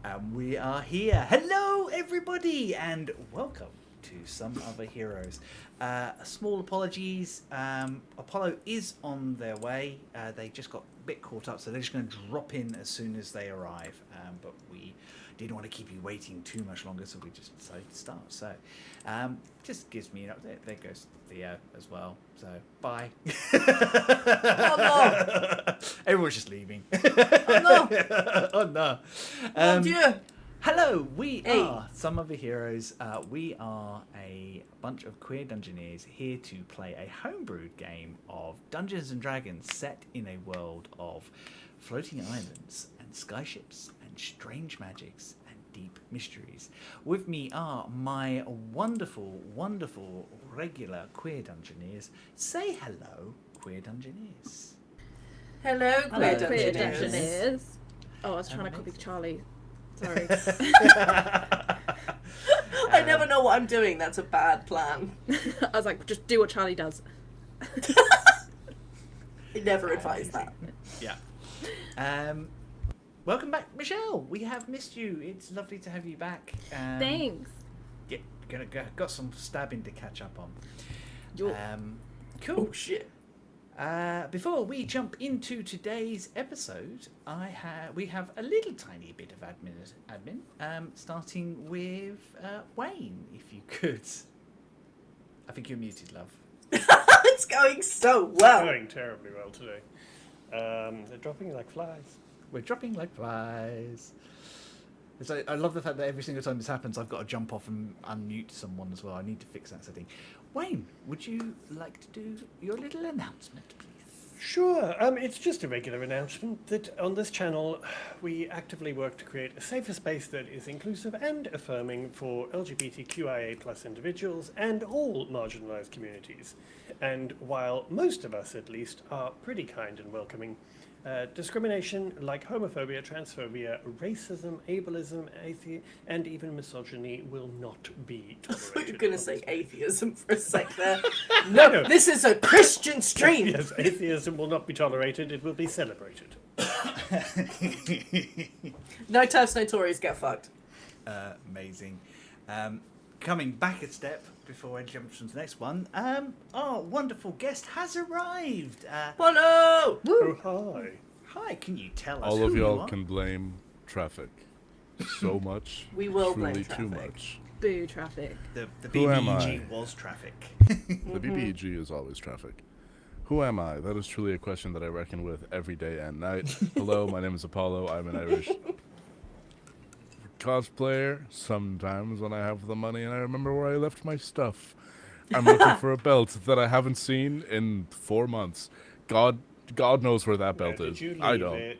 And we are here. Hello, everybody, and welcome to Some Other Heroes. Small apologies. Apollo is on their way. They just got a bit caught up, so they're just going to drop in as soon as they arrive. But we didn't want to keep you waiting too much longer, so we just decided to start. So, just gives me an update. There goes Theo as well. So, bye. Oh no! Everyone's just leaving. Oh no! Oh no! Mon Dieu! Hello, we are Some Other Heroes. We are a bunch of queer Dungeoneers here to play a homebrewed game of Dungeons and Dragons set in a world of floating islands and skyships and strange magics and deep mysteries. With me are my wonderful, wonderful regular queer Dungeoneers. Say hello, queer Dungeoneers. Hello, queer Dungeoneers. Dungeoneers. Oh, I was trying to copy Charlie. Sorry. I never know what I'm doing. That's a bad plan. I was like, just do what Charlie does. I never advise that. Yeah. Welcome back, Michelle. We have missed you. It's lovely to have you back. Thanks. Got some stabbing to catch up on. Cool. Oh shit. Before we jump into today's episode, we have a little tiny bit of admin. Starting with Wayne, if you could. I think you're muted, love. It's going so well. Going terribly well today. They're dropping like flies. We're dropping like flies. I love the fact that every single time this happens, I've got to jump off and unmute someone as well. I need to fix that setting. Wayne, would you like to do your little announcement, please? Sure. It's just a regular announcement that on this channel we actively work to create a safer space that is inclusive and affirming for LGBTQIA+ individuals and all marginalized communities. And while most of us, at least, are pretty kind and welcoming, discrimination like homophobia, transphobia, racism, ableism, and even misogyny will not be tolerated. I thought you were going to say atheism for a sec there. No, this is a Christian stream. Yes, atheism will not be tolerated. It will be celebrated. No turfs, no Tories, get fucked. Amazing. Coming back a step before I jump to the next one, our wonderful guest has arrived. Hello! Oh, hi. Hi, can you tell us All who of you y'all are? can blame traffic. So much. We will truly blame too traffic. much. Boo traffic. The Who am BBEG I? was traffic. The BBEG is always traffic. Who am I? That is truly a question that I reckon with every day and night. Hello, my name is Apollo. I'm an Irish cosplayer. Sometimes when I have the money and I remember where I left my stuff. I'm looking for a belt that I haven't seen in 4 months. God knows where that belt Where is. did you leave I don't. it?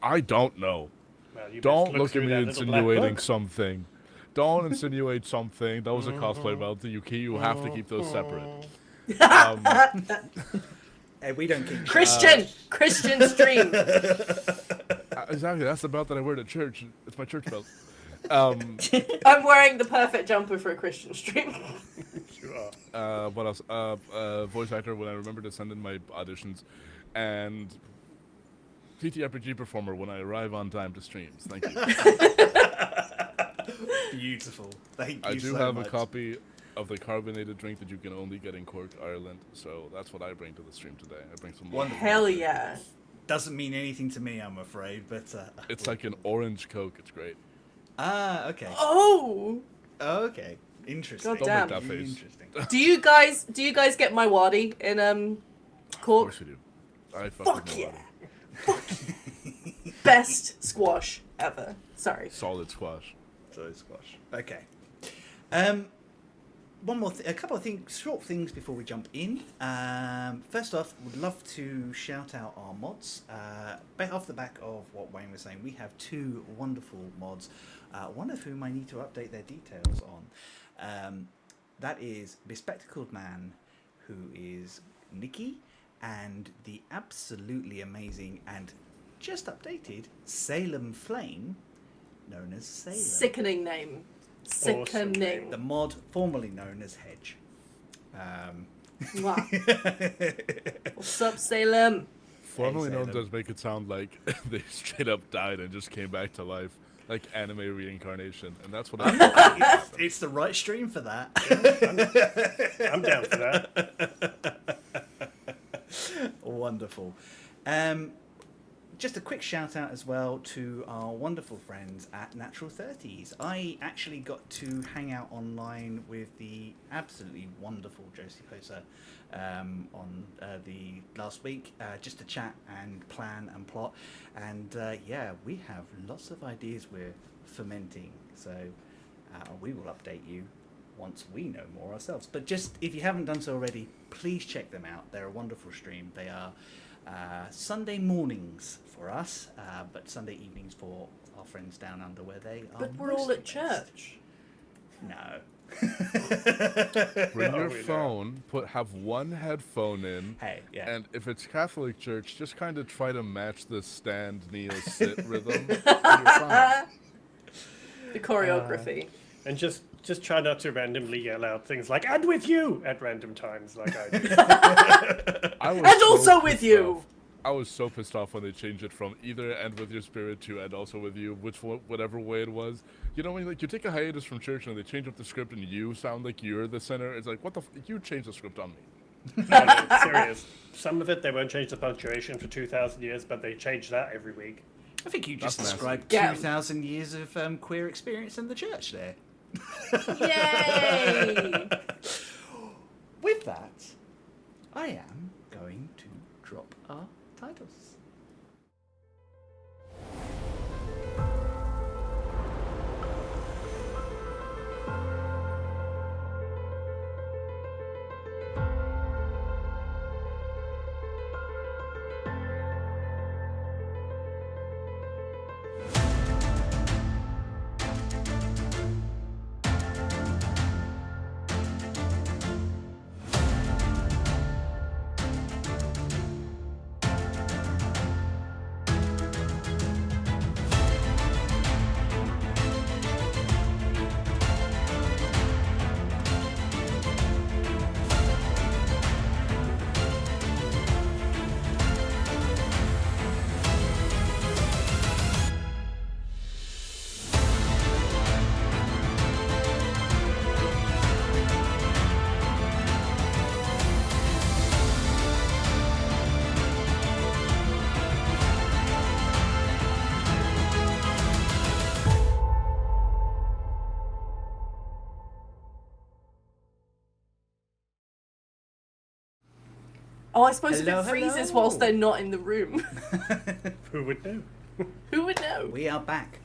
I don't know. Well, you Don't best look at through me that little black insinuating book. something. Don't insinuate something. That was a cosplay belt. You have to keep those separate. Hey, we don't keep Christian stream. Exactly. That's the belt that I wear to church. It's my church belt. I'm wearing the perfect jumper for a Christian stream. Sure. What else? Voice actor when I remember to send in my auditions, and TTRPG performer when I arrive on time to streams. Thank you. Beautiful. Thank you I do so have much. a copy of the carbonated drink that you can only get in Cork, Ireland. So that's what I bring to the stream today. I bring some. Wonderful. Hell yeah. Doesn't mean anything to me, I'm afraid, but... It's like an orange Coke. It's great. Ah, okay. Oh! Okay. Interesting. God Don't damn. make that face. Interesting. Do you guys get my wadi in Of Cork? course we do. I Fuck fucking yeah. love it. Best squash ever. Sorry. Solid squash. So squash. Okay. One more, a couple of things, short things before we jump in. First off, would love to shout out our mods. Off the back of what Wayne was saying, we have 2 wonderful mods. One of whom I need to update their details on. That is Bespectacled Man, who is Nikki, and the absolutely amazing and just updated Salem Flame, known as Salem. Sickening name. Sickening. The mod formerly known as Hedge. Wow. What's up, Salem? Formerly known Salem. does make it sound like they straight up died and just came back to life, like anime reincarnation, and that's what It's the right stream for that. I'm down for that. Wonderful. Just a quick shout out as well to our wonderful friends at Natural 30s. I actually got to hang out online with the absolutely wonderful Josie Poser on the last week, just to chat and plan and plot. And yeah, we have lots of ideas we're fermenting. So we will update you once we know more ourselves. But just, if you haven't done so already, please check them out. They're a wonderful stream. They are Sunday mornings for us, but Sunday evenings for our friends down under where they are. But we're all mostly at based. church. No. Bring your we know. phone, have one headphone in, Hey, yeah. and if it's Catholic church, just kind of try to match the stand, kneel, sit rhythm. And you're fine. The choreography. And just try not to randomly yell out things like "and with you" at random times, like I do. I was And so also with pissed you. off. I was so pissed off when they changed it from either "and with your spirit" to "and also with you," whatever way it was. You know, when you take a hiatus from church and they change up the script and you sound like you're the center, it's like, what the you changed the script on me. No, serious. Some of it they won't change the punctuation for 2,000 years, but they change that every week. I think you just That's massive. described Yeah. 2,000 years of queer experience in the church there. Yay! With that, I am going to drop our titles. Oh, I suppose Hello, if it freezes hello. whilst they're not in the room, Who would know? who would know? We are back.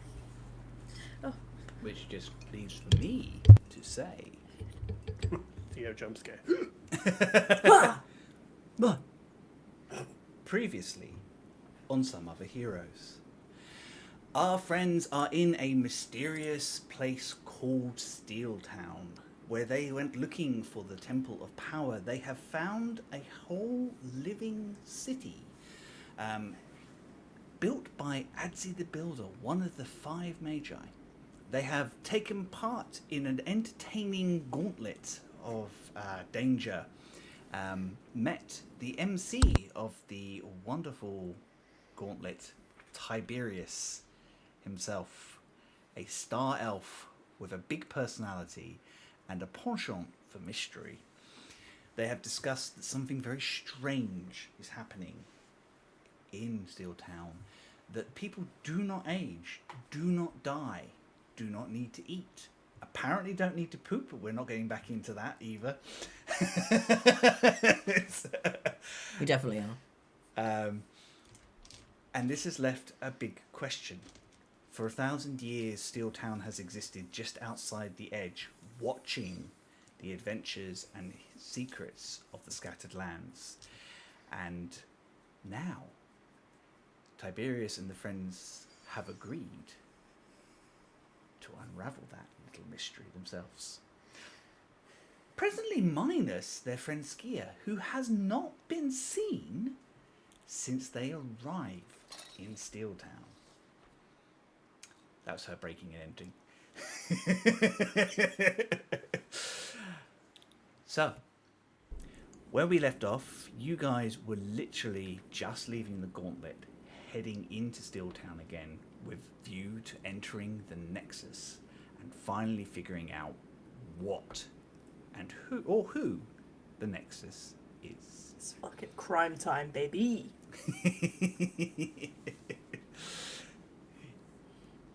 Oh. Which just leaves for me to say. Theo jump scare. Previously, on Some Other Heroes. Our friends are in a mysterious place called Steeltown, where they went looking for the Temple of Power. They have found a whole living city, built by Adzi the Builder, one of the 5 Magi. They have taken part in an entertaining gauntlet of danger, met the MC of the wonderful gauntlet, Tiberius himself, a star elf with a big personality and a penchant for mystery. They have discussed that something very strange is happening in Steeltown, that people do not age, do not die, do not need to eat, apparently don't need to poop, but we're not getting back into that either. We definitely are. And this has left a big question. For 1,000 years, Steeltown has existed just outside the edge, watching the adventures and secrets of the scattered lands. And now, Tiberius and the friends have agreed to unravel that little mystery themselves. Presently minus their friend Skia, who has not been seen since they arrived in Steeltown. That was her breaking and entering. So, Where we left off, you guys were literally just leaving the gauntlet, heading into Steeltown again, with view to entering the Nexus, and finally figuring out what and who the Nexus is. It's fucking crime time, baby.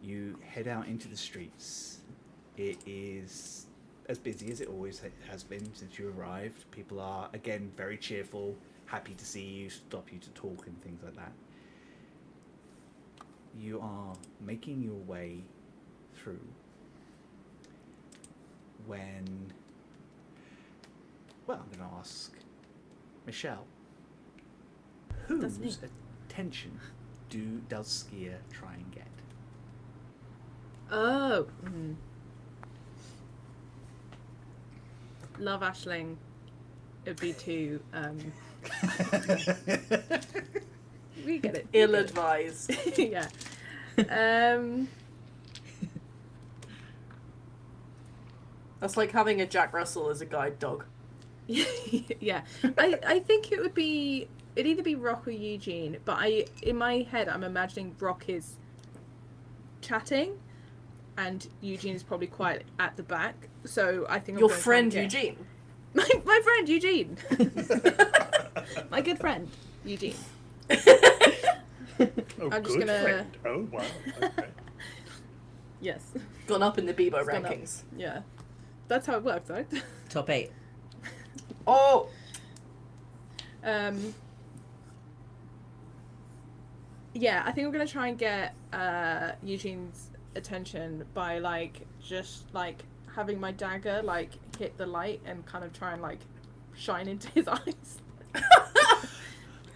You head out into the streets. It is as busy as it always has been since you arrived. People are, again, very cheerful, happy to see you, stop you to talk and things like that. You are making your way through when... Well, I'm going to ask Michelle. That's me. Whose attention does Skia try and get? Oh. Love Ashling. It would be too. We get it. Ill-advised. Yeah. That's like having a Jack Russell as a guide dog. Yeah. I think it would be. It'd either be Rock or Eugene, but in my head I'm imagining Rock is chatting, and Eugene is probably quite at the back. So I think Your friend Eugene. My friend Eugene. My good friend Eugene. Oh, I'm just good gonna- friend. Oh, wow. Okay. Yes. Gone up in the Bebo It's gone up. rankings. Yeah. That's how it works, right? Top 8. Oh! Yeah, I think we're gonna try and get Eugene's attention by just having my dagger hit the light and kind of try and shine into his eyes.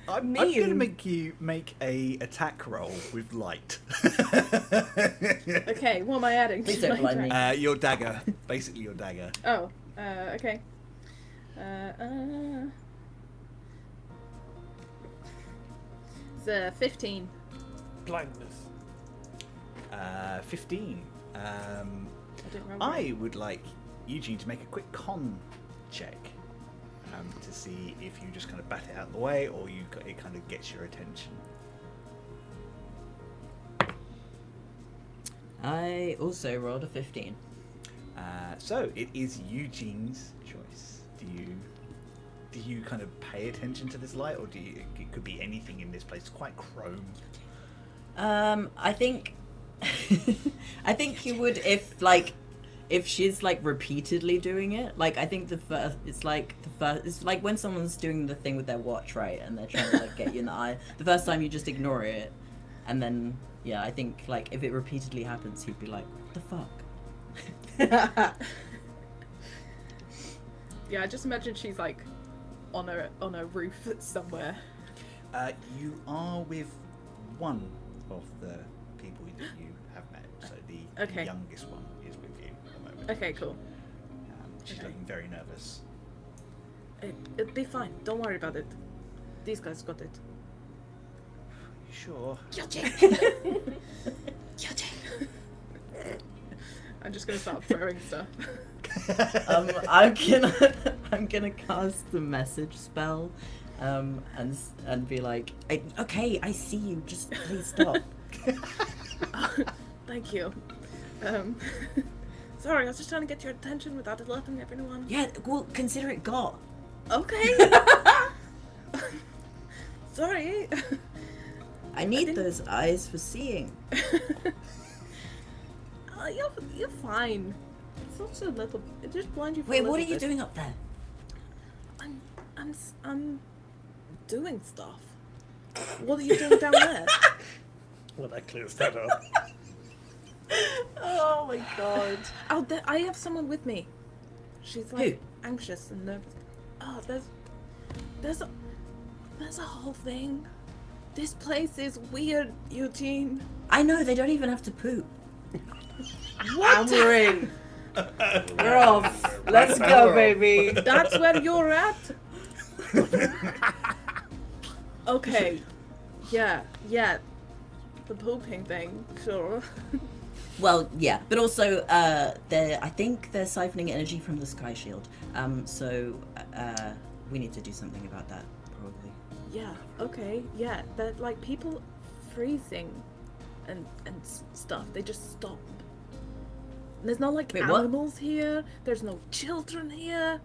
I'm going to make you make a attack roll with light. Okay, what am I adding? Please to don't my blind me. dagger? Your dagger. Basically your dagger. Oh, okay. It's 15. Blindness. 15. I didn't remember. I would like Eugene to make a quick con check to see if you just kind of bat it out of the way or it kind of gets your attention. I also rolled a 15. So it is Eugene's choice. Do you kind of pay attention to this light, or it could be anything in this place? It's quite chrome. I think I think you would if she's repeatedly doing it. I think it's like when someone's doing the thing with their watch, right, and they're trying to get you in the eye. The first time you just ignore it, and then yeah, I think if it repeatedly happens, he'd be like, "What the fuck?" Yeah, I just imagine she's on a roof somewhere. You are with one of the people that you have met. So the Okay. youngest one is with you at the moment. Okay, cool. She's Okay. looking very nervous. It'll be fine. Don't worry about it. These guys got it. Sure. I'm just gonna start throwing stuff. I'm gonna cast the message spell, and be like, okay, I see you. Just please stop. Thank you. Sorry, I was just trying to get your attention without alerting everyone. Yeah, well, consider it got. Okay. Sorry. I need those eyes for seeing. You're fine. It's also a little. It just blinds you. For Wait, a what are little you bit. doing up there? I'm doing stuff. What are you doing down there? Well, that clears that up. Oh my god. Oh, I have someone with me. She's Who? anxious and nervous. Oh, there's a whole thing. This place is weird, Eugene. I know, they don't even have to poop. And we're in. We're off. Let's go, baby. That's where you're at. Okay. Yeah. The pooping thing, sure. Well, yeah, but also, I think they're siphoning energy from the sky shield. So, we need to do something about that, probably. Yeah, okay, yeah. They're like people freezing and stuff. They just stop. There's no like Wait, what? animals here. There's no children here.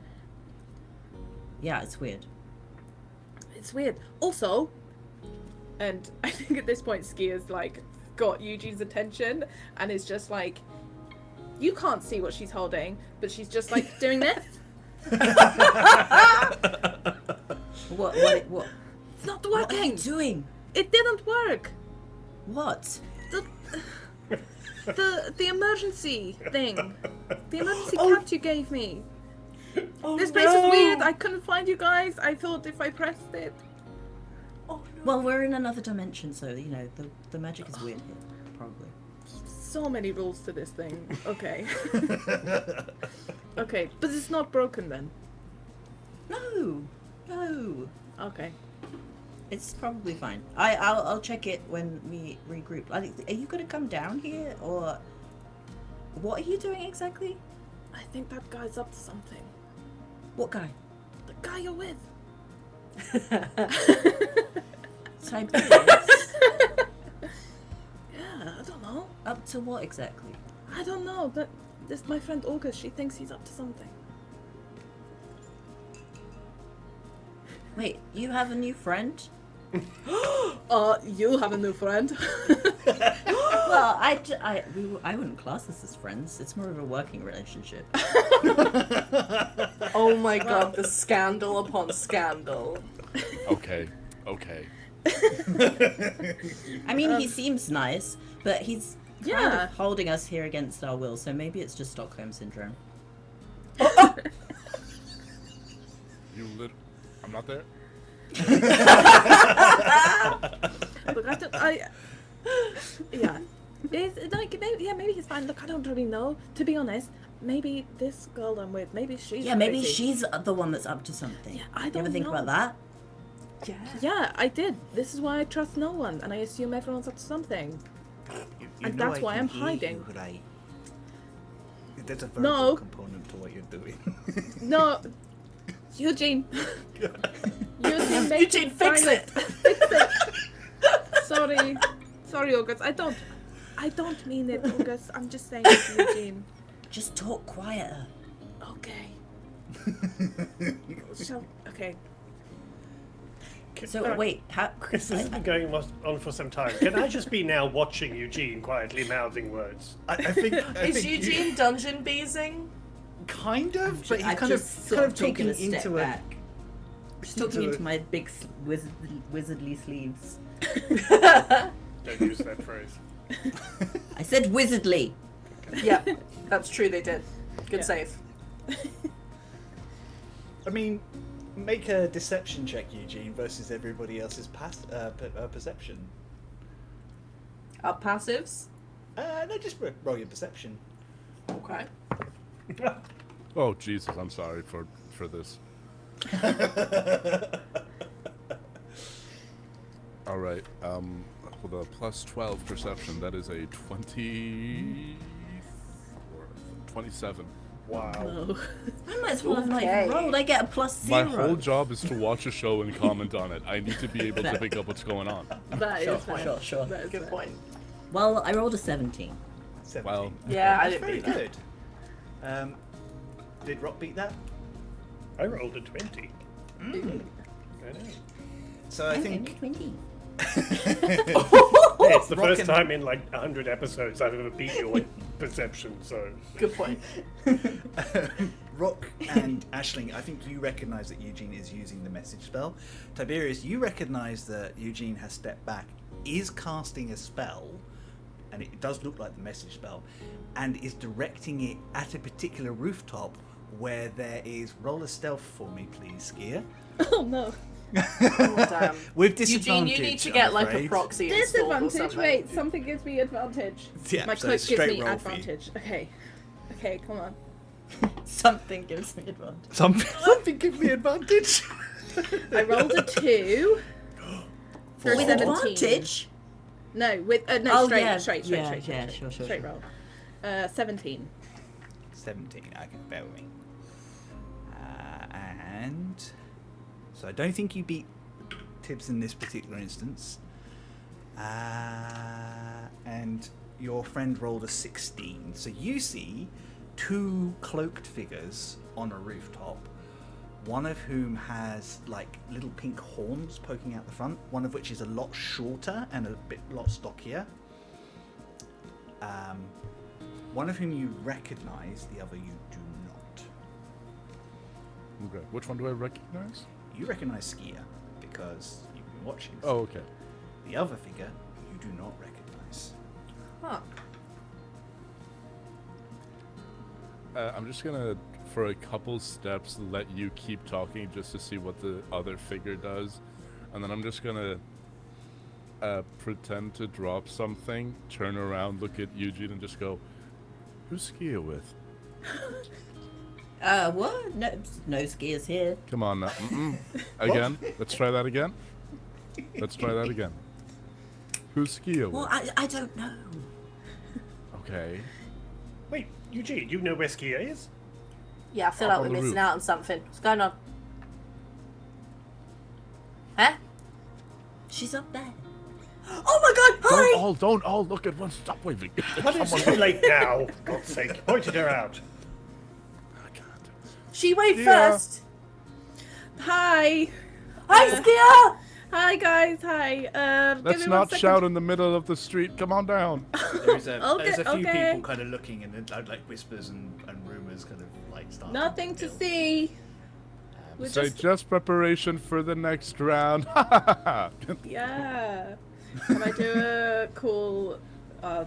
Yeah, it's weird. It's weird. Also, and I think at this point Skia's like got Eugene's attention and is just like, you can't see what she's holding, but she's just like doing this. What? It's not What are you working. doing? It didn't work. What? The emergency thing. The emergency Oh. cat you gave me. Oh, This place is weird. I couldn't find you guys. I thought if I pressed it. Oh, no. Well, we're in another dimension, so you know the magic is weird here, probably. So many rules to this thing. Okay. Okay, but it's not broken then. No. Okay. It's probably fine. I'll check it when we regroup. Are you gonna come down here, or what are you doing exactly? I think that guy's up to something. What guy? The guy you're with. Tiberius? Yeah, I don't know. Up to what exactly? I don't know. But this my friend August. She thinks he's up to something. Wait, you have a new friend? You have a new friend. Well, I wouldn't class us as friends. It's more of a working relationship. Oh my god, the scandal upon scandal. Okay. I mean, he seems nice, but he's kind Yeah. of holding us here against our will, so maybe it's just Stockholm Syndrome. I'm not there. Look, yeah. It's like maybe he's fine. Look, I don't really know. To be honest, maybe this girl I'm with, maybe she's Maybe crazy. she's the one that's up to something. Yeah, I You ever don't think know. about that? Yeah. Yeah, I did. This is why I trust no one, and I assume everyone's up to something. And know that's I why can I'm hear hiding. you, right? There's a verbal No. component to what you're doing. No, Eugene. Eugene, make Eugene, fix silent. it. Fix it. Sorry, August. I don't mean it, August. I'm just saying it to Eugene. Just talk quieter. Okay. Okay. So Alright. wait, how? This has been going on for some time. Can I just be now watching Eugene quietly mouthing words? I think. Is Eugene dungeon beasing? Kind of, but he's I've kind of just sort of taken talking a step into back. Just talking into into my big wizardly sleeves. Don't use that phrase. I said wizardly. Yeah, that's true, they did. Good Yeah. save. I mean, make a deception check, Eugene, versus everybody else's perception. Our passives? No, just roll your perception. Okay. Oh Jesus, I'm sorry for this. All right. With a plus 12 perception, that is a 27. Wow. Oh. I might as well have not Okay. even rolled. I get a +0. My whole job is to watch a show and comment on it. I need to be able to pick up what's going on. That Sure, is fair. sure. That is Good fair. point. Well, I rolled a 17. 17. Well, Yeah, I That's didn't very beat that. good. Did Rock beat that? I rolled a 20. I know. So I think 20. It's the Rock first and- time in like 100 episodes I've ever beat your perception, so... Good point. Rock and Aisling, I think you recognise that Eugene is using the message spell. Tiberius, you recognise that Eugene has stepped back, is casting a spell, and it does look like the message spell, and is directing it at a particular rooftop where there is... Roll a stealth for me, please, Skia. Oh no. Oh, damn. With Eugene, disadvantage, you need to I'm get like a afraid. proxy installed or Disadvantage. something. Wait, something gives me advantage. Yeah, My so cloak it's gives straight me roll for you. advantage. Okay. Okay, come on. Something gives me advantage. Something give me advantage. I rolled a 2 for With 17. advantage? No, with no Oh, straight, yeah, straight, yeah, straight, yeah, straight, sure. straight roll. 17. 17. Okay, bear with me. And So I don't think you beat Tibbs in this particular instance. And your friend rolled a 16. So you see two cloaked figures on a rooftop, one of whom has like little pink horns poking out the front, one of which is a lot shorter and a lot stockier. One of whom you recognize, the other you do not. Okay. Which one do I recognize? You recognize Skia because you've been watching. Oh, okay. The other figure you do not recognize. Huh. I'm just gonna, for a couple steps, let you keep talking just to see what the other figure does, and then I'm just gonna pretend to drop something, turn around, look at Eugene, and just go, "Who's Skia with?" What? No Skia's here. Come on now. Again. Let's try that again. Let's try that again. Who's Skia with? Well, I don't know. Okay. Wait, Eugene, you know where Skia is? Yeah, I feel Up like on we're the missing roof. out on something. What's going on? Huh? She's up there. Oh my god, hurry! Don't all look at once. Stop waving. What is too late now? For God's sake, pointed her out. I can't. She waved Yeah. first. Hi. Hi, Skia! Hi guys. Hi. Give Let's me one not second. shout in the middle of the street. Come on down. There's a few Okay. people kind of looking, and then, like whispers and rumors kind of like start. Nothing to build. see. We're Say just just preparation for the next round. yeah. Can I do a cool?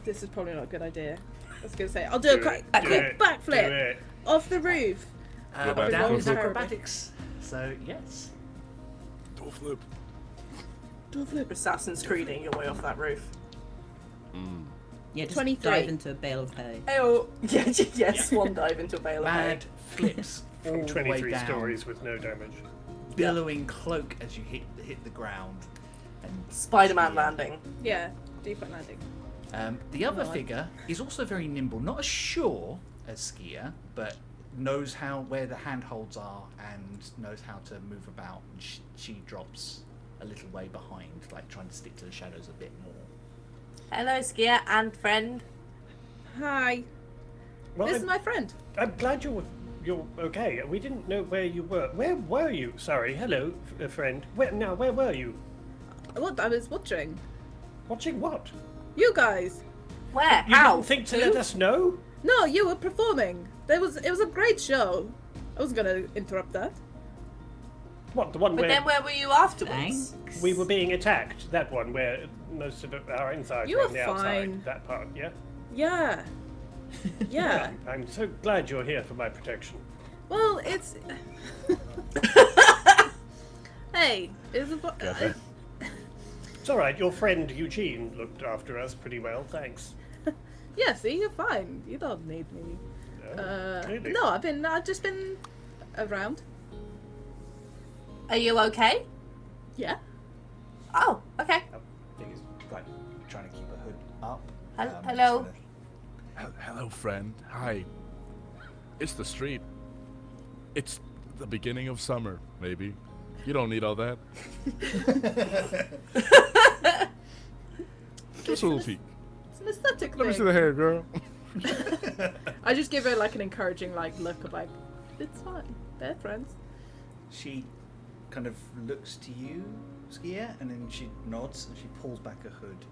This is probably not a good idea. I was gonna say I'll do a quick Do backflip it. off the roof. back. Down Go is flip. acrobatics. So yes. Don't flip. Door flip. Assassin's Creeding your way off that roof. Yeah, just 23. dive into a bale of hay. Oh, yeah, swan dive into a bale of hay. Mad flips all From the way 23 down, stories with no damage. billowing cloak as you hit the ground. And Spider-Man Skia. landing. Yeah. Deep landing. The other Oh, I- figure is also very nimble, not as sure as Skia, but knows where the handholds are and knows how to move about. And she drops a little way behind, like trying to stick to the shadows a bit more. Hello, Skia and friend. Hi. Well, This is my friend. I'm glad you're okay. We didn't know where you were. Where were you? Sorry. Hello, friend. Where were you? What? I was watching. Watching what? You guys. Where? You How? didn't think to Who? let us know? No, you were performing. It was a great show. I wasn't gonna interrupt that. What, the one But where then where were you afterwards? Thanks. we were being attacked? That one where most of our insides You were were on the outside. fine. That part, yeah? Yeah. Yeah. I'm so glad you're here for my protection. Well, it's. Hey, it's a. It's alright, your friend Eugene looked after us pretty well, thanks. Yeah, see, you're fine. You don't need me. Clearly. No, I've just been around. Are you okay? Yeah. Oh, okay. I think it's like trying to keep a hood up. Hello. just Hello, friend. Hi. It's the street. It's the beginning of summer, maybe. You don't need all that. Just a little peek. It's an aesthetic Let me see thing. the hair, girl. I just give her like an encouraging look of like, it's fine. They're friends. She kind of looks to you, Skia, and then she nods and she pulls back her hood.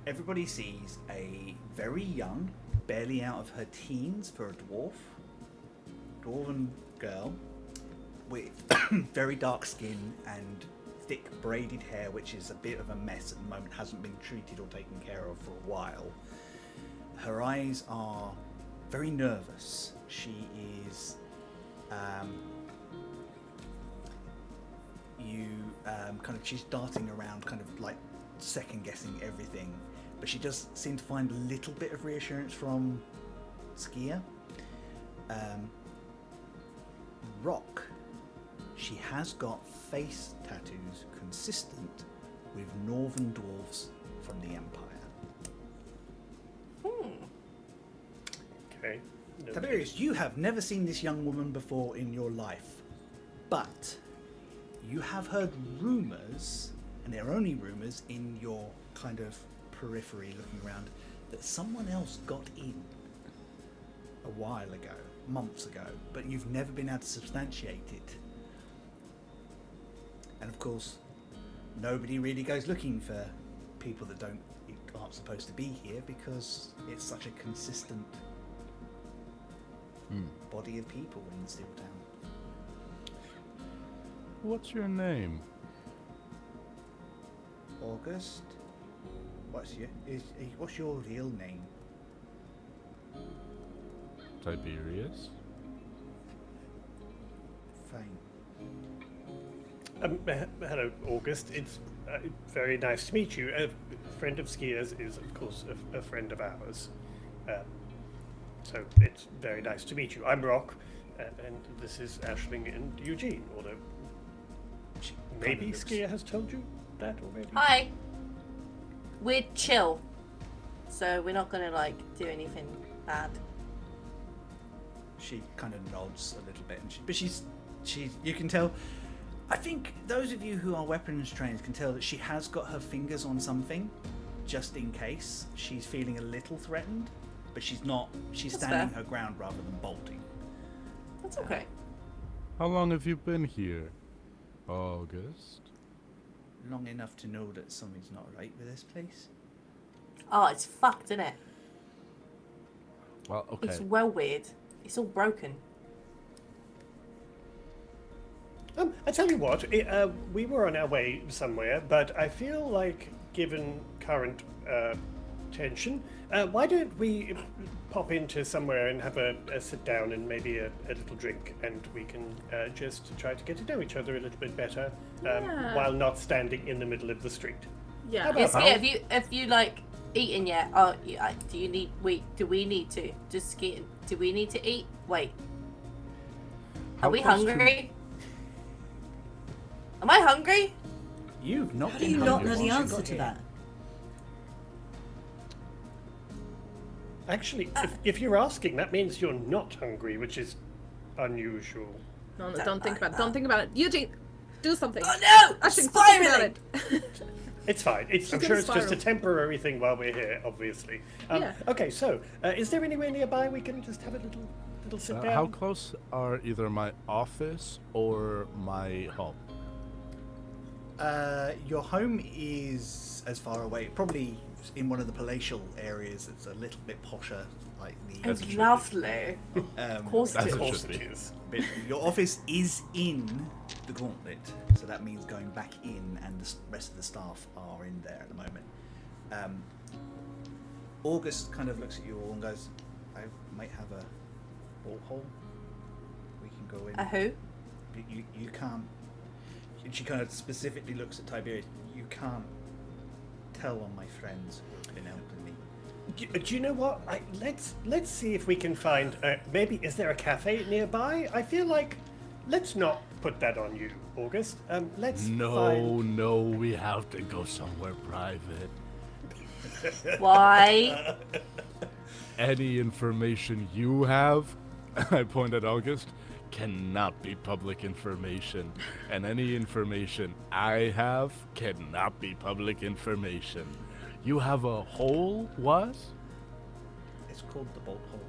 Everybody sees a very young, barely out of her teens for a dwarven girl with very dark skin and thick braided hair, which is a bit of a mess at the moment, hasn't been treated or taken care of for a while. Her eyes are very nervous. She is she's darting around, kind of like second guessing everything, but she does seem to find a little bit of reassurance from Skia. Rock, she has got face tattoos consistent with northern dwarves from the Empire. Okay. No. Tiberius, you have never seen this young woman before in your life, but you have heard rumours, and they're only rumours in your kind of periphery looking around, that someone else got in a while ago, months ago, but you've never been able to substantiate it. And of course, nobody really goes looking for people that aren't supposed to be here because it's such a consistent body of people in Steeltown. What's your name? August, what's your real name? Tiberius? Fine. Hello, August. It's very nice to meet you. A friend of Skia's is, of course, a friend of ours. So it's very nice to meet you. I'm Rock, and this is Aisling and Eugene, although maybe Skia has told you that already. Hi. We're chill, so we're not gonna do anything bad. She kind of nods a little bit, but she's you can tell. I think those of you who are weapons trained can tell that she has got her fingers on something, just in case she's feeling a little threatened. But she's not. She's That's standing fair. her ground rather than bolting. That's okay. How long have you been here? August? Long enough to know that something's not right with this place. Oh, it's fucked, isn't it? Well, okay. It's well weird. It's all broken. I tell you what, we were on our way somewhere, but I feel like, given current tension, why don't we pop into somewhere and have a sit down and maybe a little drink, and we can just try to get to know each other a little bit better, Yeah. while not standing in the middle of the street. Yeah. How Yes, about- yeah. If you eaten yet? Oh, yeah, do you need? Wait, do we need to? Just get. Do we need to eat? Wait. How Are we close to- hungry? Am I hungry? You've not How do been you not hungry know the once you answer got to here. that? Actually, if you're asking, that means you're not hungry, which is unusual. No, don't think about it. Don't think about it. Eugene, do something. Oh no! Ashling, stop thinking about Spiraling! it. It's fine. I'm gonna sure it's just a spiral. temporary thing while we're here, obviously. Yeah. Okay, so is there anywhere nearby we can just have a little sit down? How close are either my office or my home? Your home is as far away, probably in one of the palatial areas. It's a little bit posher, like the. As it should be. Lovely. Of course That's it Of it is. course should it be. is. But your office is in the Gauntlet, so that means going back in, and the rest of the staff are in there at the moment. August kind of looks at you all and goes, "I might have a bolt hole. We can go in. A who? You can't." And she kind of specifically looks at Tiberius. You can't tell on my friends who have been helping me. Do you know what? Let's see if we can find. Maybe is there a cafe nearby? I feel like let's not put that on you, August. Let's find. No, we have to go somewhere private. Why? Any information you have, I point at August, cannot be public information. And any information I have cannot be public information. You have a hole? What? It's called the bolt hole.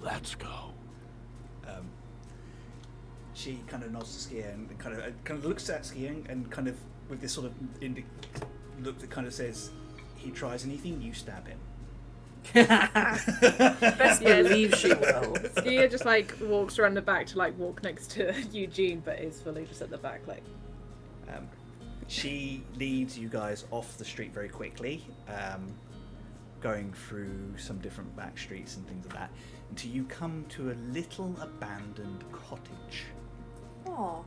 Let's go. She kind of nods to Skia and kind of looks at Skia and kind of with this sort of look that kind of says, "He tries anything, you stab him." Best believe she will. Skia just walks around the back to walk next to Eugene, but is fully just at the back, She leads you guys off the street very quickly, going through some different back streets and things like that, until you come to a little abandoned cottage Oh.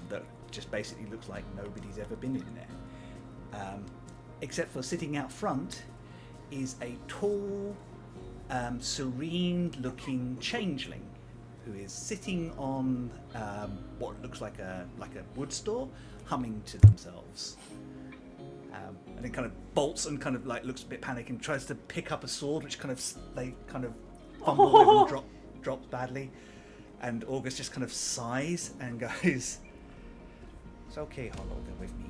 that just basically looks like nobody's ever been in there. Except for sitting out front is a tall, serene-looking changeling who is sitting on what looks like a wood store, humming to themselves, and it kind of bolts and kind of looks a bit panicked and tries to pick up a sword, which they kind of fumble with and drops badly. And August just kind of sighs and goes, "It's okay, Hollow, they're with me."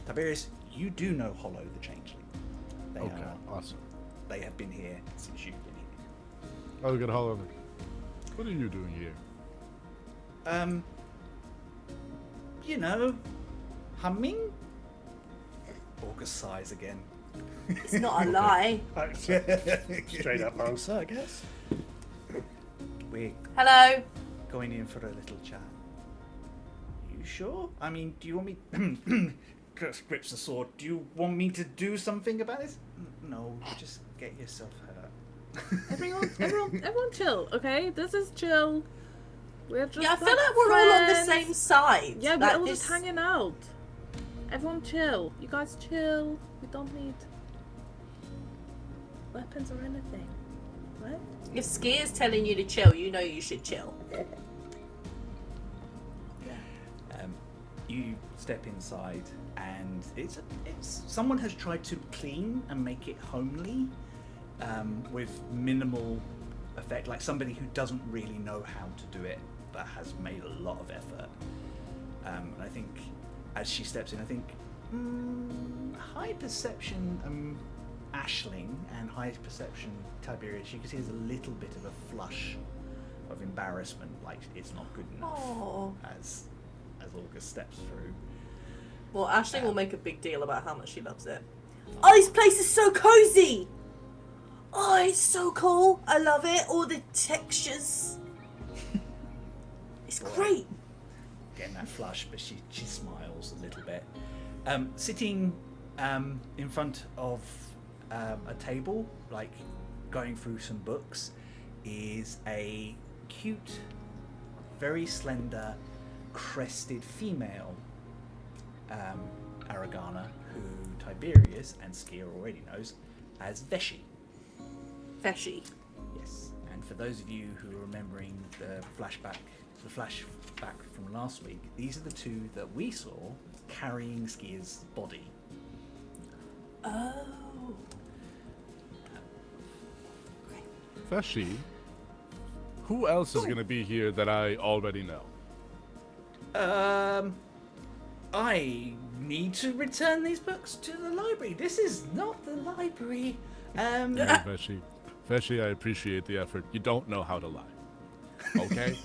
Tiberius, you do know Hollow the Changeling. They Okay, are, awesome. they have been here since you've been here. Oh, look at Hollow. What are you doing here? You know, humming? August sighs again. It's not a lie. Straight up answer, I guess. We're Hello. going in for a little chat. You sure? I mean, do you want me... grips the sword. Do you want me to do something about this? No, just get yourself hurt. Everyone chill, okay? This is chill. We're just Yeah, I feel like we're all on the same side. Yeah, we're Like all this- just hanging out. Everyone chill. You guys chill. We don't need weapons or anything. What? If Skia's telling you to chill, you know you should chill. You step inside, and it's someone has tried to clean and make it homely, with minimal effect. Like somebody who doesn't really know how to do it, but has made a lot of effort. And I think, as she steps in, I think high perception Aisling and high perception Tiberius. You can see there's a little bit of a flush of embarrassment, like it's not good enough. Oh. As August steps through. Well, Aisling will make a big deal about how much she loves it. Oh, this place is so cozy! Oh, it's so cool. I love it. All the textures. It's great. Getting that flush, but she smiles a little bit. Sitting in front of a table, like going through some books, is a cute, very slender, crested female Aragana, who Tiberius and Skia already knows as Veshi. Feshy. Yes, and for those of you who are remembering the flashback from last week, these are the two that we saw carrying Skia's body. Oh. Feshi, who else is going to be here that I already know? I need to return these books to the library. This is not the library. Feshi, I appreciate the effort. You don't know how to lie. Okay?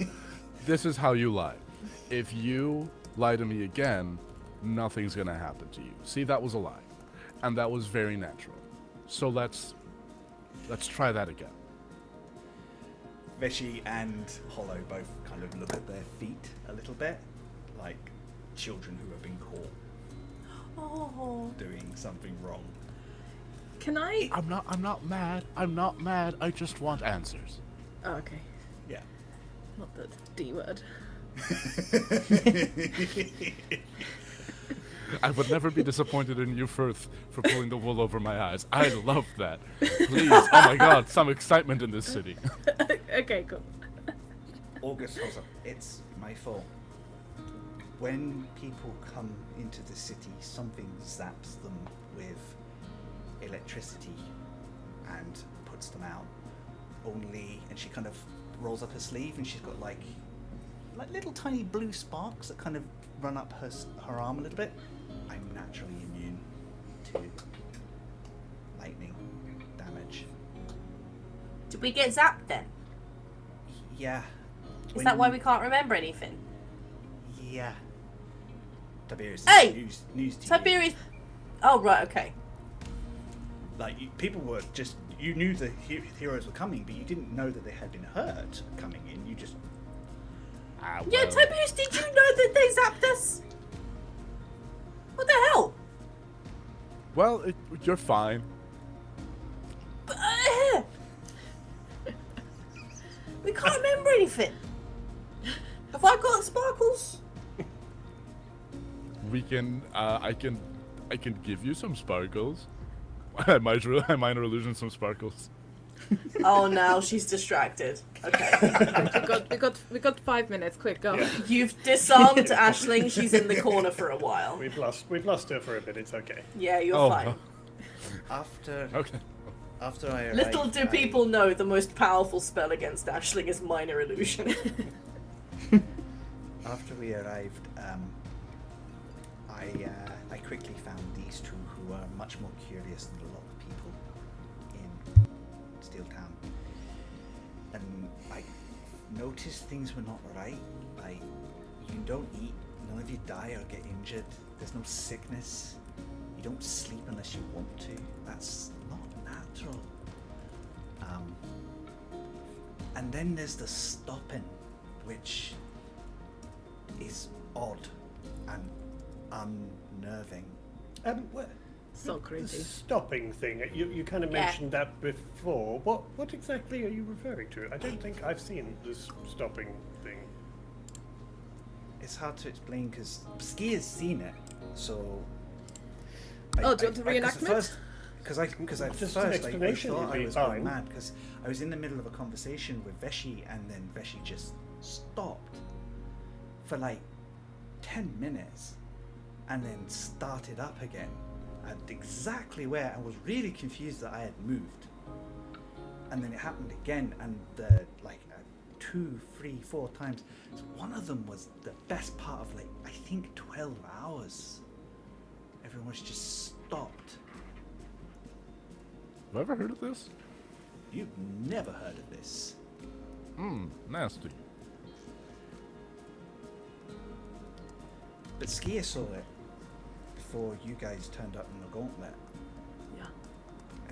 This is how you lie. If you lie to me again, nothing's gonna happen to you. See, that was a lie. And that was very natural. So let's try that again. Veshi and Hollow both kind of look at their feet a little bit, like children who have been caught doing something wrong. Can I? I'm not mad. I'm not mad. I just want answers. Oh, okay. Yeah. Not the D word. I would never be disappointed in you for pulling the wool over my eyes. I love that. Please, oh my God, some excitement in this city. Okay, cool. August holds up. It's my fault. When people come into the city, something zaps them with electricity and puts them out. And she kind of rolls up her sleeve, and she's got like little tiny blue sparks that kind of run up her arm a little bit. I'm naturally immune to lightning damage. Did we get zapped then? Yeah. Is that why we can't remember anything? Yeah. Tiberius, Hey! news to you. Tiberius. Oh, right, okay. Like, people were just... You knew the heroes were coming, but you didn't know that they had been hurt coming in. You just... Yeah, Tiberius, did you know that they zapped us? What the hell? Well, you're fine. But, we can't remember anything. Have I got sparkles? We can. I can give you some sparkles. Minor illusion, some sparkles. Oh, now she's distracted. Okay. we got 5 minutes. Quick, go. Yeah. You've disarmed Aisling. She's in the corner for a while. We've lost her for a bit. It's okay. Yeah, you're Oh. fine. After Okay. after I arrived, Little do people know the most powerful spell against Aisling is Minor Illusion. After we arrived, I quickly found these two who are much more curious than a lot of people in Steeltown, and I noticed things were not right. Like, you don't eat, none of you die or get injured. There's no sickness. You don't sleep unless you want to. That's not natural. And then there's the stopping, which is odd and unnerving. What, So the creepy. stopping thing. You kind of Yeah. mentioned that before. What exactly are you referring to? I don't think I've seen this stopping thing. It's hard to explain because Skia's seen it, so. Oh, do you want the reenactment? Because I Just first an I explanation thought would I be was going fine. mad because I was in the middle of a conversation with Veshi, and then Veshi just stopped for like 10 minutes and then started up again at exactly where I was really confused that I had moved. And then it happened again, and like 2, 3, 4 times. So one of them was the best part of, like, I think 12 hours. Everyone's just stopped. Have you ever heard of this? You've never heard of this. Nasty. But Skia saw it before you guys turned up in the gauntlet. Yeah.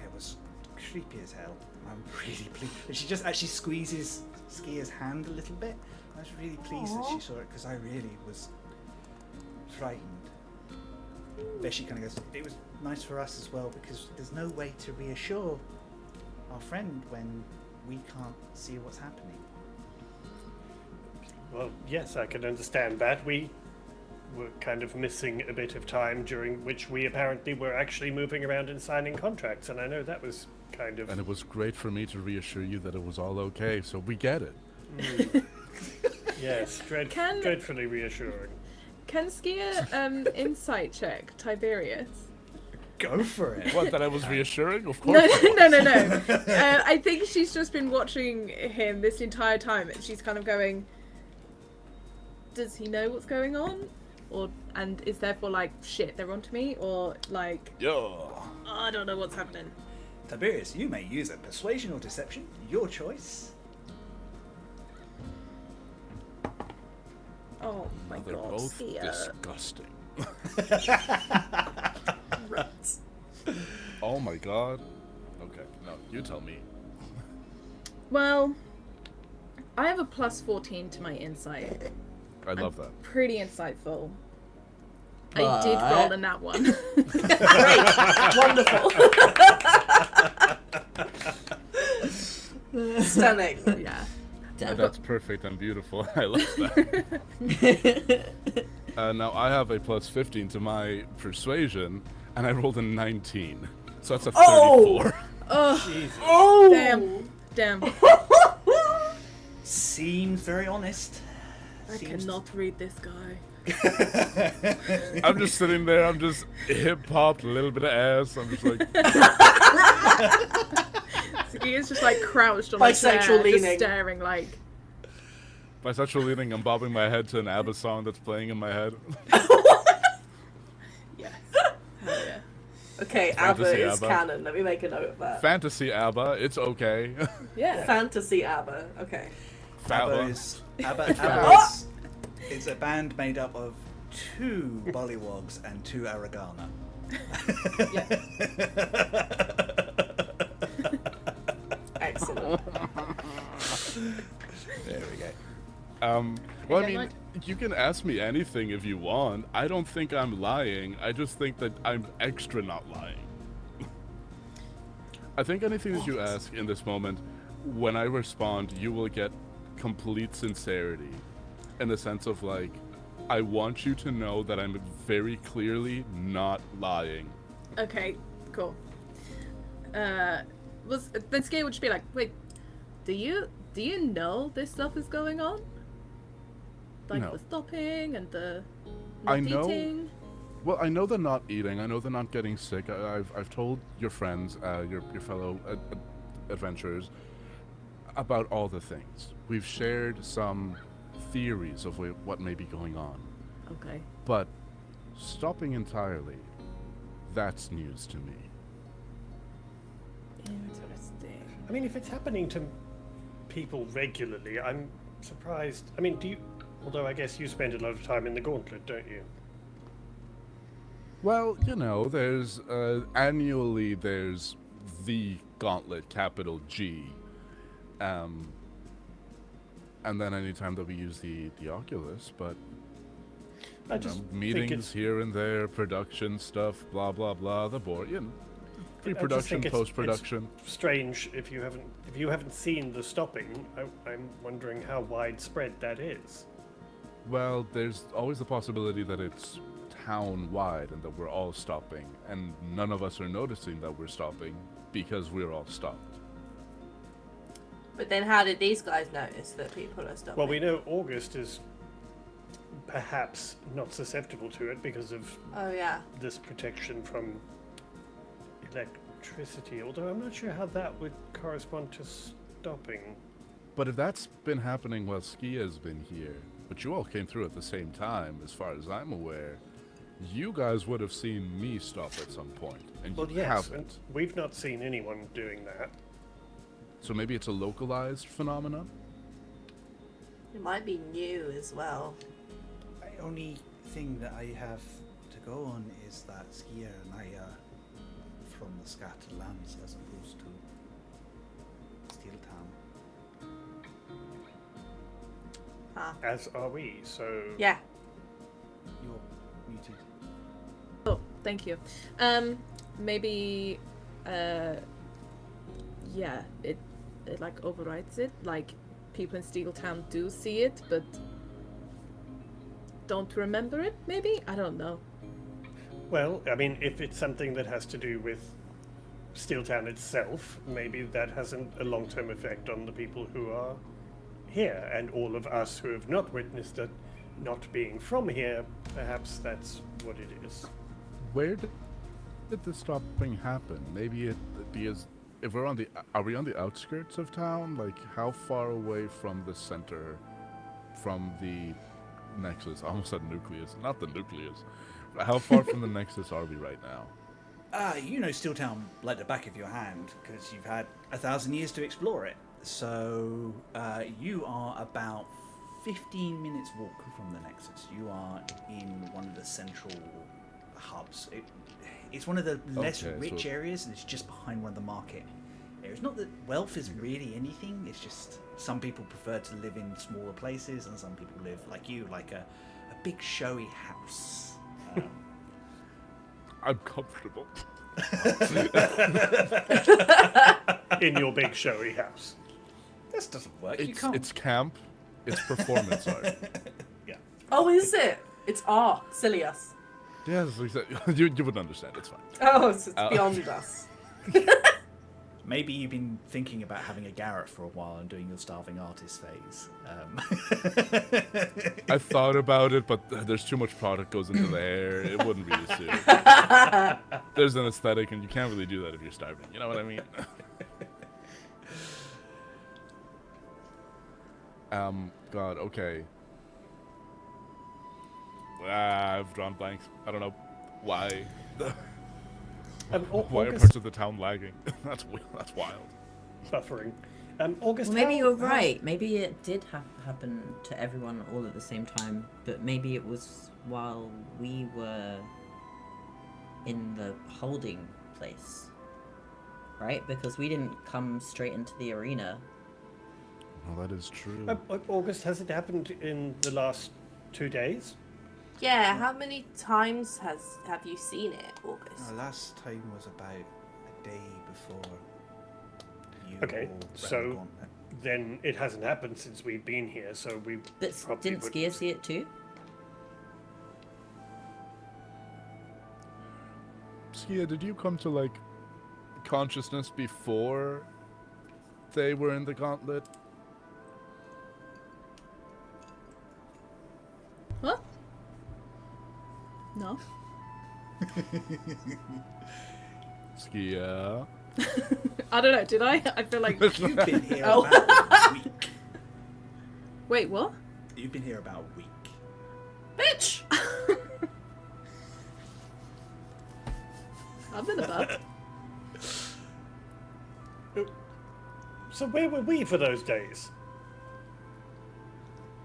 It was creepy as hell. I'm really pleased. And she just actually squeezes Skia's hand a little bit. I was really pleased that she saw it because I really was frightened. But she kind of goes, it was nice for us as well because there's no way to reassure our friend when we can't see what's happening. Well, yes, I can understand that. We were kind of missing a bit of time during which we apparently were actually moving around and signing contracts, and I know that was kind of... And it was great for me to reassure you that it was all okay, so we get it. Yes, dreadfully reassuring. Can Skia insight check Tiberius? Go for it. What, that I was reassuring? Of No, course. no. I think she's just been watching him this entire time, and she's kind of going, does he know what's going on? And is therefore like, shit, they're onto me? Or like, Yo. I don't know what's happening. Tiberius, you may use a persuasion or deception. Your choice. Oh my They're god, both Skia. disgusting. Rats. Oh my god. Okay, no, you tell me. Well, I have a plus 14 to my insight. I love that. Pretty insightful. I did But- roll in that one. Wonderful. Stunning. Yeah. That's perfect and beautiful. I love that. Now I have a plus 15 to my persuasion, and I rolled a 19. So that's a 34. Oh! Oh, Oh! damn. Seems very honest. I cannot read this guy. I'm just sitting there, I'm just hip-hopped, a little bit of ass. I'm just like, Skia's just like crouched on a chair, Bisexual leaning. just staring like... bisexual leaning, I'm bobbing my head to an ABBA song that's playing in my head. Yeah. Hell yeah. Okay, Fantasy ABBA is ABBA. canon. Let me make a note of that. Fantasy ABBA, it's okay. Yeah. Fantasy ABBA. Okay. ABBA. ABBA is a band made up of 2 Bollywogs and 2 Aragana. Excellent. There we go. Well, I Okay, mean, Mike. you can ask me anything if you want. I don't think I'm lying. I just think that I'm extra not lying. I think anything that you ask in this moment, when I respond, you will get complete sincerity. In the sense of, like, I want you to know that I'm very clearly not lying. Okay, cool. Then Skia would just be like, wait, do you know this stuff is going on? Like No. the stopping and the I not know- eating? Well, I know they're not eating. I know they're not getting sick. I've told your friends, your fellow adventurers, about all the things. We've shared some theories of what may be going on. Okay. But stopping entirely, that's news to me. Interesting. I mean, if it's happening to people regularly, I'm surprised. I mean, although I guess you spend a lot of time in the Gauntlet, don't you? Well, there's annually there's the Gauntlet, capital G, and then anytime that we use the Oculus, but I just think meetings it's here and there, production stuff, blah blah blah. The board, pre-production, it's post-production. strange if you haven't seen the stopping. I'm wondering how widespread that is. Well, there's always the possibility that it's town-wide and that we're all stopping, and none of us are noticing that we're stopping because we're all stopped. But then how did these guys notice that people are stopping? Well, we know August is perhaps not susceptible to it because of Oh, yeah. this protection from electricity, although I'm not sure how that would correspond to stopping. But if that's been happening while Skia's been here, but you all came through at the same time, as far as I'm aware, you guys would have seen me stop at some point, and Well, you yes, haven't. and we've not seen anyone doing that. So maybe it's a localized phenomenon? It might be new as well. The only thing that I have to go on is that Skia and I are from the scattered lands as opposed to Steeltown. Huh. As are we, so... Yeah. You're muted. Oh, thank you. Maybe, yeah, it like overrides it. Like, people in Steeltown do see it, but don't remember it, maybe? I don't know. Well, I mean, if it's something that has to do with Steeltown itself, maybe that has a long-term effect on the people who are here, and all of us who have not witnessed it not being from here, perhaps that's what it is. Where did the stopping happen? Maybe because if are we on the outskirts of town? Like, how far away from the center, from the Nexus? I almost said nucleus, not the nucleus. How far from the Nexus are we right now? You know Steeltown like the back of your hand because you've had 1,000 years to explore it. So you are about 15 minutes walk from the Nexus. You are in one of the central hubs. It's one of the less rich areas, and it's just behind one of the market areas. Not that wealth is really anything. It's just some people prefer to live in smaller places, and some people live like you, like a big showy house. I'm comfortable. In your big showy house. This doesn't work. You It's, can't. it's camp. It's performance art. Oh, is it? It's art. Silly us. Yes, exactly. You wouldn't understand. It's fine. Oh, it's beyond us. Maybe you've been thinking about having a garret for a while and doing your starving artist phase. I thought about it, but there's too much product goes into the hair. It wouldn't really suit. There's an aesthetic, and you can't really do that if you're starving. You know what I mean? God, okay. I've drawn blanks. I don't know why. Why are parts of the town lagging? That's wild. Buffering. August. Well, maybe how- you're right. Maybe it did happen to everyone all at the same time, but maybe it was while we were in the holding place, right? Because we didn't come straight into the arena. Well, that is true. August, has it happened in the last 2 days? Yeah, how many times have you seen it, August? Last time was about a day before you Okay, all so- ran the gauntlet. Then it hasn't happened since we've been here, so we But probably didn't would- Skia see it too? Skia, did you come to, like, consciousness before they were in the gauntlet? What? No. Skia. I don't know. Did I? I feel like. You've been here Oh. about a week. Wait, what? You've been here about a week. Bitch! I've been about. So where were we for those days?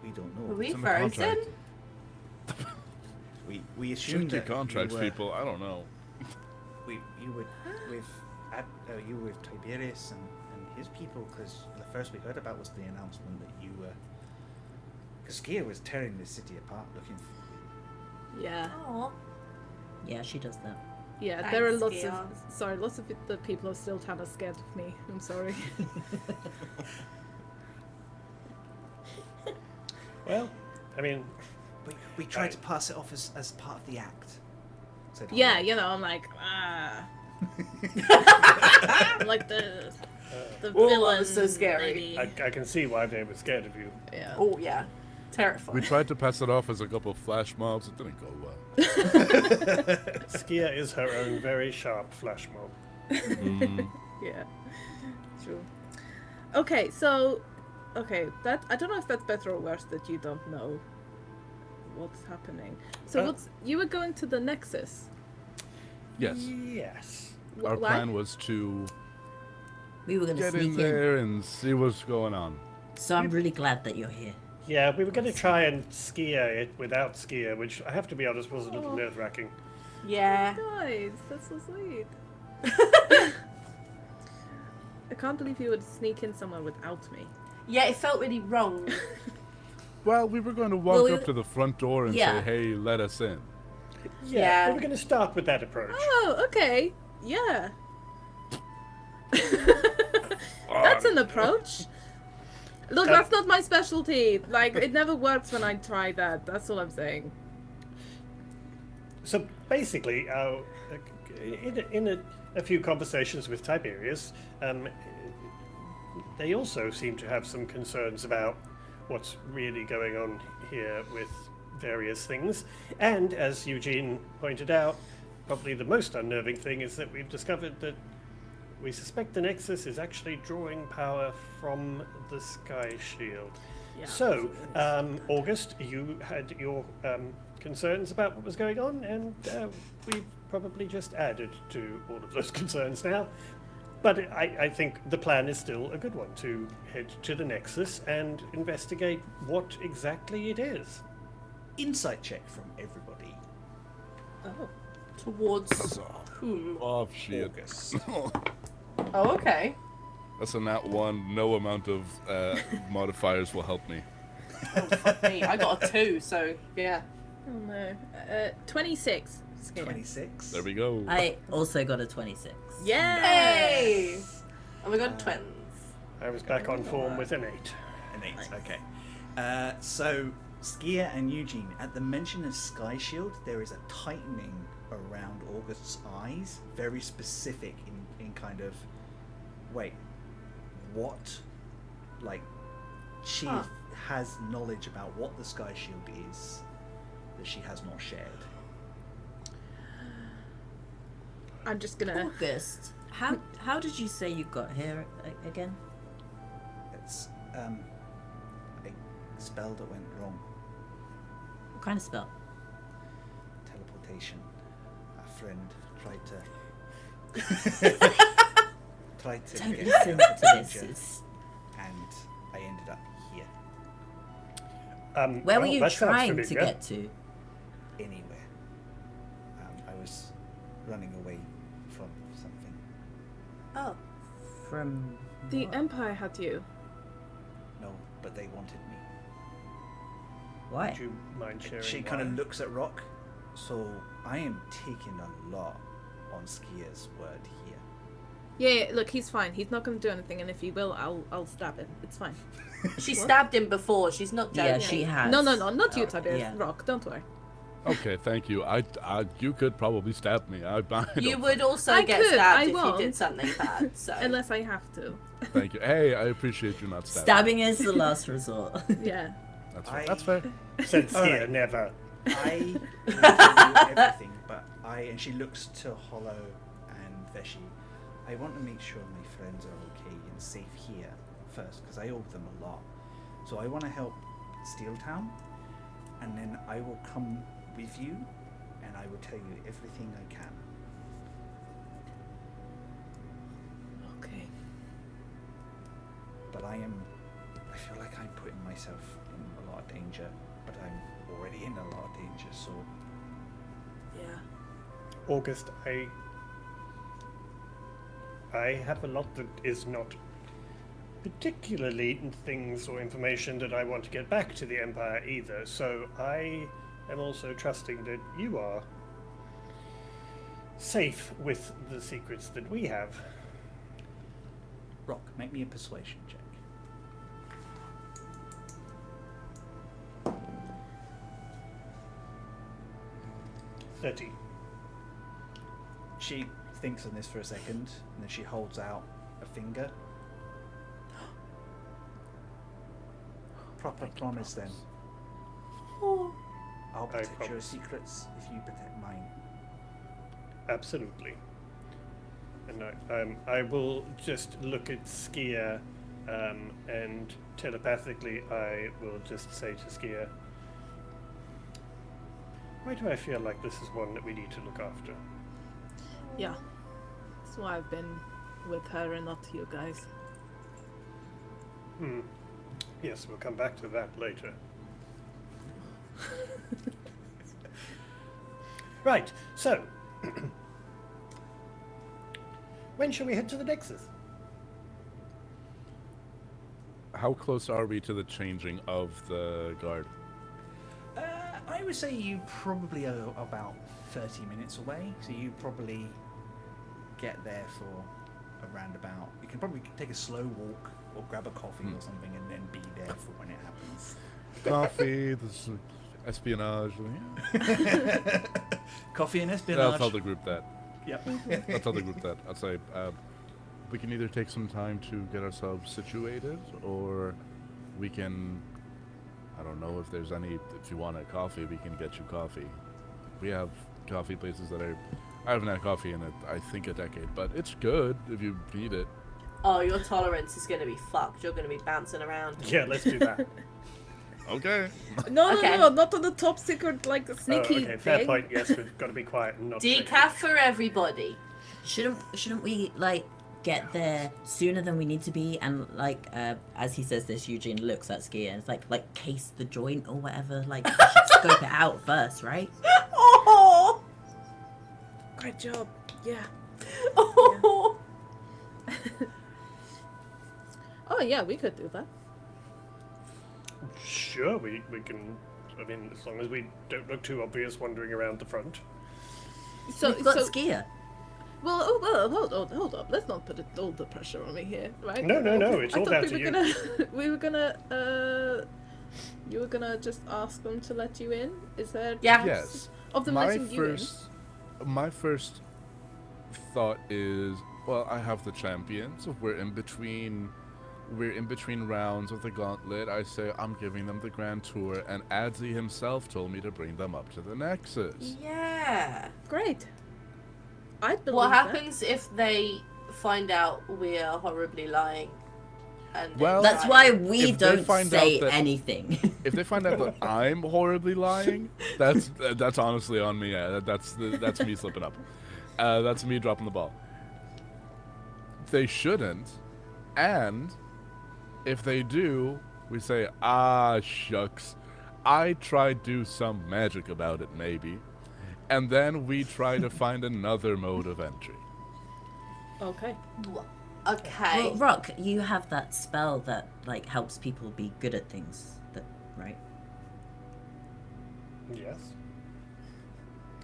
We don't Were know. we in the frozen? contract. We assumed Check your that contracts, you were, people. I don't know. You were with Tiberius and his people, because the first we heard about was the announcement that you were. Because Skia was tearing the city apart, looking for Yeah. Aw. Yeah, she does that. Yeah, Thanks, there are lots Skia. of lots of the people of Steeltown are scared of me. I'm sorry. Well, I mean, We tried to pass it off as part of the act. Said Yeah, Holly. you know, I'm like, I'm like the Oh, villain. that was so scary. lady. I can see why they were scared of you. Yeah. Oh, yeah. Terrifying. We tried to pass it off as a couple of flash mobs. It didn't go well. Skia is her own very sharp flash mob. Yeah. True. Okay, so that I don't know if that's better or worse that you don't know what's happening. So you were going to the Nexus. Yes. Yes. Our Why? plan was to We were going to get sneak in there and see what's going on. So I'm really glad that you're here. Yeah, we were going to try and Skia it without Skia, which I have to be honest was a little nerve-wracking. Yeah. Guys, that's so sweet. I can't believe you would sneak in somewhere without me. Yeah, it felt really wrong. Well, we were going to walk Well, up to the front door and yeah. say, hey, let us in. Yeah. We were going to start with that approach. Oh, okay. Yeah. That's an approach. Look, that's not my specialty. Like, it never works when I try that. That's all I'm saying. So basically, in a few conversations with Tiberius, they also seem to have some concerns about what's really going on here with various things. And as Eugene pointed out, probably the most unnerving thing is that we've discovered that we suspect the Nexus is actually drawing power from the Sky Shield. Yeah. So, August, you had your concerns about what was going on, and we've probably just added to all of those concerns now. But I think the plan is still a good one, to head to the Nexus and investigate what exactly it is. Insight check from everybody. Oh. Towards whom? Oh, shit. August. Oh, okay. That's a nat one. No amount of modifiers will help me. Oh, fuck me. I got a 2, so yeah. Oh no. 26. Skia. 26. There we go. I also got a 26. Yeah. Hey! Oh my god, twins. I was back on form with an 8. An 8, okay. So, Skia and Eugene, at the mention of Sky Shield, there is a tightening around August's eyes, very specific in kind of, wait, what? Like, she has knowledge about what the Sky Shield is that she has not shared. I'm just gonna. August, how did you say you got here again? It's a spell that went wrong. What kind of spell? Teleportation. A friend tried to Don't get listen out of to danger, this. and I ended up here. Where were well, you that sounds trying to familiar. get to? Anywhere. I was running away from something. Oh. From The what? Empire had you. No, but they wanted me. Why? Would you mind sharing She why? kind of looks at Rock. So I am taking a lot on Skia's word here. Yeah, look, he's fine. He's not gonna do anything, and if he will, I'll stab him. It's fine. She stabbed him before, she's not joking. Yeah, she has. No, not you, Oh, Tiberius. yeah. Rock, don't worry. Okay, thank you. You could probably stab me. I You don't would also I get could, stabbed I if won't. you did something bad, so. Unless I have to. Thank you. Hey, I appreciate you not stabbing. Stabbing is the last resort. Yeah. That's fair. Said Skia, Alright. never. I will tell you everything, but I and she looks to Hollow and Veshi. I want to make sure my friends are okay and safe here first, because I owe them a lot. So I want to help Steeltown, and then I will come with you, and I will tell you everything I can. Okay. But I feel like I'm putting myself in a lot of danger, but I'm already in a lot of danger, so... Yeah. August, I have a lot that is not particularly things or information that I want to get back to the Empire either, so I am also trusting that you are safe with the secrets that we have. Rock, make me a persuasion check. She thinks on this for a second, and then she holds out a finger. Proper promise then. Oh. I'll I protect your promise. secrets if you protect mine. Absolutely. And I will just look at Skia, and telepathically I will just say to Skia, why do I feel like this is one that we need to look after? Yeah. That's why I've been with her and not you guys. Yes, we'll come back to that later. Right, so when shall we head to the Nexus? How close are we to the changing of the guard? I would say you probably are about 30 minutes away, so you probably get there for a roundabout. You can probably take a slow walk or grab a coffee or something and then be there for when it happens. Coffee, this espionage. Coffee and espionage. I'll tell the group that. Yep. I'll tell the group that. I'll say we can either take some time to get ourselves situated, or we can. I don't know if there's any. If you want a coffee, we can get you coffee. We have coffee places that are. I haven't had coffee in I think a decade, but it's good if you need it. Oh, your tolerance is going to be fucked. You're going to be bouncing around. Yeah, let's do that. Okay. No, Okay. no, not on the top secret, like sneaky okay, fair thing. point. Yes, we've got to be quiet and not. Decaf for everybody. Shouldn't we like get there sooner than we need to be? And like as he says this, Eugene looks at Skia and it's like case the joint or whatever. Like we should scope it out first, right? Oh! Great job. Yeah. Oh! Oh yeah, we could do that. Sure, we can. I mean, as long as we don't look too obvious wandering around the front. So, We've got so Skia. well, hold up. Let's not put all the pressure on me here, right? No, it's all down to you. We were gonna. You were gonna just ask them to let you in. Is there? Yeah. Yes. Of them letting you in. My first thought is, well, I have the champions. We're in between rounds of the gauntlet. I say I'm giving them the grand tour, and Adzi himself told me to bring them up to the Nexus. Yeah. Great. I believe What that. happens if they find out we're horribly lying? And they Well, That's lie? why we If they don't find say out that- anything. If they find out that I'm horribly lying, that's honestly on me. Yeah, that's me slipping up. That's me dropping the ball. They shouldn't, and if they do, we say, ah, shucks, I tried do some magic about it, maybe, and then we try to find another mode of entry. Okay. Okay. Well, Rock, you have that spell that like helps people be good at things, that right? Yes.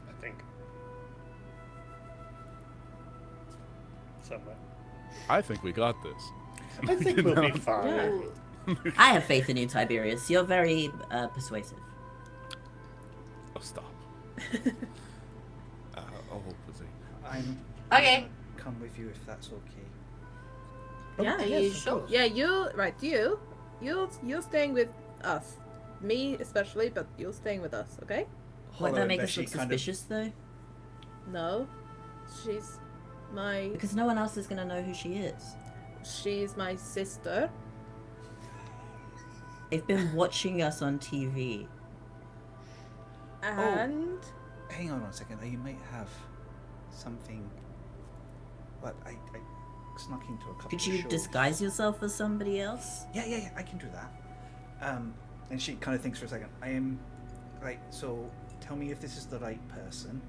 I think. Somewhere. I think we got this. I think we'll be fine. Yeah. I have faith in you, Tiberius. You're very persuasive. Oh, stop. Oh, was he? I'm Okay. gonna come with you if that's okay. Yeah. Are yes, you of sure? course. Yeah, you're staying with us. Me especially, but you're staying with us, okay? Won't Hollow that and make us Beshi look kind of- suspicious, though? No. She's my... Because no one else is going to know who she is. She's my sister. They've been watching us on TV. And... Hang on 1 second. You might have something. But I snuck into a couple Could of you shorts. disguise yourself as somebody else? Yeah, I can do that. And she kind of thinks for a second. I am, right, so tell me if this is the right person.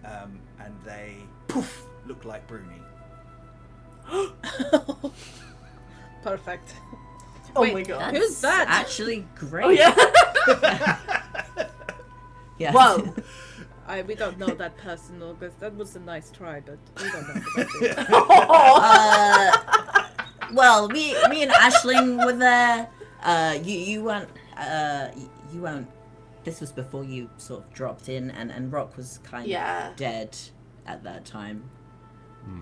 And they, poof, look like Bruni. Perfect. Oh Wait, my god. That's Who's that? actually great. Oh yeah. Yeah. Whoa. We don't know that person, August. That was a nice try, but we don't know about it. Well, me and Aisling were there. You weren't. You weren't. This was before you sort of dropped in, and Rock was kind of dead at that time.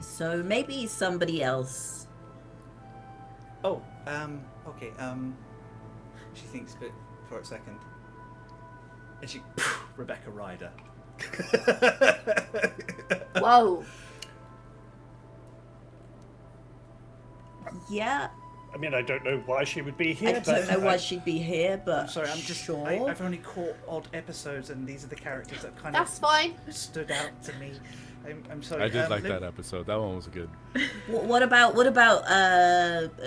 So maybe somebody else. Oh, okay, she thinks a bit for a second. And she, Rebecca Ryder. Whoa. Yeah. I mean, I don't know why she would be I here, don't but know why she'd be here, but I'm sorry, I'm just, sure. I've only caught odd episodes and these are the characters that kind That's of fine. stood out to me. I'm sorry. I did like that episode. That one was good. What about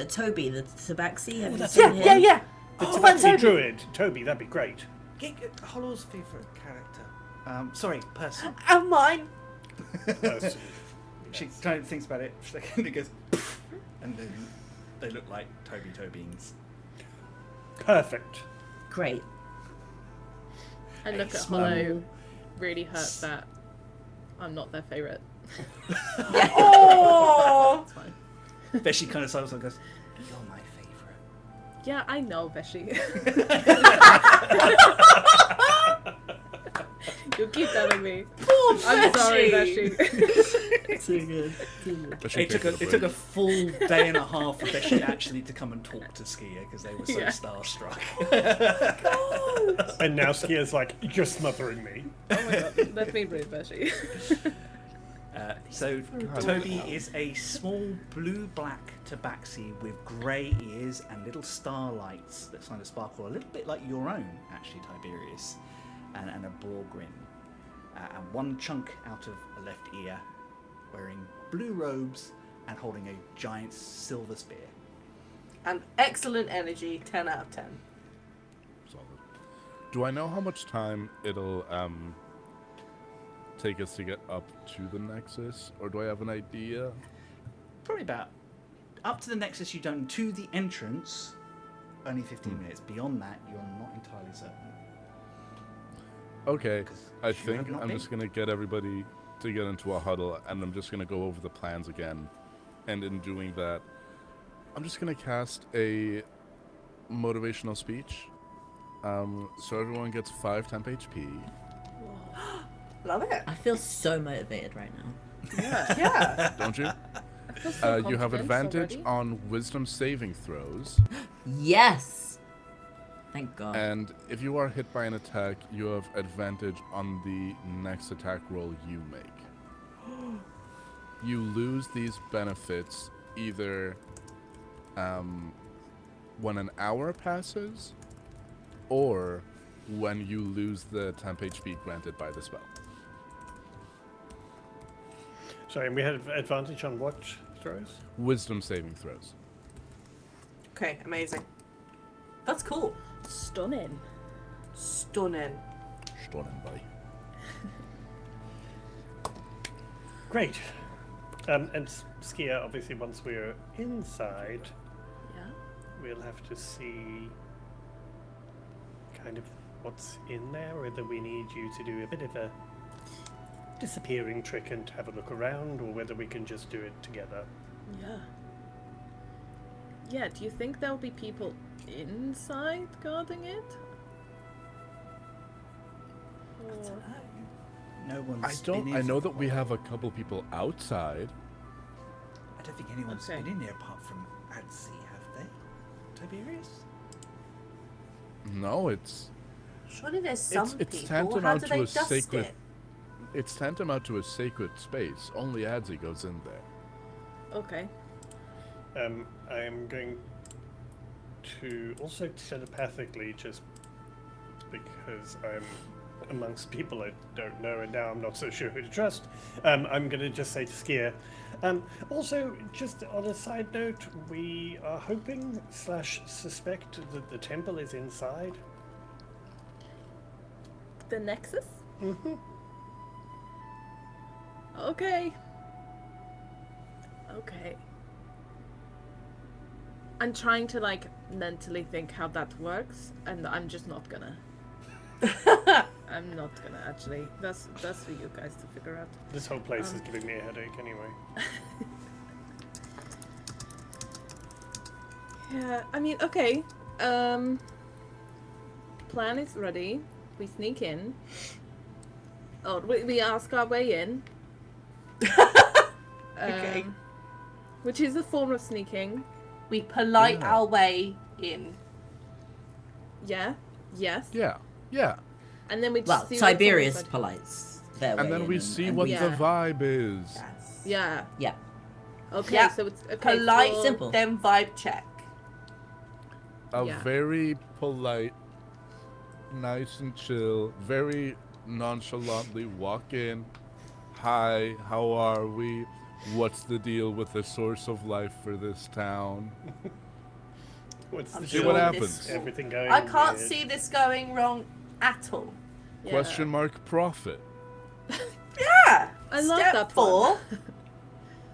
Toby, the Tabaxi? Have you that's seen him? Yeah. the Oh, Tabaxi Toby. druid, Toby, that'd be great. Hollow's favourite character. Sorry, person. And mine. Person. She kind of thinks about it for a second and goes, and then they look like Toby-Tobines. Perfect. Great. I look at small- Hollow, really hurt that I'm not their favourite. Oh. It's fine. But she kind of sighs and goes, "You're my favourite." Yeah, I know, Beshi. You keep telling me. Poor I'm sorry, Beshi. Beshi. Too good. Too good. But she It took takes a break. it took a full day and a half for Beshi actually to come and talk to Skia because they were so Yeah. starstruck. And now Skia's like, you're smothering me. Oh my god, let me breathe, Beshi. So Toby is a small blue-black tabaxi with grey ears and little starlights that kind of sparkle a little bit like your own, actually, Tiberius, and a broad grin, and one chunk out of a left ear, wearing blue robes and holding a giant silver spear. And excellent energy. 10 out of 10. Solid. Do I know how much time it'll take us to get up to the Nexus, or do I have an idea? Probably about up to the Nexus you don't. To the entrance, only 15 minutes. Beyond that, you're not entirely certain. Okay, 'Cause I you think have not I'm been. just gonna get everybody to get into a huddle, and I'm just gonna go over the plans again. And in doing that, I'm just gonna cast a motivational speech. So everyone gets 5 temp HP. Love it. I feel so motivated right now. Yeah. Yeah. Don't you? I feel so You have confident advantage already. on wisdom saving throws, Yes. Thank God. and if you are hit by an attack, you have advantage on the next attack roll you make. You lose these benefits either when an hour passes, or when you lose the temp HP granted by the spell. Sorry, and we had advantage on what throws? Wisdom saving throws. Okay, amazing. That's cool. Stunning. Stunning. Stunning, buddy. Great. And Skia, obviously, once we're inside, Yeah. we'll have to see kind of what's in there, whether we need you to do a bit of a disappearing trick and have a look around, or whether we can just do it together. Yeah. Yeah, do you think there'll be people inside guarding it? Or... No one's I don't. been in I know for that we quite a have a while. couple people outside. I don't think anyone's Okay. been in there apart from Adzi, have they? Tiberius? No, it's Surely there's some it's people. How tantamount do to they a dust sacred. it? It's tantamount to a sacred space. Only Adzi goes in there. Okay. I'm going to also telepathically, just because I'm amongst people I don't know and now I'm not so sure who to trust, I'm going to just say to Skia. Also, just on a side note, we are hoping / suspect that the temple is inside. The Nexus? Mm-hmm. Okay. Okay. I'm trying to like mentally think how that works, and I'm just not gonna. I'm not gonna actually. That's for you guys to figure out. This whole place is giving me a headache anyway. Yeah, I mean, okay. Plan is ready. We sneak in. Oh, we ask our way in. Okay. Which is a form of sneaking. We polite Yeah. our way in. Yeah. Yes. Yeah, yeah. And then we just Well, see Tiberius what's polites their And way then in we see and what we- the Yeah. vibe is. Yes. Yeah. Yeah. Okay. Yeah. So it's okay. Polite, for- Simple. then vibe check. A Yeah. very polite, nice and chill, very nonchalantly walk in. Hi, how are we? What's the deal with the source of life for this town? What's I'm the See sure what deal? happens. this will- Everything going I can't weird. see this going wrong at all. Yeah. Question mark profit. Yeah. I love Step that 4. one.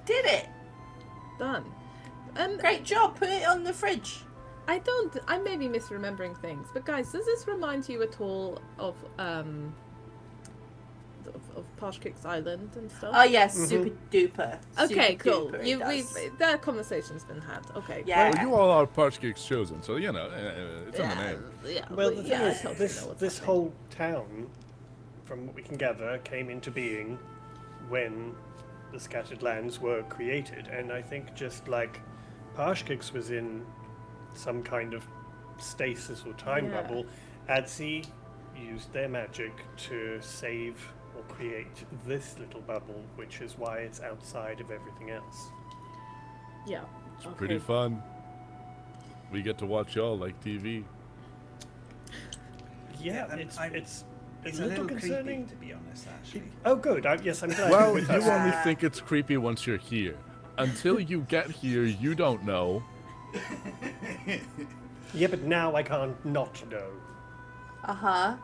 Did it. Done. And Great job. Put it on the fridge. I may be misremembering things, but guys, does this remind you at all of Parshkikk's Island and stuff? Oh yes, super duper. Okay, Super cool. duper, it We've does. that conversation's been had. Okay. Yeah. Well, you all are Parshkikk's chosen, so you know it's in the name. Yeah. Well, the thing yeah, I is, totally know what's this happening. whole town, from what we can gather, came into being when the Scattered Lands were created, and I think just like Parshkikk's was in some kind of stasis or time Yeah. bubble, Adzi used their magic to save or create this little bubble, which is why it's outside of everything else. Yeah. It's pretty fun. We get to watch y'all like TV. Yeah, and it's It's a little concerning. creepy, to be honest, actually. Oh, good. Yes, I'm glad. Well, you're with you us. only think it's creepy once you're here. Until you get here, you don't know. Yeah, but now I can't not know. Uh-huh.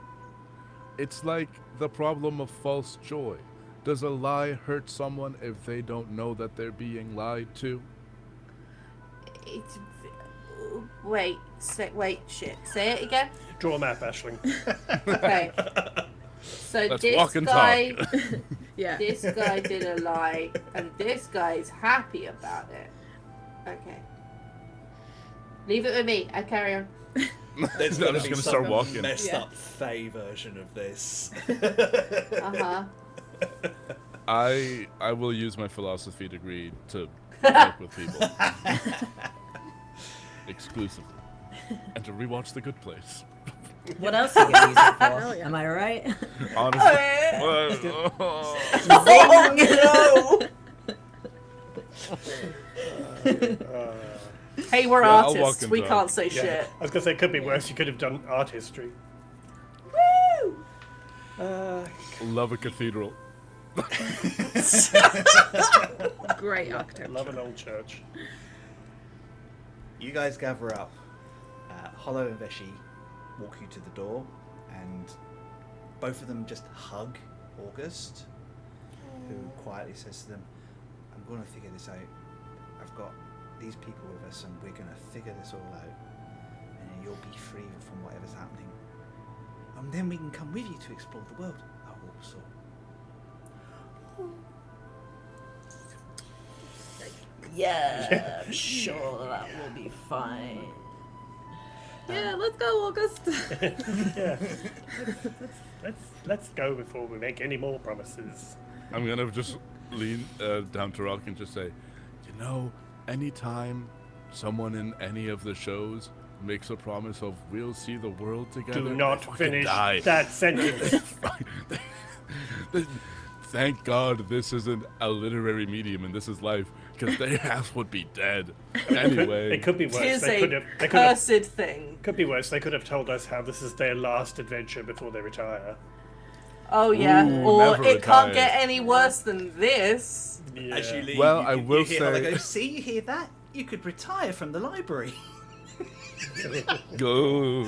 It's like the problem of false joy. Does a lie hurt someone if they don't know that they're being lied to? It's wait, shit. Say it again. Draw a map, Aisling. Okay. So Let's this walk and guy, talk. Yeah. this guy did a lie, and this guy's happy about it. Okay. Leave it with me. I carry on. There's I'm gotta just be gonna some start walking. messed Yeah. up Fae version of this. Uh-huh. I will use my philosophy degree to work with people. Exclusively. And to rewatch The Good Place. What else are you gonna use it for? Hell yeah. Am I right? Honestly. Oh no! Hey, we're Yeah, I'll walk artists. and We talk. can't say Yeah. shit. I was gonna say it could be worse. You could have done art history. Woo! Love a cathedral. Great architecture. Love an old church. You guys gather up. Hollow and Veshi walk you to the door, and both of them just hug August, who quietly says to them, I'm going to figure this out. I've got these people with us, and we're going to figure this all out, and then you'll be free from whatever's happening. And then we can come with you to explore the world. I hope so. Yeah, I'm sure that will be fine. Yeah, let's go, August. Yeah. Let's go before we make any more promises. I'm gonna just lean down to Rock and just say, you know, anytime someone in any of the shows makes a promise of we'll see the world together, Do they not fucking finish die. that sentence. Thank God this isn't a literary medium and this is life, because their ass would be dead. Anyway. It could be It worse. is They a could have. cursed thing. Could be worse. They could have told us how this is their last adventure before they retire. Oh yeah, Ooh, or never it can't retired. get any worse than this. Yeah. As you leave, Well, you, I you will hear how they say- go, see, you hear that? You could retire from the library. Go.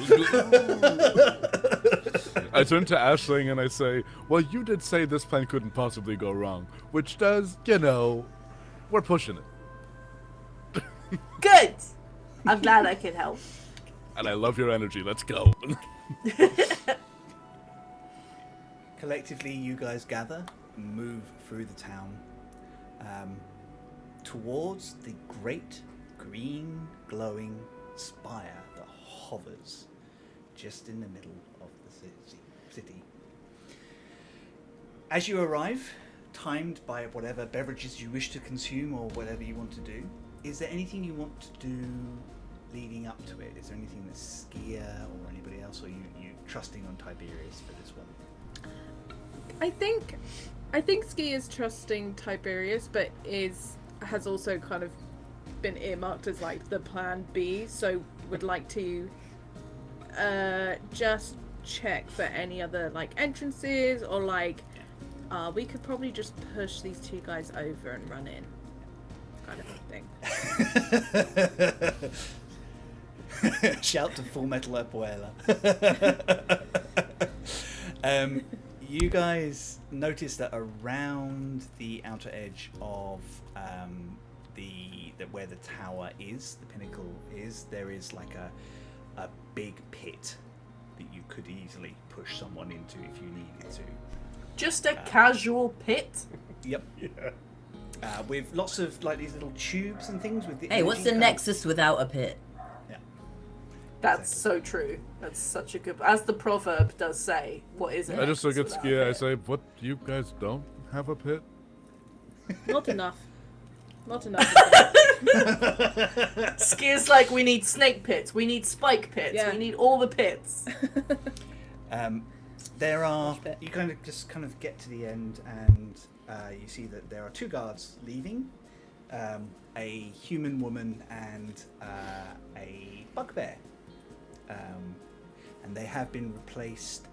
I turn to Aisling and I say, well, you did say this plan couldn't possibly go wrong, which does, we're pushing it. Good. I'm glad I could help. And I love your energy. Let's go. Collectively, you guys gather and move through the town towards the great green glowing spire that hovers just in the middle of the city. As you arrive, timed by whatever beverages you wish to consume or whatever you want to do, is there anything you want to do leading up to it? Is there anything that Skia or anybody else, or you trusting on Tiberius for this one? I think Skia is trusting Tiberius, but has also kind of been earmarked as like the plan B, so would like to just check for any other like entrances, or like we could probably just push these two guys over and run in, kind of thing. Shout to Full Metal Abuela. You guys notice that around the outer edge of where the tower is, the pinnacle is, there is like a big pit that you could easily push someone into if you needed to. Just a casual pit. Yep. Yeah. With lots of like these little tubes and things with the Hey, what's the energy Nexus without a pit? Yeah. That's Exactly. so true. That's such a good. As the proverb does say, what is it? I just look at without Skia, a I pit? say, what, you guys don't have a pit? Not enough. Not enough. Skia's like, we need snake pits, we need spike pits, Yeah. we need all the pits. There are. Which bit? You kind of get to the end, and you see that there are two guards leaving, a human woman and a bugbear, and they have been replaced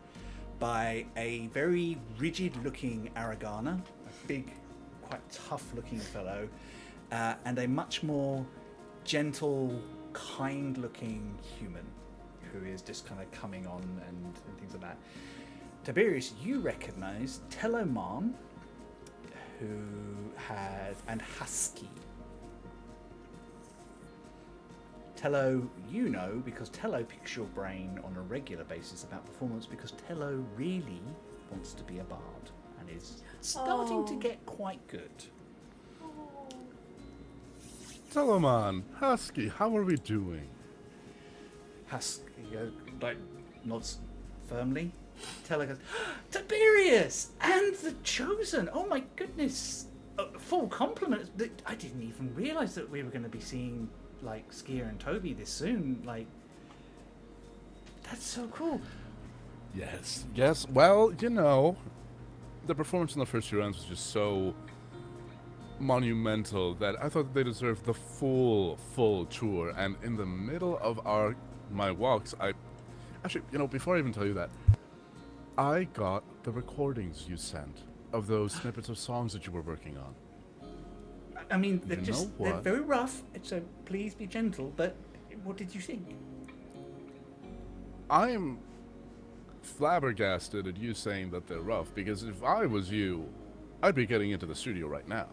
by a very rigid-looking Aragana, a big, quite tough-looking fellow, and a much more gentle, kind-looking human who is just kind of coming on and things like that. Tiberius, you recognise Telomon, and Husky. Tello, you know, because Tello picks your brain on a regular basis about performance, because Tello really wants to be a bard and is starting to Oh. get quite good. Solomon, Husky, how are we doing? Husky like nods firmly. Tello goes, Tiberius and the Chosen. Oh my goodness! Full compliment. I didn't even realise that we were going to be seeing like Skia and Toby this soon. Like, that's so cool. Yes. Well, the performance in the first two rounds was just so monumental that I thought they deserved the full tour. And in the middle of my walks, before I even tell you that, I got the recordings you sent of those snippets of songs that you were working on. I mean, they're You just know they're what? very rough. So please be gentle. But what did you think? I'm flabbergasted at you saying that they're rough, because if I was you, I'd be getting into the studio right now.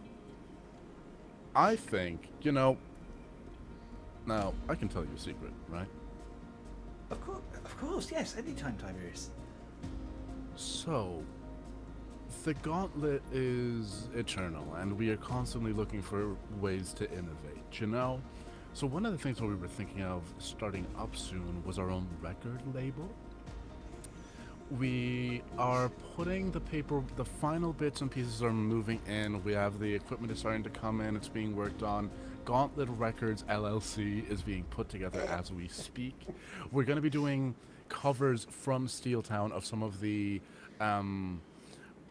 I think, now I can tell you a secret, right? Of course, yes. Anytime, Tiberius. So, the gauntlet is eternal, and we are constantly looking for ways to innovate, So one of the things that we were thinking of starting up soon was our own record label. We are putting the final bits and pieces are moving in. We have the equipment is starting to come in, it's being worked on. Gauntlet Records LLC is being put together as we speak. We're going to be doing covers from Steeltown of some of the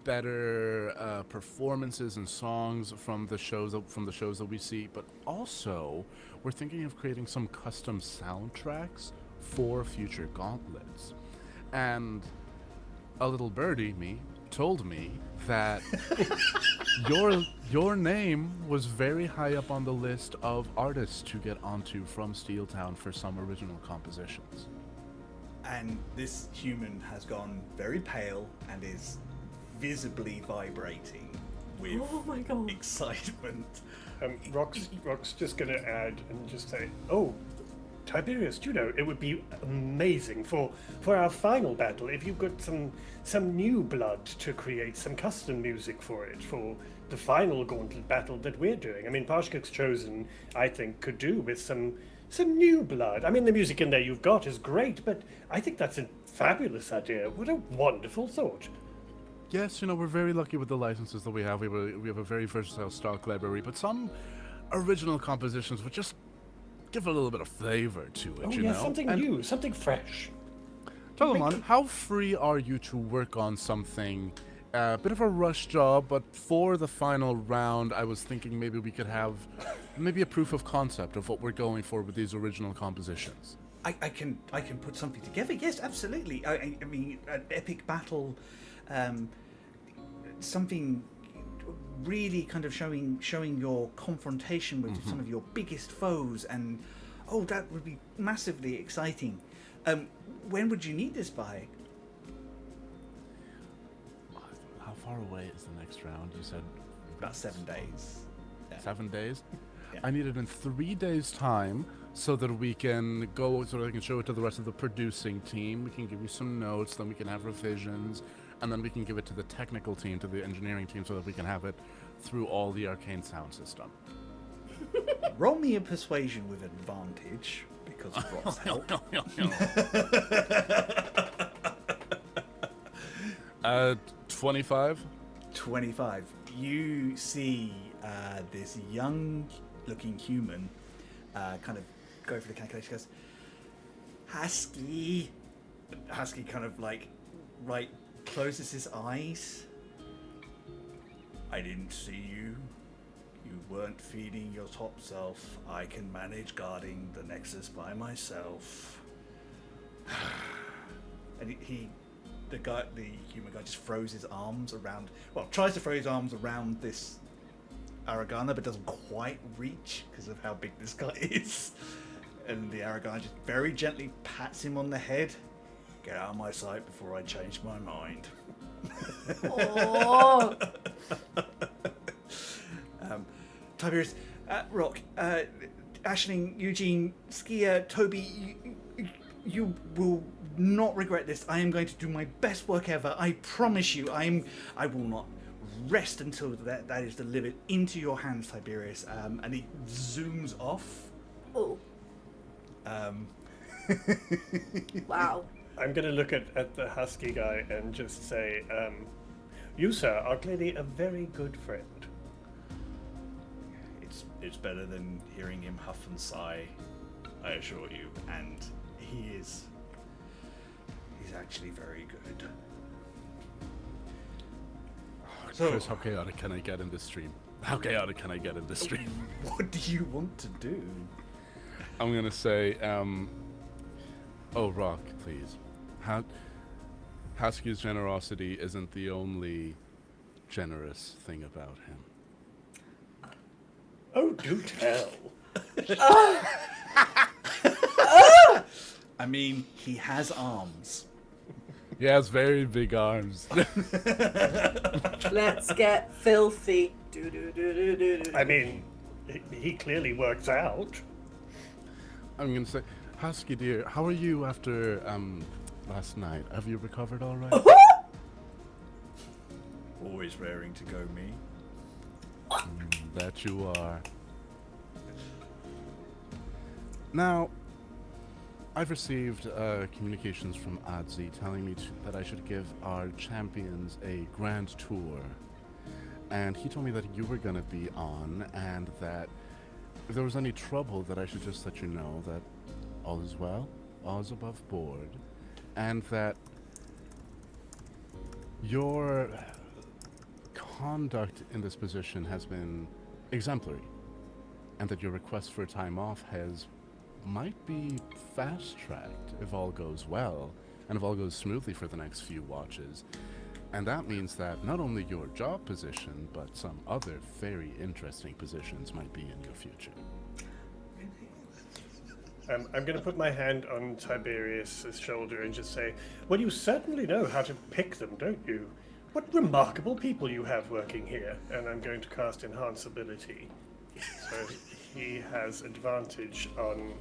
better performances and songs from the shows that we see, but also we're thinking of creating some custom soundtracks for future gauntlets. And a little birdie told me that your name was very high up on the list of artists to get onto from Steeltown for some original compositions. And this human has gone very pale and is visibly vibrating with Oh my god. excitement. Rock's just going to add and just say, oh, Tiberius, do you know, it would be amazing for our final battle if you got some new blood to create some custom music for it, for the final gauntlet battle that we're doing. I mean, Parshkikk's Chosen, I think, could do with some new blood. I mean, the music in there you've got is great, but I think that's a fabulous idea. What a wonderful thought. Yes, we're very lucky with the licenses that we have. We have a very versatile stock library, but some original compositions would just give a little bit of flavor to it, Oh, you yeah, know? something new, something fresh. Telemon, how free are you to work on something, a bit of a rush job, but for the final round, I was thinking maybe we could have maybe a proof of concept of what we're going for with these original compositions. I can put something together. Yes, absolutely. I mean, an epic battle, something really kind of showing your confrontation with some of your biggest foes, and that would be massively exciting. When would you need this by? How far away is the next round? You said About 7 days. Yeah. 7 days? Yeah. I need it in 3 days' time so that we can I can show it to the rest of the producing team. We can give you some notes, then we can have revisions, and then we can give it to the technical team, to the engineering team, so that we can have it through all the arcane sound system. Roll me a persuasion with advantage because of Rock's help. 25? 25. You see this young-looking human kind of go for the calculation. Goes, Husky. Husky kind of closes his eyes. I didn't see you. You weren't feeding your top self. I can manage guarding the Nexus by myself. And the human guy just throws his arms around, tries to throw his arms around this Aragana, but doesn't quite reach because of how big this guy is. And the Aragana just very gently pats him on the head. Get out of my sight before I change my mind. Oh. Tiberius, Rock, Aisling, Eugene, Skia, Toby, you will not regret this. I am going to do my best work ever. I promise you. I will not rest until that is delivered into your hands, Tiberius. And he zooms off. Oh. Wow. I'm going to look at the husky guy and just say, you, sir, are clearly a very good friend. It's better than hearing him huff and sigh, I assure you. And he's actually very good. So, Chris, how chaotic can I get in this stream? How chaotic can I get in this stream? what do you want to do? I'm going to say, Rock, please. Husky's generosity isn't the only generous thing about him. Oh, do tell. I mean, he has arms. He has very big arms. Let's get filthy. I mean, he clearly works out. I'm going to say, Husky dear, how are you after last night? Have you recovered all right? Always raring to go, me. That you are. Now, I've received communications from Adzi telling me that I should give our champions a grand tour. And he told me that you were going to be on, and that if there was any trouble, that I should just let you know that all is well, all is above board, and that your conduct in this position has been exemplary, and that your request for time off might be fast-tracked if all goes well, and if all goes smoothly for the next few watches. And that means that not only your job position, but some other very interesting positions might be in your future. I'm going to put my hand on Tiberius's shoulder and just say, well, you certainly know how to pick them, don't you? What remarkable people you have working here. And I'm going to cast Enhance Ability. So he has advantage on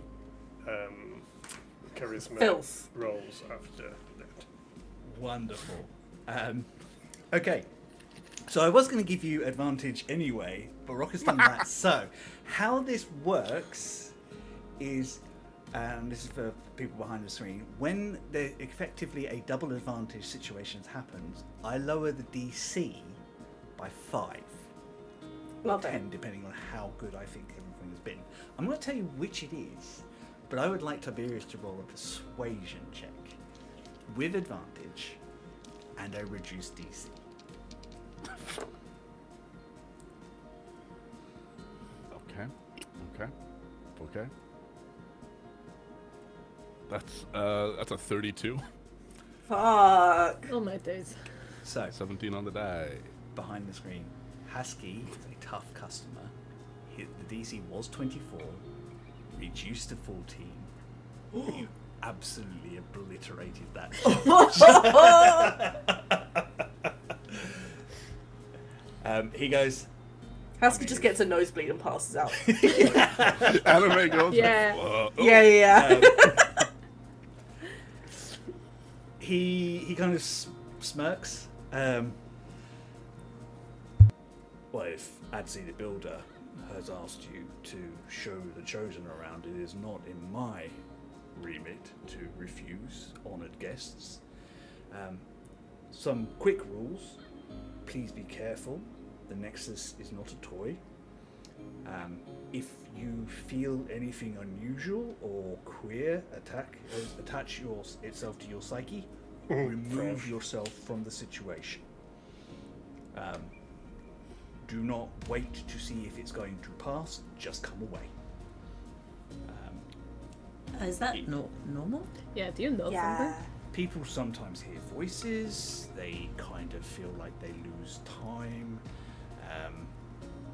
charisma Filth. rolls after that. Wonderful. Okay. So I was going to give you advantage anyway, but Rock has done that. So how this works is, this is for people behind the screen, when effectively a double advantage situation happens, I lower the DC by 5. Love 10, it. depending on how good I think everything has been. I'm going to tell you which it is, but I would like Tiberius to roll a persuasion check with advantage and a reduced DC. Okay. That's a 32. Fuck. Oh my days. So, 17 on the die. behind the screen, Husky is a tough customer. The DC was 24, reduced to 14. You absolutely obliterated that. He goes, Husky just gets a nosebleed and passes out. Anime goes. Yeah. Yeah. He kind of smirks. Well, if Adzi the Builder has asked you to show the Chosen around, it is not in my remit to refuse honoured guests. Some quick rules. Please be careful. The Nexus is not a toy. If you feel anything unusual or queer attach itself to your psyche, remove yourself from the situation. Do not wait to see if it's going to pass, just come away. Is that normal? Yeah, do you know Yeah. something? People sometimes hear voices, they kind of feel like they lose time.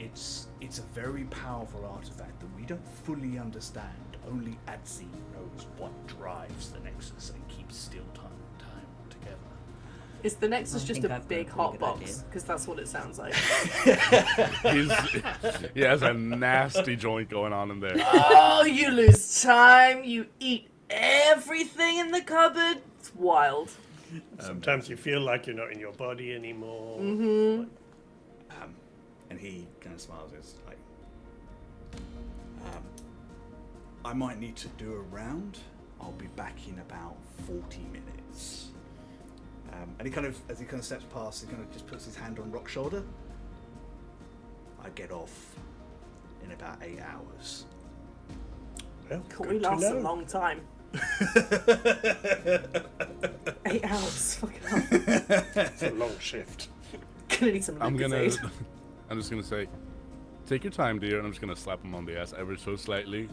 It's a very powerful artifact that we don't fully understand. Only Adzi knows what drives the Nexus and keeps Steeltown together. Is the Nexus I just think a I've got a big pretty hot good box? idea. Because that's what it sounds like. He has a nasty joint going on in there. Oh, you lose time. You eat everything in the cupboard. It's wild. Sometimes you feel like you're not in your body anymore. Mm-hmm. And he kind of smiles. It's like, I might need to do a round. I'll be back in about 40 minutes. And he kind of, as he kind of steps past, he kind of just puts his hand on Rock's shoulder. I get off in about 8 hours. Well, Cool, good we to last a know. long time. 8 hours. Fucking hell. It's a long shift. Gonna need some Lucozade. I'm just gonna say, take your time, dear, and I'm just gonna slap him on the ass ever so slightly.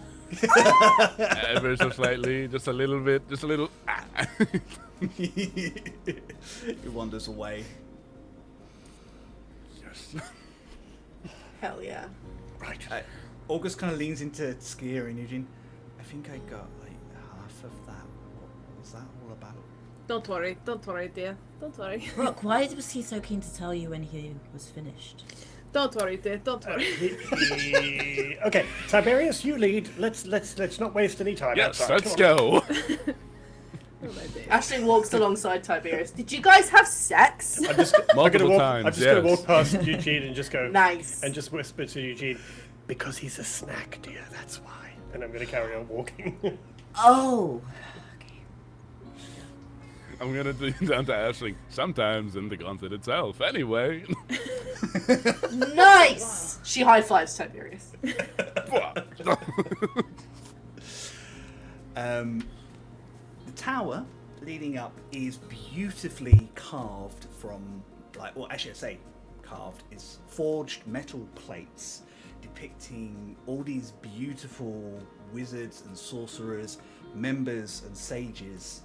Ever so slightly, just a little bit, just a little. He wanders away. Yes. Hell yeah. Right. August kind of leans into Skia and Eugene. I think I got like half of that. What was that all about? Don't worry, dear. Don't worry. Rock, why was he so keen to tell you when he was finished? Don't worry, dear. Don't worry. Okay, Tiberius, you lead. Let's not waste any time. Yes, outside. let's Come on. go. Oh my days. Ashley walks alongside Tiberius. Did you guys have sex? I'm just gonna Multiple walk. times, I'm just gonna yes. walk past Eugene and just go. Nice. And just whisper to Eugene, because he's a snack, dear. That's why. And I'm gonna carry on walking. Oh. I'm gonna do down to Ashling. Sometimes in the gauntlet itself. Anyway. Nice! She high fives Tiberius. The tower leading up is beautifully carved from, like, well, actually, I say carved is forged metal plates depicting all these beautiful wizards and sorcerers, members and sages,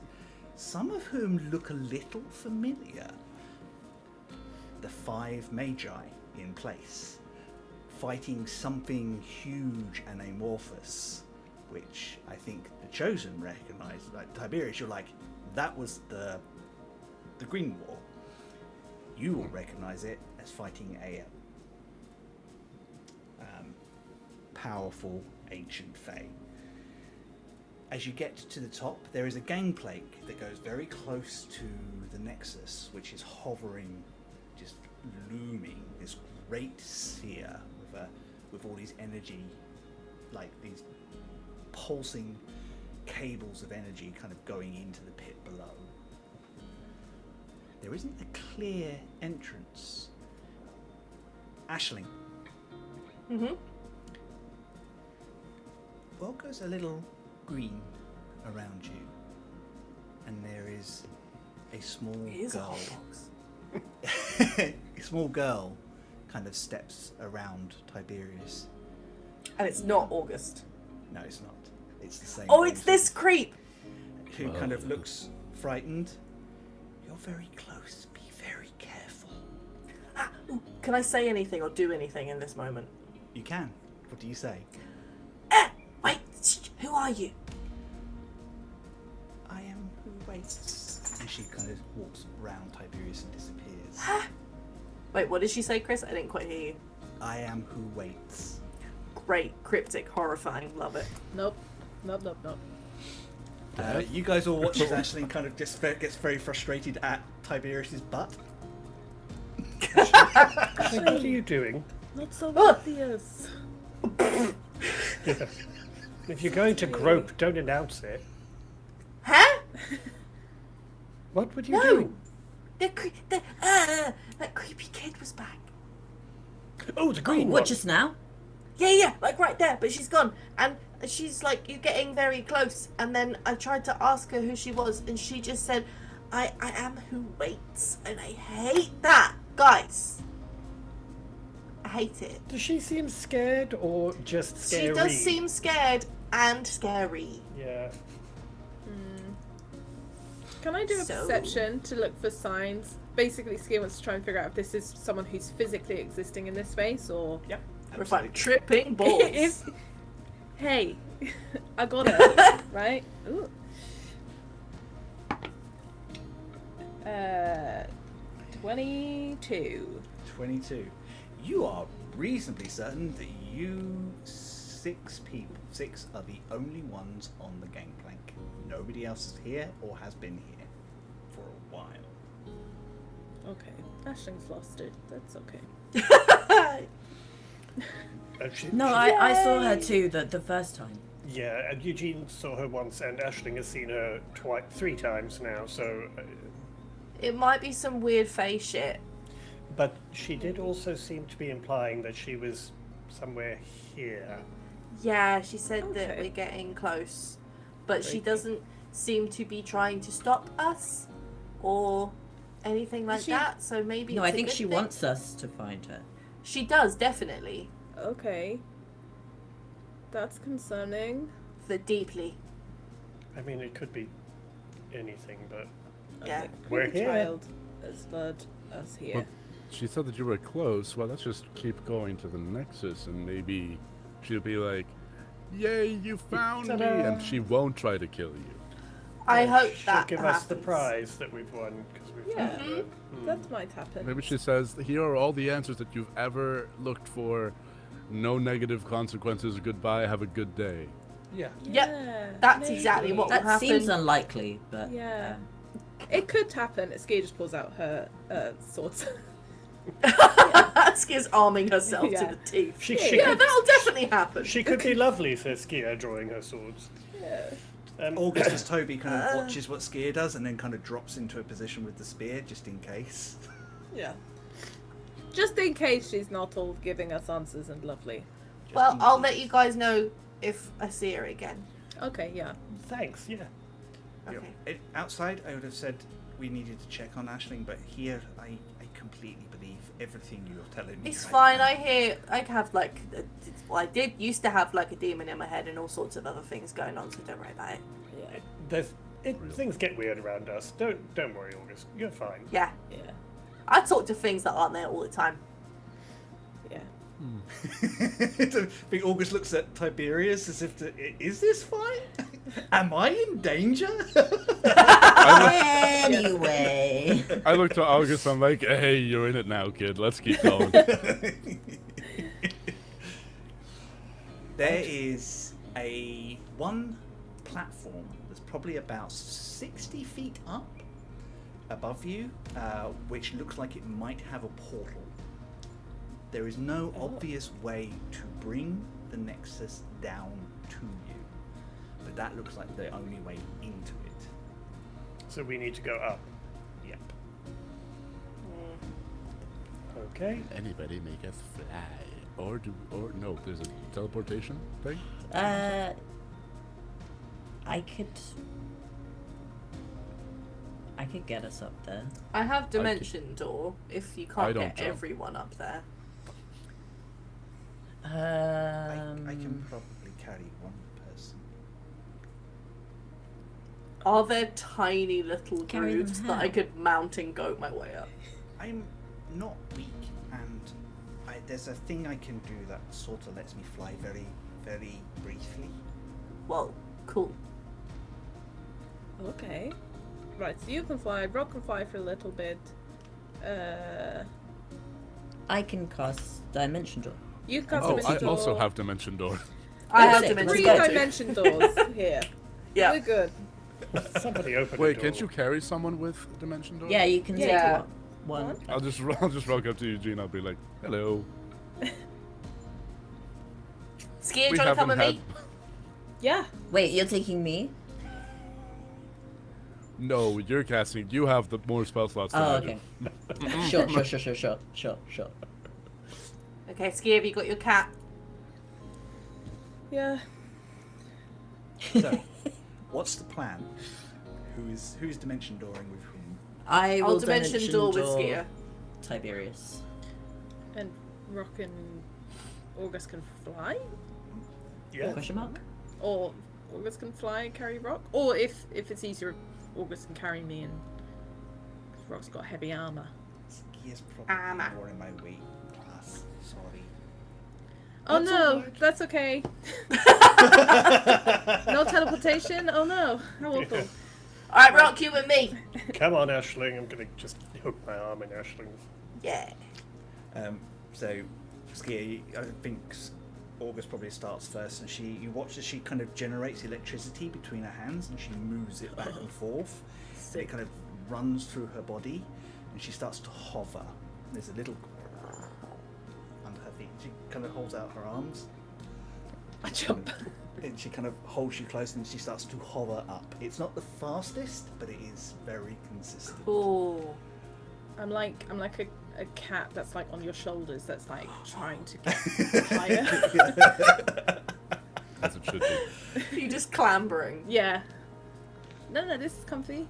some of whom look a little familiar. The 5 magi in place, fighting something huge and amorphous, which I think the Chosen recognise. Like Tiberius, you're like, that was the Green War. You will recognise it as fighting a powerful ancient fae. As you get to the top, there is a gangplank that goes very close to the Nexus, which is hovering, just looming, this great sphere with all these energy, like these pulsing cables of energy kind of going into the pit below. There isn't a clear entrance. Aisling. Mm-hmm. Well, goes a little green around you, and there is a small girl. A small girl kind of steps around Tiberius. And it's not August. No, it's not. It's the same. Oh, it's this creep! Who kind of looks frightened. You're very close. Be very careful. Ooh, can I say anything or do anything in this moment? You can. What do you say? Wait, who are you? I am who waits. And she kind of walks round Tiberius and disappears. Wait, what did she say, Chris? I didn't quite hear you. I am who waits. Great, cryptic, horrifying, love it. Nope. You guys all watch as Aisling kind of just gets very frustrated at Tiberius's butt. What are you doing? Not so obvious. Yeah. If you're going to grope, don't announce it. Huh? What would you do? That creepy kid was back. Oh, the green What, one. just now? Yeah, like right there, but she's gone. And she's like, you're getting very close. And then I tried to ask her who she was, and she just said, I am who waits. And I hate that, guys. I hate it. Does she seem scared or just scary? She does seem scared and scary. Yeah. Can I do a So- perception to look for signs? Basically, Skia wants to try and figure out if this is someone who's physically existing in this space, or... Yep. We're like tripping balls. If... Hey, I got it, right? Ooh. 22. 22. You are reasonably certain that you 6 are the only ones on the gangplank. Nobody else is here or has been here for a while. Okay, Aisling's lost it. That's okay. No, I saw her too the first time. Yeah, and Eugene saw her once, and Aisling has seen her 3 times now. So, It might be some weird face shit. but she did also seem to be implying that she was somewhere here. Yeah, she said that Okay. we're getting close. But she Very doesn't seem to be trying to stop us or anything like She- that. So maybe No, it's I a think good she thing. wants us to find her. She does, definitely. Okay. That's concerning. For deeply. I mean, it could be anything, but Yeah. We're Creepy here. child has led us here. Well, she said that you were close. Well, let's just keep going to the Nexus, and maybe she'll be like, "Yay, you found me!" Ta-da. And she won't try to kill you. I hope she'll that give happens. us the prize that we've won because we've Yeah. found her. That might happen. Maybe she says, "Here are all the answers that you've ever looked for. No negative consequences. Goodbye. Have a good day." Yeah. Yep, Yeah, that's maybe. exactly what will That happen. seems unlikely, but Yeah. It could happen. Skia just pulls out her swords. Skia's arming herself Yeah. to the teeth. She Yeah, could, that'll definitely happen. she could be lovely, says Skia, drawing her swords. Yeah. August as Toby kind of watches what Skia does and then kind of drops into a position with the spear just in case. Yeah. Just in case she's not all giving us answers and lovely. Just Well, in I'll case. let you guys know if I see her again. Okay, yeah. Thanks, yeah. Yep. Okay. Outside, I would have said we needed to check on Aisling, but here I completely believe everything you're telling me. It's right fine. now. I have like, I did used to have like a demon in my head and all sorts of other things going on. So don't worry about it. Things get weird around us. Don't worry, August. You're fine. Yeah, Yeah. I talk to things that aren't there all the time. Yeah. Big August looks at Tiberius as if is this fine? Am I in danger? Anyway. I look to August. I'm like, hey, you're in it now, kid. Let's keep going. There is one platform that's probably about 60 feet up above you, which looks like it might have a portal. There is no obvious way to bring the Nexus down to you, but that looks like the only way into it. So we need to go up. Yep. Okay. Anybody make us fly, or no? There's a teleportation thing. I could get us up there. I have dimension door if you I can't don't get jump. everyone up there. I can probably carry one person. Are there tiny little Carry them grooves that how? I could mount and goat my way up? I'm not weak, and there's a thing I can do that sort of lets me fly very, very briefly. Well, cool. Okay. Right, so you can fly, Rock can fly for a little bit. I can cast Dimension Door. You can cast Oh, I Dimension Door. also have dimension door. I have That's it. dimension Three door too. dimension doors here. Yeah. We're good. Somebody open the Wait, door. can't you carry someone with dimension door? Yeah, you can Yeah. take one. I'll just walk up to Eugene. I'll be like, hello. Skia, We trying to come haven't with me? Yeah. Wait, you're taking me? No, you're casting. You have the more spell slots than Oh, I do. okay. Sure. Okay, Skia, have you got your cat? Yeah. So, what's the plan? Who's dimension dooring with whom? I will I'll dimension door with Skia. Tiberius. And Rock and August can fly? Yeah. Question mark? Or August can fly and carry Rock? Or if it's easier, August can carry me and... 'cause Rock's got heavy armor. Skia's probably Armor. more in my weight class. Sorry. Oh That's no, alright. that's okay. No teleportation? Oh no, how awful. Alright, Rock, you and me. Come on, Ashling. I'm gonna just hook my arm in Ashling's. Yeah. So, Skia, I think August probably starts first, and you watch as she kind of generates electricity between her hands, and she moves it back and forth. And it kind of runs through her body, and she starts to hover. There's a little under her feet. She kind of holds out her arms. I jump. And she kind of holds you close, and she starts to hover up. It's not the fastest, but it is very consistent. Ooh. I'm like a cat that's like on your shoulders that's like trying to get higher. As it should be. You just clambering. Yeah. No, this is comfy.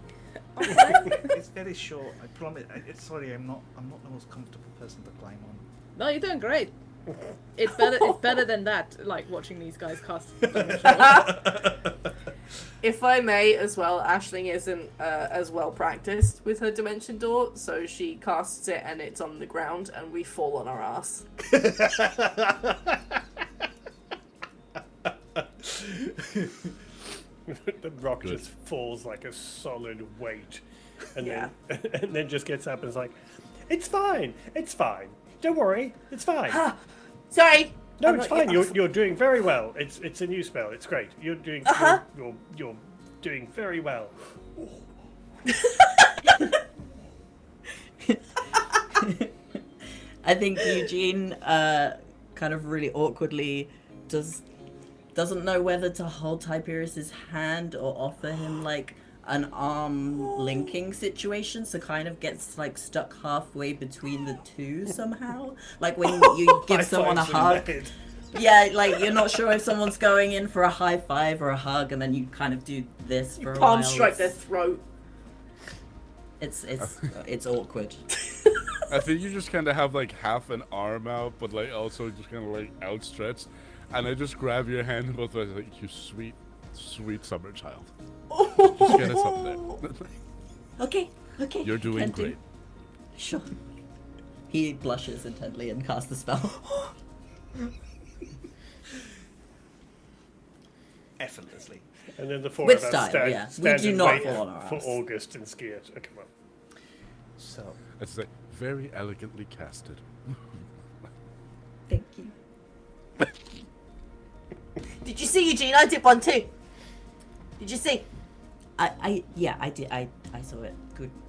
It's very short. I promise. Sorry, I'm not the most comfortable person to climb on. No, you're doing great. It's better than that, like watching these guys cast. If I may, as well, Aisling isn't as well practiced with her dimension door, so she casts it and it's on the ground and we fall on our ass. The rock Good. just falls like a solid weight, and Yeah. then just gets up and is like, "It's fine. Don't worry, it's fine. Sorry! No, I'm it's not- fine. You're doing very well. It's a new spell. It's great. You're doing you're doing very well." I think Eugene kind of really awkwardly doesn't know whether to hold Tiberius's hand or offer him like an arm linking situation, so kind of gets like stuck halfway between the two somehow. Like when you give High someone a fives in hug. bed. Yeah, like you're not sure if someone's going in for a high five or a hug, and then you kind of do this for a while. Palm strike their throat. It's awkward. I think you just kind of have like half an arm out, but like also just kind of like outstretched, and I just grab your hand in both ways, like you sweet, sweet summer child. Just get us up there. Okay. You're doing Can do. great. Sure. He blushes intently and casts the spell. Effortlessly. And then the four With of us style, yeah. We stand do and not wait fall on our for ass. August and Skia to come up. So, It's like very elegantly casted. Thank you. Did you see, Eugene? I did one too. Did you see? I did. I saw it.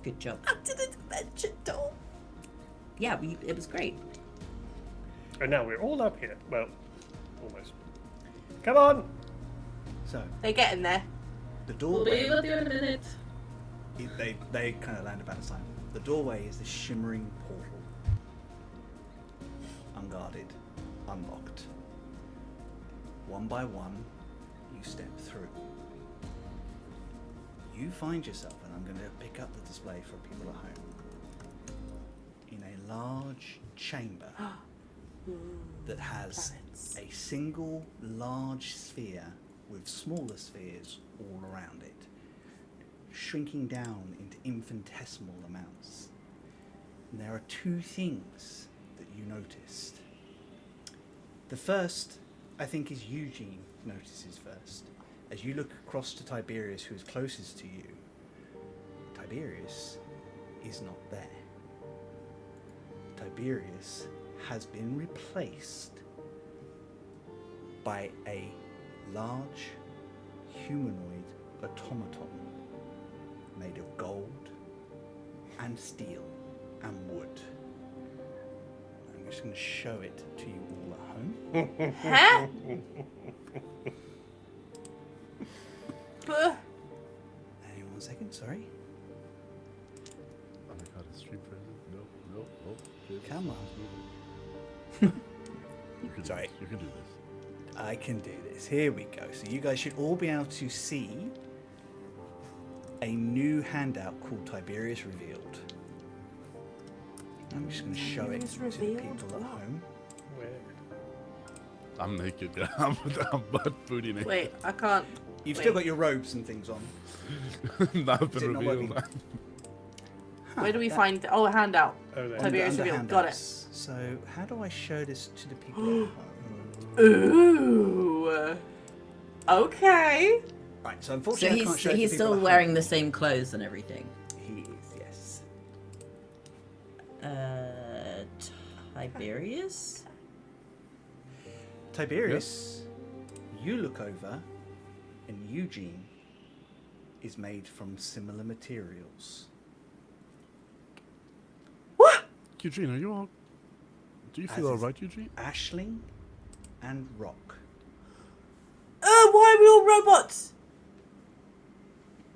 Good job. I didn't mention Tom. Yeah, it was great. And now we're all up here. Well, almost. Come on! so They're getting there. the We'll be doorway. with you in a minute. They kind of land about the time. The doorway is this shimmering portal. Unguarded, unlocked. One by one, you step through. You find yourself, and I'm going to pick up the display for people at home, in a large chamber that has a single large sphere with smaller spheres all around it, shrinking down into infinitesimal amounts. And there are two things that you noticed. The first, I think, is Eugene notices first. As you look across to Tiberius, who is closest to you, Tiberius is not there. Tiberius has been replaced by a large humanoid automaton made of gold and steel and wood. I'm just going to show it to you all at home. Huh? Hang on one second, sorry. Oh my god, it's stream present. No. Oh, Jesus. Come on. You can Sorry. You can do this. I can do this. Here we go. So you guys should all be able to see a new handout called Tiberius Revealed. I'm just going to show it Tiberius to the Revealed? people at home. Where? I'm naked. I'm butt booty naked. Wait, I can't. You've Wait. still got your robes and things on. Not Is been it not revealed. working? Where do we find? Oh, a handout. Oh, there. Tiberius Under Revealed. Got it. handouts. So how do I show this to the people at home? Ooh. Okay. Right, so So unfortunately I can't show it to he's people still at wearing home. the same clothes and everything. He is, yes. Tiberius? Tiberius, you look over, and Eugene is made from similar materials. What? Eugene, are you all? Do you As feel is- alright, Eugene? Aisling and Rock. Why are we all robots?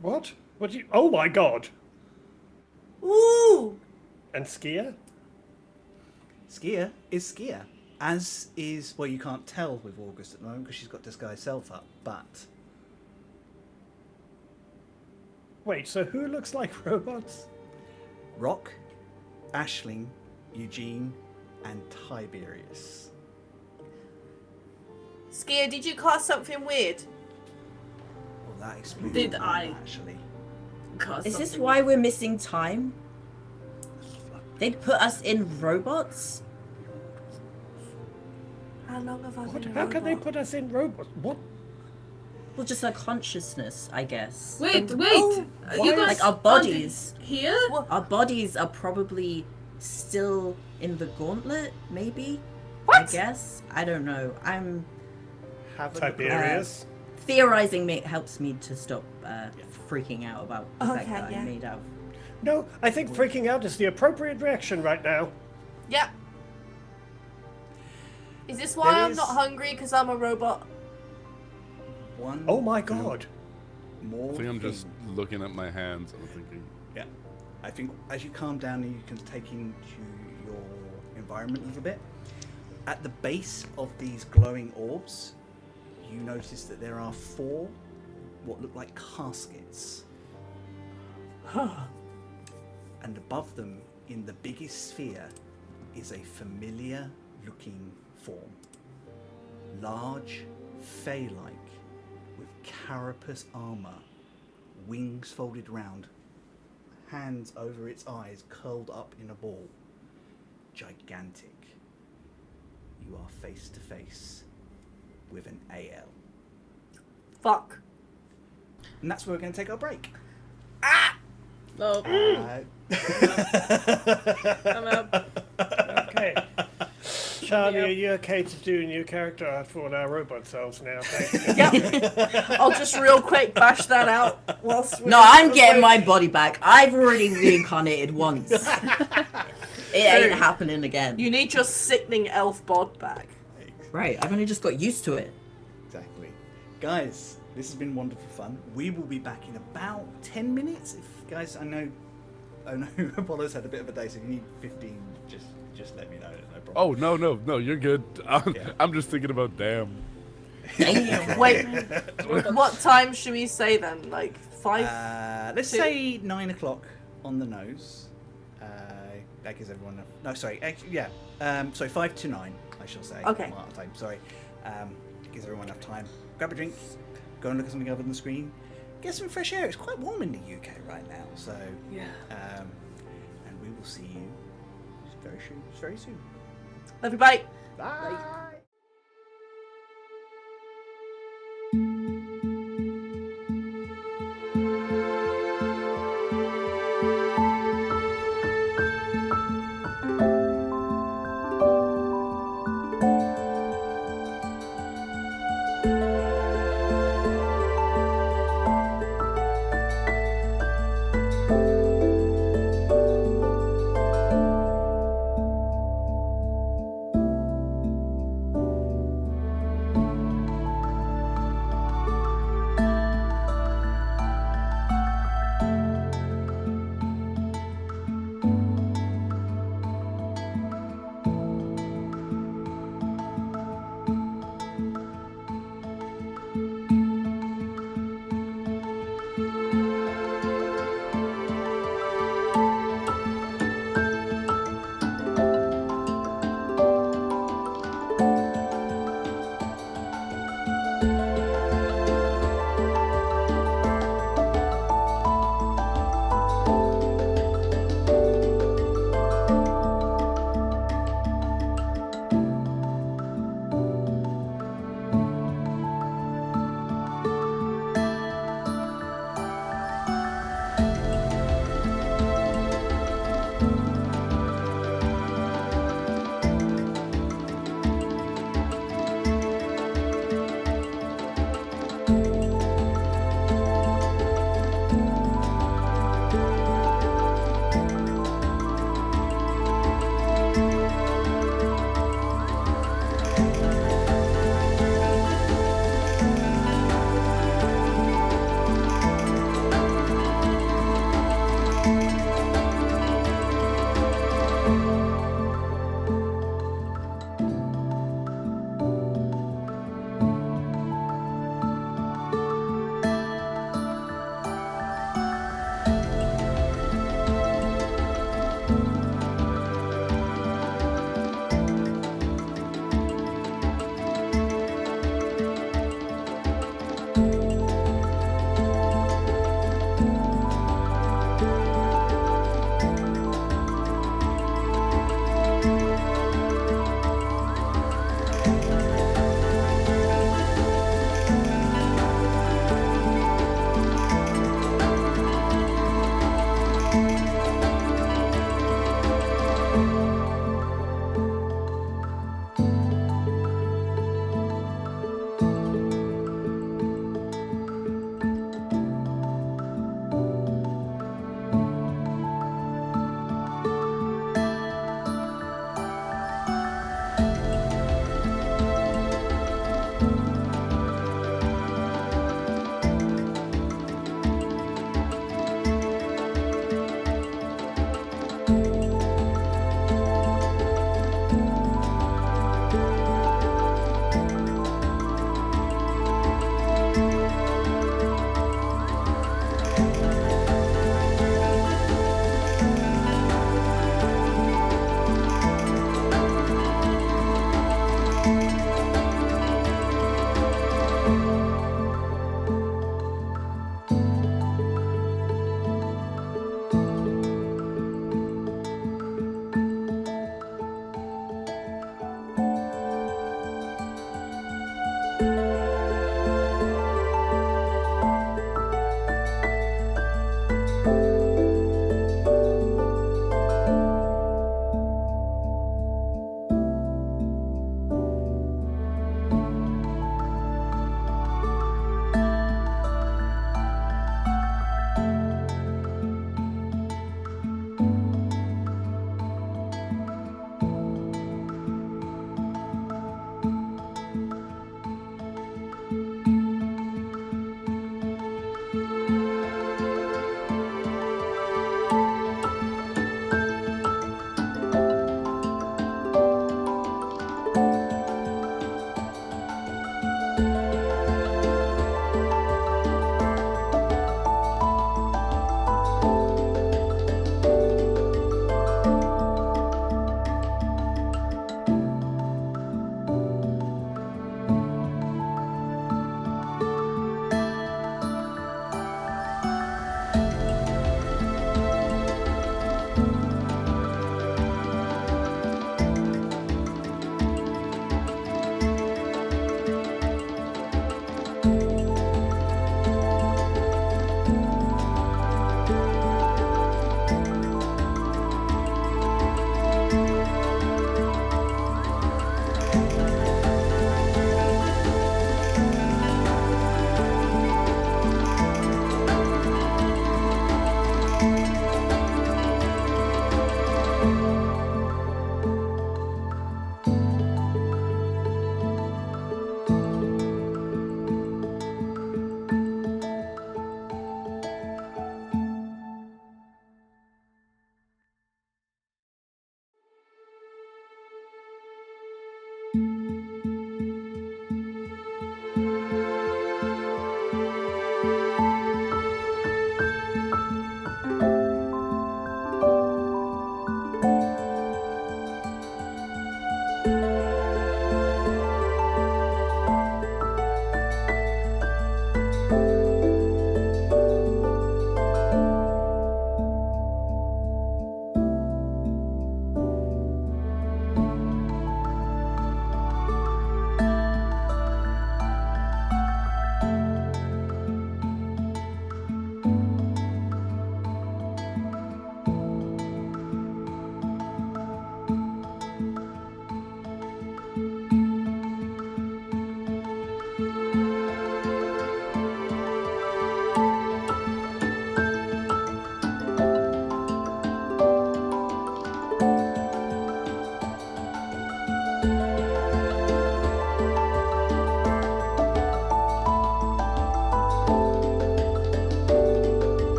What? What do you... Oh my god! Ooh. And Skia? Skia is Skia, as is, well, you can't tell with August at the moment because she's got disguise self up, but Wait, so who looks like robots? Rock, Aisling, Eugene, and Tiberius. Skia, did you cast something weird? Well, that explains Did it, I? actually. Is this why we're missing time? They'd put us in robots? How long have I What? been a How can they robot? put us in robots? What? Well, just our consciousness, I guess. Wait. Oh, You guys Like our aren't bodies. here? Our bodies are probably still in the gauntlet, maybe? What? I guess. I don't know. I'm Have a look Tiberius? theorizing helps me to stop freaking out about the fact Okay, that yeah. I'm made out. No, I think freaking out is the appropriate reaction right now. Yep. Is this why There I'm is- not hungry? Because I'm a robot? one Oh my god. more I think I'm just thing. looking at my hands and thinking, Yeah. I think as you calm down and you can take into your environment a little bit, at the base of these glowing orbs, you notice that there are 4 what look like caskets. And above them in the biggest sphere is a familiar looking form. Large, fey-like, with carapace armor, wings folded round, hands over its eyes curled up in a ball. Gigantic. You are face to face with an AL. Fuck. And that's where we're going to take our break. Oh, I'm out. Okay. Charlie, Yep. are you okay to do new character art for all our robot selves now? Thank you. Yep. I'll just real quick bash that out whilst we're No, I'm getting my body back. I've already reincarnated once. It ain't happening again. You need your sickening elf bod back. Right, I've only just got used to it. Exactly. Guys, this has been wonderful fun. We will be back in about 10 minutes. If guys, I know Apollo's had a bit of a day, so if you need 15, just let me know. No problem. Oh, no, you're good. I'm just thinking about damn. Wait, what time should we say then? Like 5? Let's two? say 9 o'clock on the nose. That gives everyone enough. No, sorry. Actually, yeah. Sorry, 5 to 9, I shall say. Okay. Mark time. Sorry. It gives everyone enough time. Grab a drink. Go and look at something other than the screen. Get some fresh air. It's quite warm in the UK right now. So Yeah. And we will see you very soon. Love you, bye. Bye.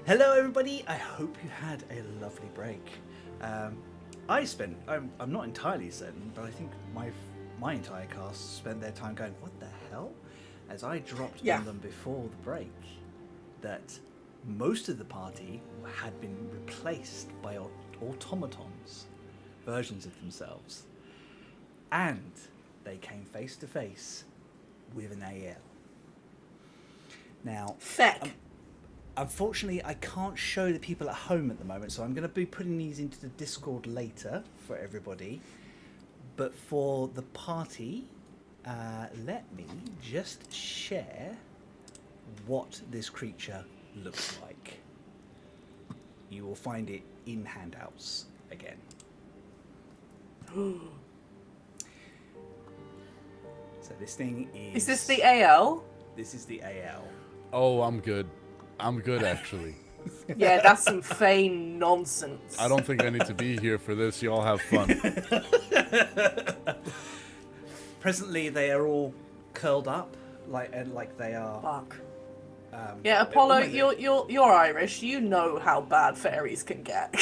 Hello, everybody. I hope you had a lovely break. I'm not entirely certain, but I think my entire cast spent their time going, "What the hell?" As I dropped on them before the break, that most of the party had been replaced by automatons, versions of themselves, and they came face to face with an AL. Now, unfortunately, I can't show the people at home at the moment, so I'm going to be putting these into the Discord later for everybody. But for the party, let me just share what this creature looks like. You will find it in handouts again. So this thing is... Is this the AL? This is the AL. Oh, I'm good. I'm good, actually. Yeah, that's some feign nonsense. I don't think I need to be here for this. Y'all have fun. Presently, they are all curled up, like they are. Fuck. Yeah, Apollo, you're Irish. You know how bad fairies can get.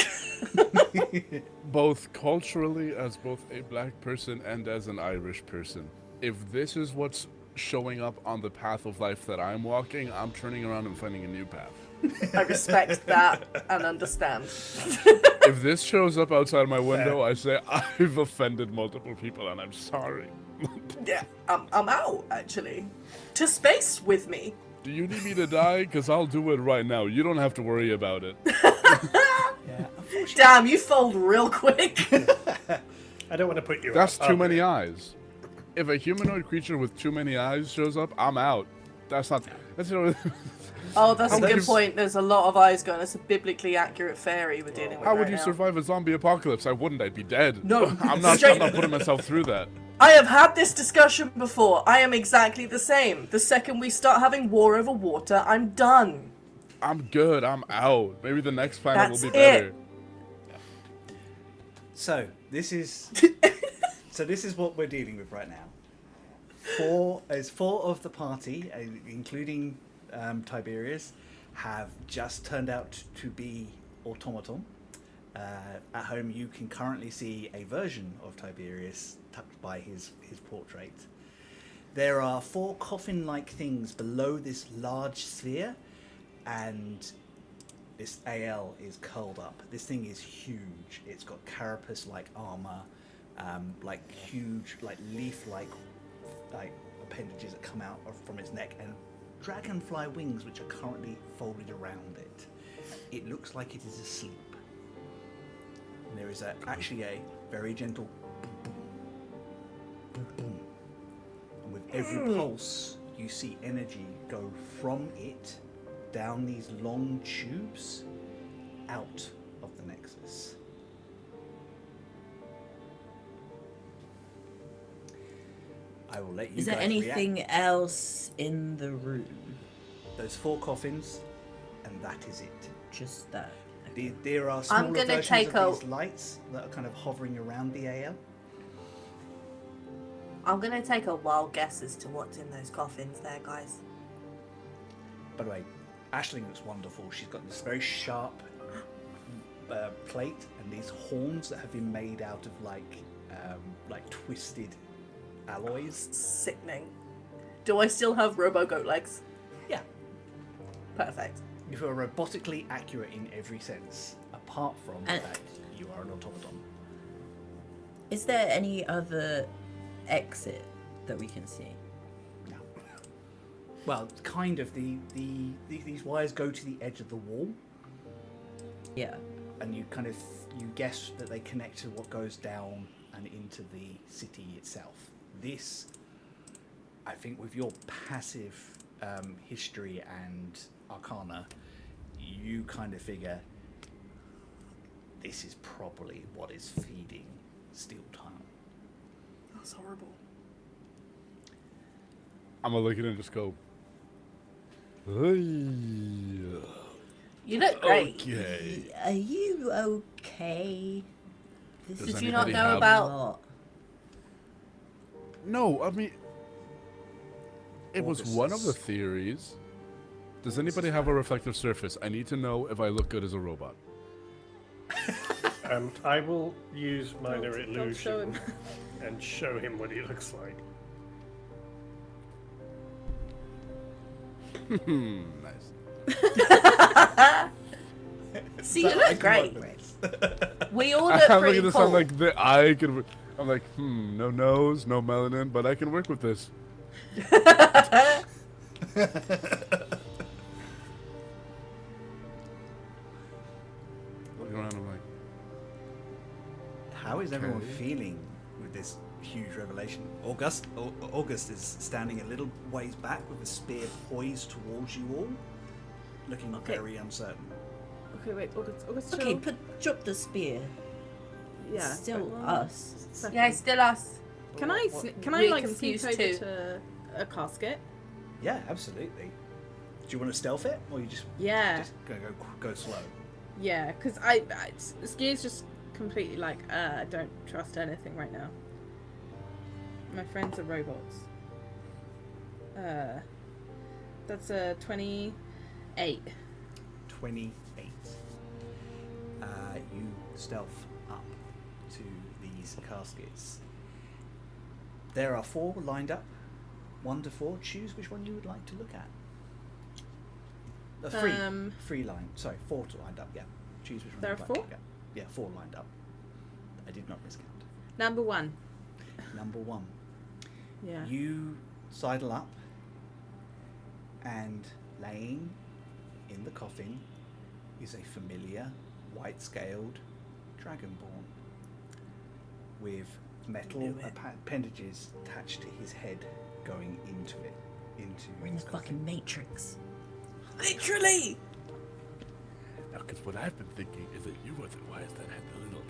Both culturally, as both a black person and as an Irish person. If this is what's showing up on the path of life that I'm walking, I'm turning around and finding a new path. I respect that and understand. If this shows up outside my window, I say I've offended multiple people and I'm sorry. Yeah, I'm out, actually. To space with me. Do you need me to die? Because I'll do it right now. You don't have to worry about it. Yeah, damn, you fold real quick. I don't want to put you That's up. too many eyes. If a humanoid creature with too many eyes shows up, I'm out. That's not... That's, you know, Oh, that's a good point. There's a lot of eyes going. It's a biblically accurate fairy we're dealing with how would right you now. survive a zombie apocalypse? I wouldn't. I'd be dead. No. I'm not putting myself through that. I have had this discussion before. I am exactly the same. The second we start having war over water, I'm done. I'm good. I'm out. Maybe the next planet That's will be better. So this is what we're dealing with right now. Four of the party, including Tiberius, have just turned out to be automaton. At home, you can currently see a version of Tiberius tucked by his portrait. There are 4 coffin-like things below this large sphere, and this AL is curled up. This thing is huge. It's got carapace-like armor, like huge, like leaf-like appendages that come out from its neck, and dragonfly wings which are currently folded around it. It looks like it is asleep. And there is actually a very gentle boom, boom, boom, boom. And with every pulse, you see energy go from it down these long tubes out of the Nexus. I will let you Is there guys anything react. else in the room? Those 4 coffins, and that is it. Just that. There are smaller gonna versions take of these lights that are kind of hovering around the AL. I'm gonna take a wild guess as to what's in those coffins there, guys. By the way, Aisling looks wonderful. She's got this very sharp plate and these horns that have been made out of like twisted alloys. Sickening. Do I still have robo-goat legs? Yeah. Perfect. You are robotically accurate in every sense, apart from the And- fact you are an automaton. Is there any other exit that we can see? No. Well, kind of. These wires go to the edge of the wall, Yeah. and you guess that they connect to what goes down and into the city itself. This, I think, with your passive history and arcana, you kind of figure this is probably what is feeding Steeltown. That's horrible. I'm gonna look at it and just go. You look great. Okay. Are you okay? This Does Did is you not anybody know have- about... not. No, I mean, it was one of the Augustus. theories. Does anybody have a reflective surface? I need to know if I look good as a robot. I will use minor Don't show illusion him. and show him what he looks like. Nice. See, you look great. We all look I'm pretty looking at this. cool. I'm like, I could. I'm like, no nose, no melanin, but I can work with this. Looking around, I'm like, How is everyone Okay. feeling with this huge revelation? August is standing a little ways back with a spear poised towards you all, looking Okay. very uncertain. Okay, wait. August, Okay, chill. drop the spear. Yeah. Still but, us. second. Yeah, it's still us. Can I We're like sneak confused over too. to a casket? Yeah, absolutely. Do you want to stealth it, or you just Yeah. just gonna go slow? Yeah, because Skia's just completely like, I don't trust anything right now. My friends are robots. That's a 28. 28. You stealth up to these caskets. There are 4 lined up. 1 to 4. Choose which one you would like to look at. 3. 3 line. Sorry, 4 to lined up. Yeah. Choose which one. There you'd are like to 4? look at. Yeah, 4 lined up. I did not miscount. Number 1. Number 1. Yeah. You sidle up, and laying in the coffin is a familiar white-scaled dragonborn with metal Knew it. appendages attached to his head going into it. We're in the his coffin. fucking Matrix. Literally! now, because what I've been thinking is that you were the wise that had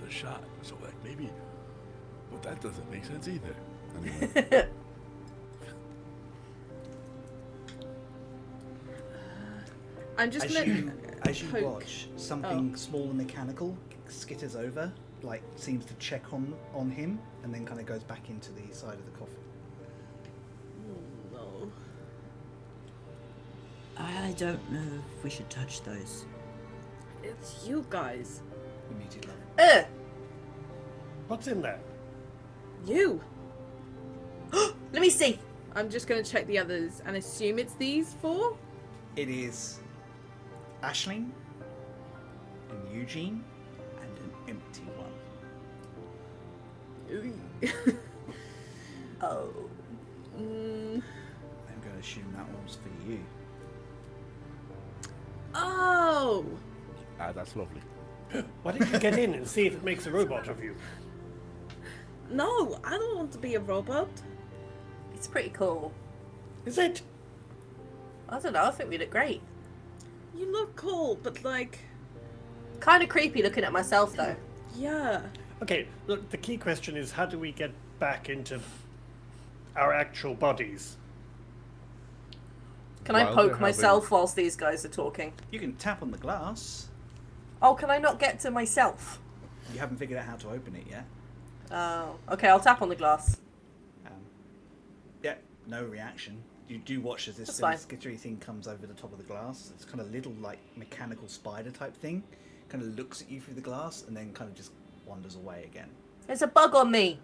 the shot. So, like, maybe. Well, that doesn't make sense either. Anyway. I'm just As you poke. watch, something small and mechanical skitters over, like seems to check on him, and then kind of goes back into the side of the coffin. No. I don't know if we should touch those. It's you guys. Immediate love. What's in there? You. Let me see. I'm just going to check the others and assume it's these 4. It is Aisling and Eugene and an empty one. Oh. I'm going to assume that one's for you. Oh. That's lovely. Why don't you get in and see if it makes a robot of you? No, I don't want to be a robot. It's pretty cool. Is it? I don't know, I think we look great. You look cool, but like, Kind of creepy looking at myself, though. yeah. Okay, look, the key question is how do we get back into our actual bodies? Can I While poke they're myself whilst these guys are talking? You can tap on the glass. Oh, can I not get to myself? You haven't figured out how to open it yet. Oh. Okay, I'll tap on the glass. Yeah, no reaction. You do watch as this That's little fine. skittery thing comes over the top of the glass. It's kind of little, like, mechanical spider type thing. Kind of looks at you through the glass and then kind of just wanders away again. There's a bug on me.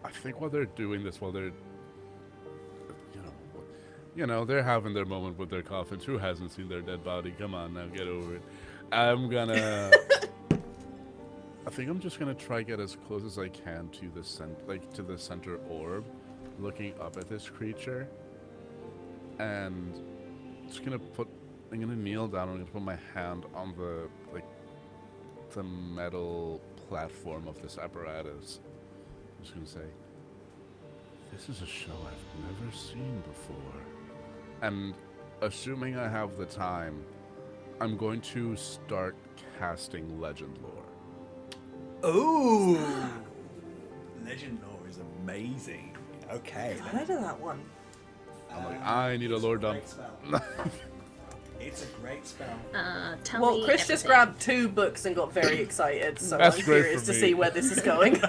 I think while they're doing this, while they're, they're having their moment with their coffins. Who hasn't seen their dead body? Come on now, get over it. I'm gonna. I think I'm just gonna try get as close as I can to the center orb, looking up at this creature, and just gonna I'm gonna kneel down. I'm gonna put my hand on the metal platform of this apparatus. I'm just gonna say, this is a show I've never seen before. And assuming I have the time, I'm going to start casting legend lore. Oh! Legend lore is amazing. Okay. I've heard of that one. I'm like, I need a lore dump. It's a great spell. Tell Well, me Chris just everything. grabbed 2 books and got very excited, so That's I'm great curious for to me. see where this is going.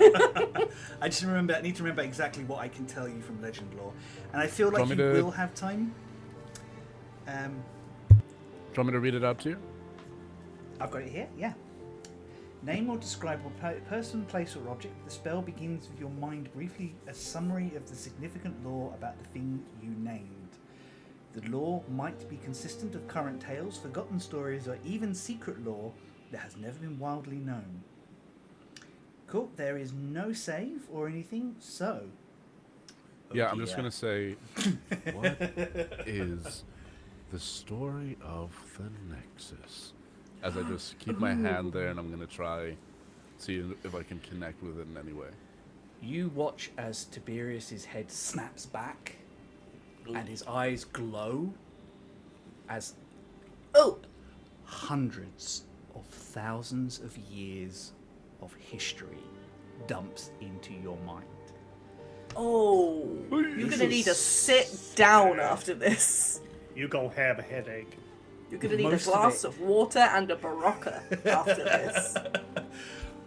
I need to remember exactly what I can tell you from legend lore. And I feel like Want you me to- will have time. Do you want me to read it out to you? I've got it here, yeah. Name or describe a person, place, or object. The spell begins with your mind briefly a summary of the significant lore about the thing you named. The lore might be consistent of current tales, forgotten stories, or even secret lore that has never been wildly known. Cool, there is no save or anything, so... Yeah, I'm just dear. gonna say, what is the story of the Nexus? As I just keep my hand there, and I'm gonna try see if I can connect with it in any way. You watch as Tiberius's head snaps back, and his eyes glow as Oh, hundreds of thousands of years of history dumps into your mind. oh, you're gonna need to sit down after this. You gonna have a headache. You're gonna need Most a of glass it. of water and a barocca after this.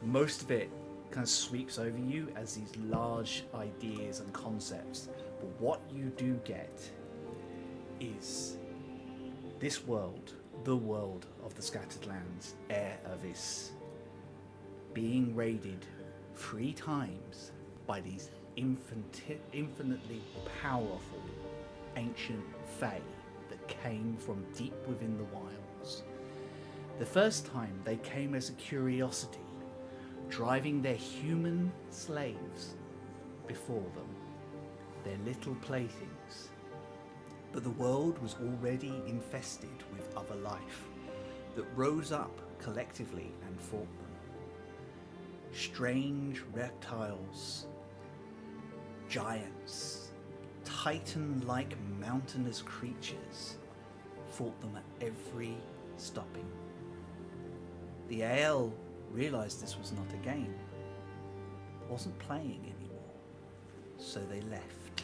Most of it kind of sweeps over you as these large ideas and concepts. But what you do get is this world, the world of the Scattered Lands, Air Avis, being raided 3 times by these infinitely powerful ancient fae that came from deep within the wilds. The first time they came as a curiosity, driving their human slaves before them, their little playthings. But the world was already infested with other life that rose up collectively and fought them. Strange reptiles, giants, titan-like mountainous creatures fought them at every stopping. The AL realised this was not a game, wasn't playing anymore, so they left,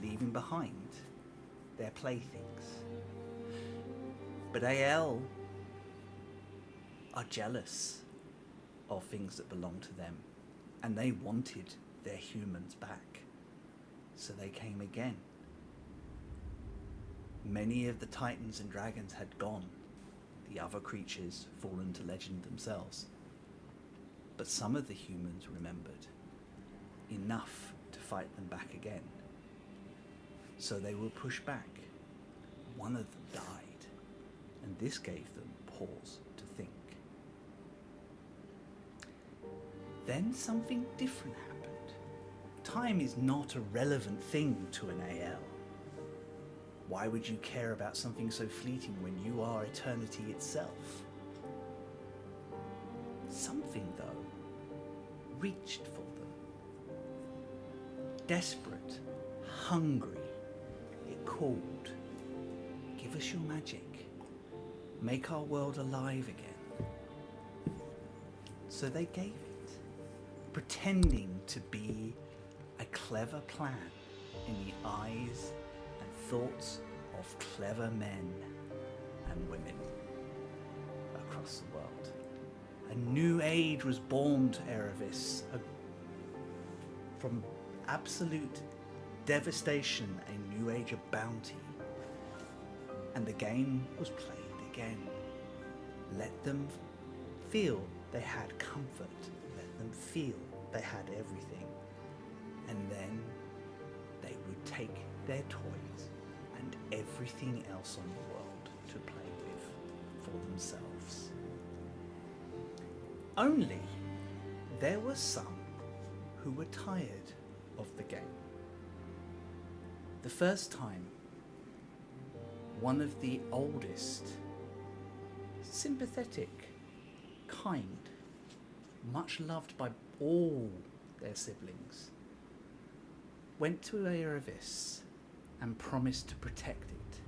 leaving behind their playthings. But AL are jealous of things that belong to them, and they wanted their humans back. So they came again. Many of the titans and dragons had gone, the other creatures fallen to legend themselves. But some of the humans remembered, enough to fight them back again. So they were pushed back. One of them died, and this gave them pause to think. Then something different happened. Time is not a relevant thing to an AL. Why would you care about something so fleeting when you are eternity itself? Something, though, reached for them. Desperate, hungry, it called. Give us your magic. Make our world alive again. So they gave it, pretending to be a clever plan in the eyes and thoughts of clever men and women across the world. A new age was born to Erebus. From absolute devastation, a new age of bounty. And the game was played again. Let them feel they had comfort. Let them feel they had everything. And then they would take their toys and everything else on the world to play with for themselves. Only there were some who were tired of the game. The first time, one of the oldest, sympathetic, kind, much loved by all their siblings, went to Erebus and promised to protect it.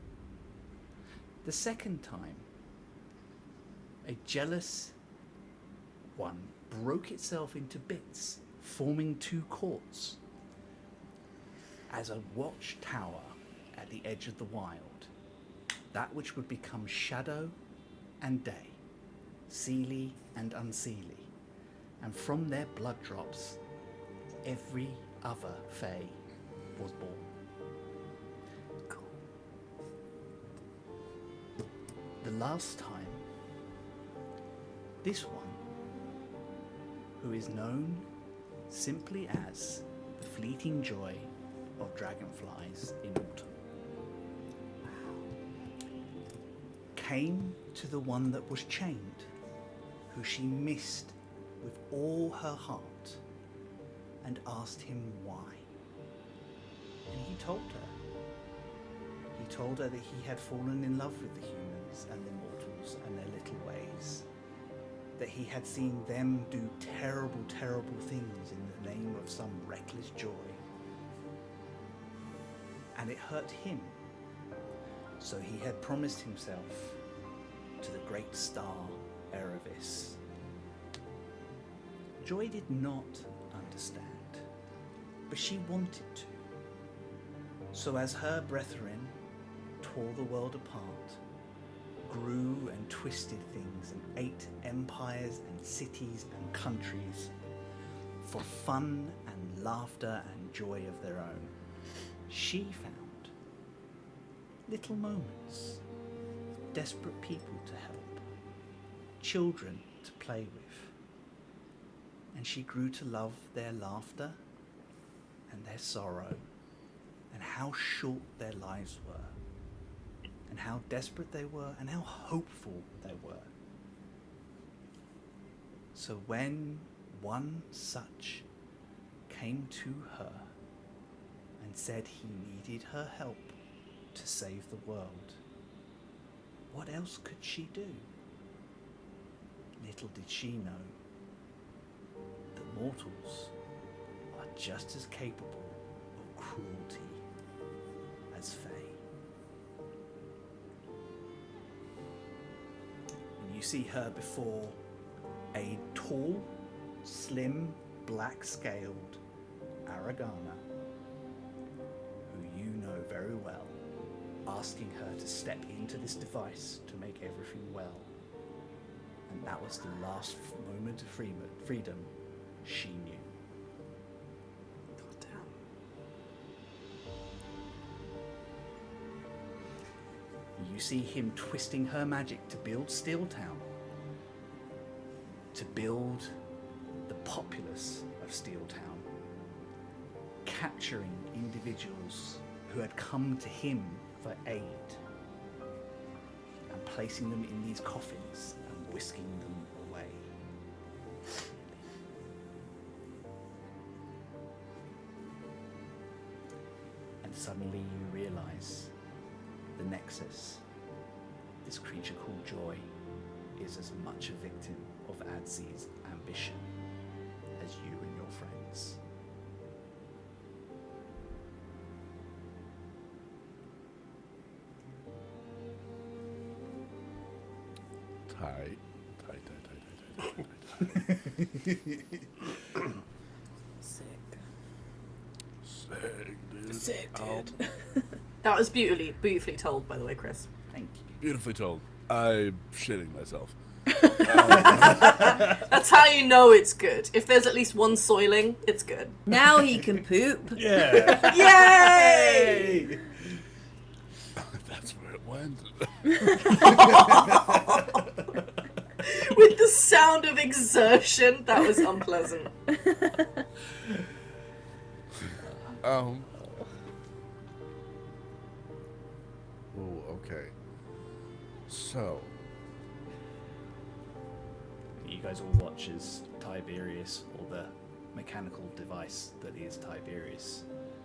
The second time, a jealous one broke itself into bits, forming two courts as a watchtower at the edge of the wild, that which would become shadow and day, seelie and unseelie, and from their blood drops every other fae was born. The last time, this one, who is known simply as the fleeting joy of dragonflies in autumn, came to the one that was chained, who she missed with all her heart, and asked him why. And he told her. He told her that he had fallen in love with the humans and the mortals and their little ways, that he had seen them do terrible, terrible things in the name of some reckless joy. And it hurt him. So he had promised himself to the great star Erebus. Joy did not understand, but she wanted to. So as her brethren tore the world apart, grew and twisted things and ate empires and cities and countries for fun and laughter and joy of their own, she found little moments, desperate people to help, children to play with, and she grew to love their laughter and their sorrow and how short their lives were, and how desperate they were, and how hopeful they were. So when one such came to her and said he needed her help to save the world, what else could she do? Little did she know that mortals are just as capable of cruelty as fae. You see her before a tall, slim, black-scaled Aragana, who you know very well, asking her to step into this device to make everything well. And that was the last moment of freedom she knew. God You see him twisting her magic to build Steeltown, to build the populace of Steeltown, capturing individuals who had come to him for aid and placing them in these coffins and whisking them away. And suddenly you realize the Nexus, this creature called Joy, is as much a victim of Adzi's ambition as you and your friends. Tight. Sick. Sick, dude. Sick, Ow. dude. That was beautifully told, by the way, Chris. Thank you. Beautifully told. I'm shitting myself. That's how you know it's good. If there's at least one soiling, it's good. Now he can poop. Yeah. Yay! That's where it went. With the sound of exertion, that was unpleasant. Oh, okay. So, You guys all watch as Tiberius, or the mechanical device that is Tiberius,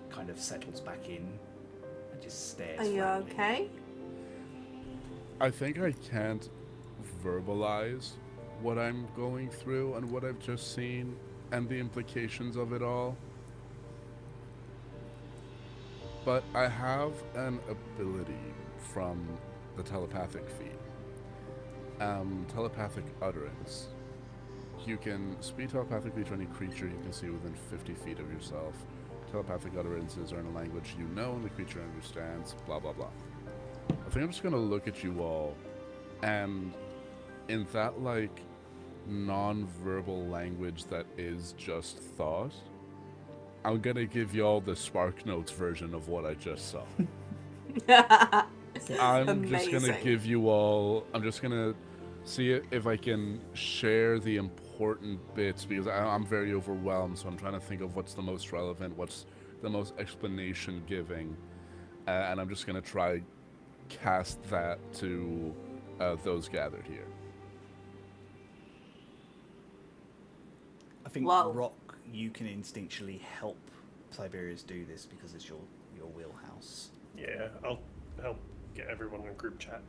kind of settles back in and just stares. Are you flatly. okay? I think I can't verbalize what I'm going through and what I've just seen and the implications of it all. But I have an ability from the telepathic feed. Telepathic utterance. You can speak telepathically to any creature you can see within 50 feet of yourself. Telepathic utterances are in a language you know and the creature understands, blah blah blah. I think I'm just gonna look at you all, and in that, like, non-verbal language that is just thought, I'm gonna give y'all the Spark Notes version of what I just saw. I'm just gonna Amazing. give you all, I'm just gonna see if I can share the important bits, because I'm very overwhelmed, so I'm trying to think of what's the most relevant, what's the most explanation giving, and I'm just gonna try cast that to those gathered here. I think Wow. Rock, you can instinctually help Tiberius do this because it's your wheelhouse. Yeah, I'll help get everyone in group chat.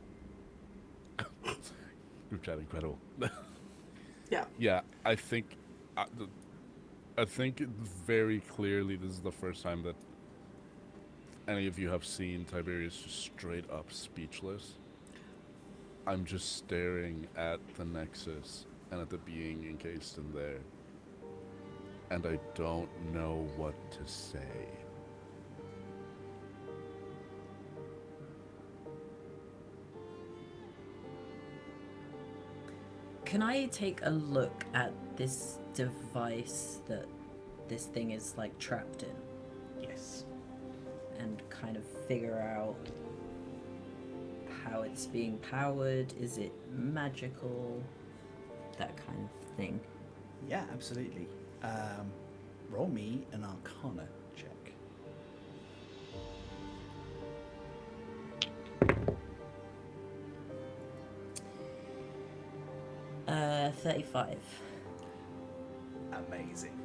Group chat incredible. Yeah. Yeah, I think very clearly this is the first time that any of you have seen Tiberius just straight up speechless. I'm just staring at the Nexus and at the being encased in there, and I don't know what to say. Can I take a look at this device that this thing is like trapped in Yes. and kind of figure out how it's being powered? Is it magical? That kind of thing. Yeah, absolutely. Roll me an Arcana check. 35. Amazing.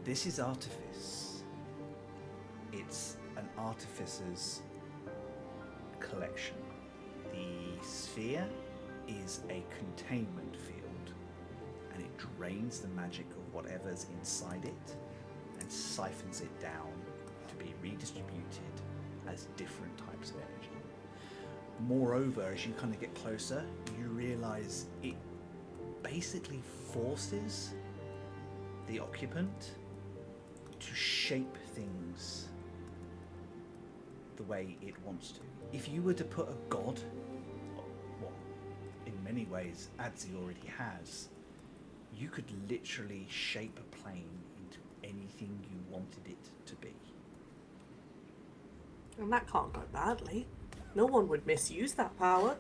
This is Artifice. It's an artificer's collection. The sphere is a containment field, and it drains the magic of whatever's inside it and siphons it down to be redistributed as different types of energy. Moreover, as you kind of get closer, you realize it basically forces the occupant to shape things the way it wants to. If you were to put a god, what in many ways Adzi already has, you could literally shape a plane into anything you wanted it to be. And that can't go badly. No one would misuse that power.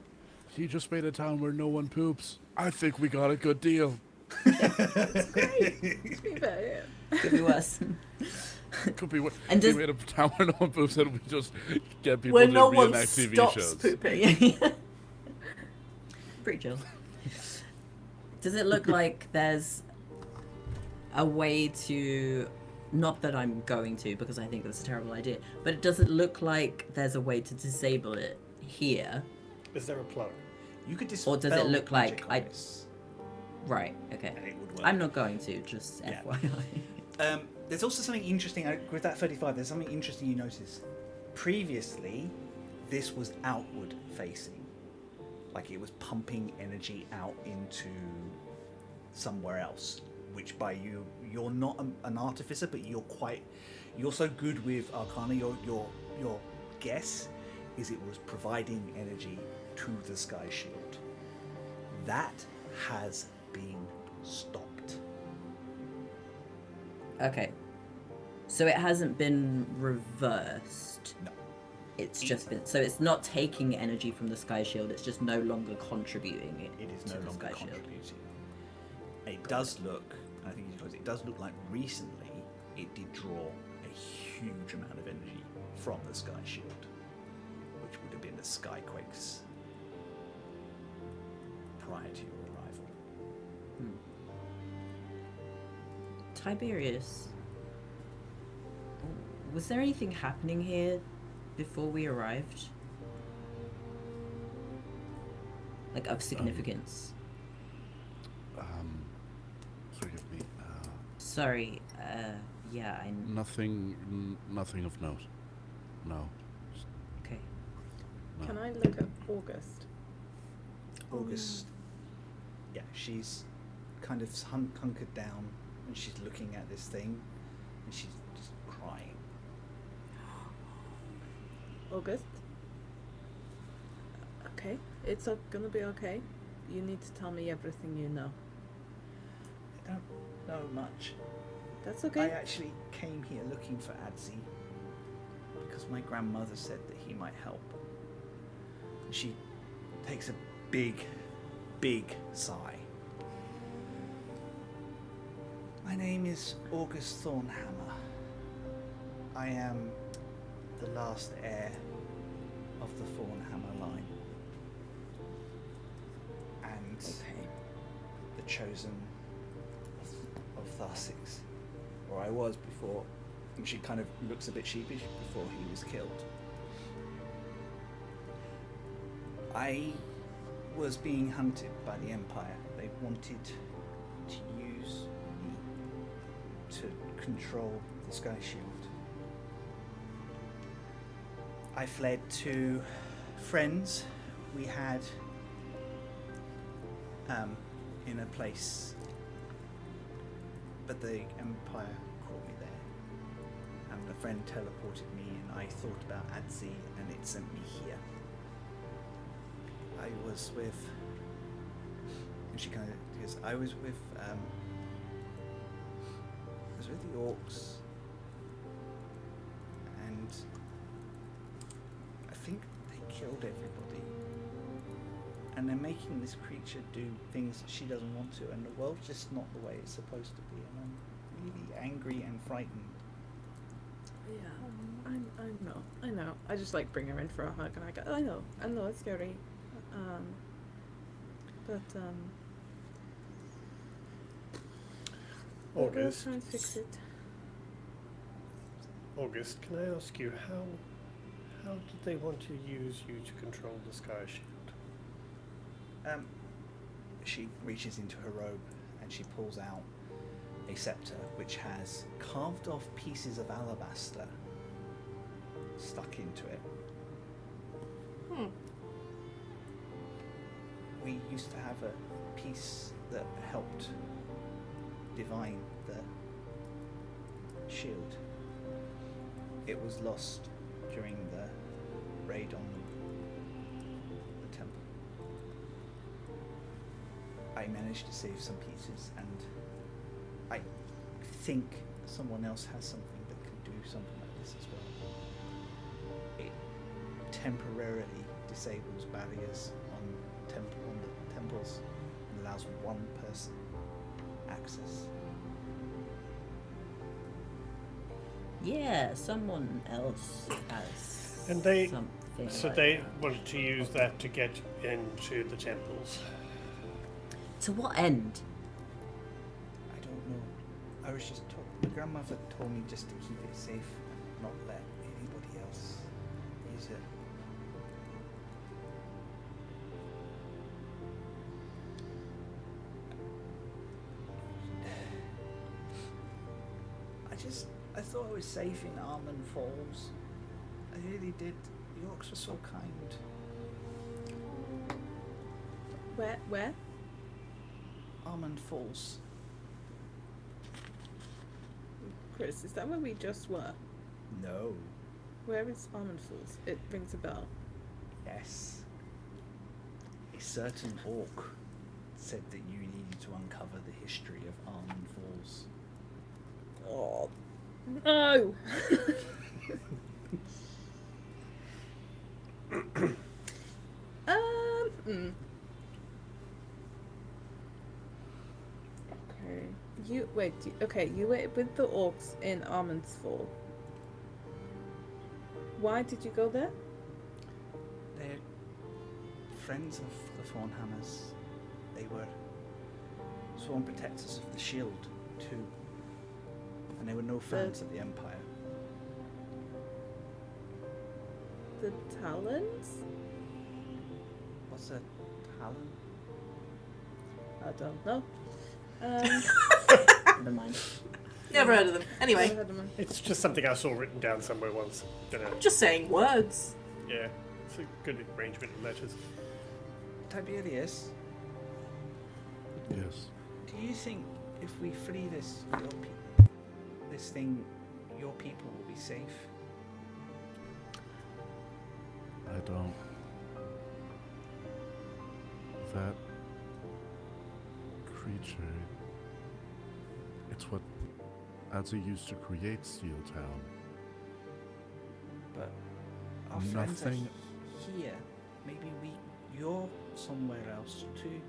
He just made a town where no one poops. I think we got a good deal. It's great. To be fair, yeah. Could be worse. Could be what. And We does- made a town where no one poops, and we just get people Where to no one reenact TV stops shows. pooping. Pretty chill. Does it look like there's a way to, not that I'm going to because I think that's a terrible idea, but does it look like there's a way to disable it here? Is there a plug? You could Or does it dispel look magic like on I- this, Right, okay. and it would work. I'm not going to, just Yeah. FYI. There's also something interesting with that 35. There's something interesting you notice. Previously, this was outward facing, like it was pumping energy out into somewhere else. Which by you're not an artificer, but you're so good with Arcana. Your guess is it was providing energy to the Sky Shield. That has been stopped. Okay. So it hasn't been reversed. No. It's just been, so it's not taking energy from the Sky Shield, it's just no longer contributing it. It is to no the longer Sky Shield. contributing. It does look, I think it does look like recently it did draw a huge amount of energy from the Sky Shield, which would have been the Skyquakes prior to your arrival. Tiberius, was there anything happening here before we arrived? Like of significance? Forgive me. Sorry, yeah, I... Nothing of note. No. Okay. No. Can I look at August? August, yeah, she's kind of hunkered down and she's looking at this thing and she's just crying. August? Okay, it's gonna be okay. You need to tell me everything you know. I don't know much. That's I okay. actually came here looking for Adzi because my grandmother said that he might help. She takes a big sigh. My name is August Thornhammer. I am the last heir of the Thornhammer line. And the chosen of Tharsix. Or I was before. And she kind of looks a bit sheepish before he was killed. I was being hunted by the Empire. They wanted to use me to control the Sky Shield. I fled to friends we had in a place, but the Empire caught me there, and a friend teleported me, and I thought about Adzi, and it sent me here. I was with, and she kind of goes, I was with the orcs, and I think they killed everybody, and they're making this creature do things that she doesn't want to, and the world's just not the way it's supposed to be, and I'm really angry and frightened. Yeah, I know. I just like bring her in for a hug, and I go, I know, it's scary, but we'll August. try and fix it. August, can I ask you how did they want to use you to control the Sky Shield? She reaches into her robe and she pulls out a scepter which has carved off pieces of alabaster stuck into it. We used to have a piece that helped divine the shield. It was lost during the raid on the temple. I managed to save some pieces, and I think someone else has something that can do something like this as well. It temporarily disables barriers on the temples and allows one person access. Yeah, someone else has And they- something. So like they that. wanted to use that to get into the temples. To what end? I don't know. I was just told, my grandmother told me just to keep it safe and not let anybody else use it. I thought I was safe in Almond Falls. I really did. The orcs were so kind. Where? Almond Falls. Chris, is that where we just were? No. Where is Almond Falls? It rings a bell. Yes. A certain orc said that you needed to uncover the history of Almond Falls. Oh. No! Okay. You were with the orcs in Almond's Fall. Why did you go there? They're friends of the Thornhammers. They were sworn protectors of the shield, too. And they were no fans of the Empire. The Talons? What's a Talon? I don't know. Never mind. Never heard of them. Anyway, It's just something I saw written down somewhere once. Don't know. just saying words. Yeah, it's a good arrangement of letters. Tiberius, Yes. do you think if we free this thing, your people will be safe? I don't. That creature. It's what Adza used to create Steeltown. But our friends are Nothing. here. Maybe you're somewhere else too.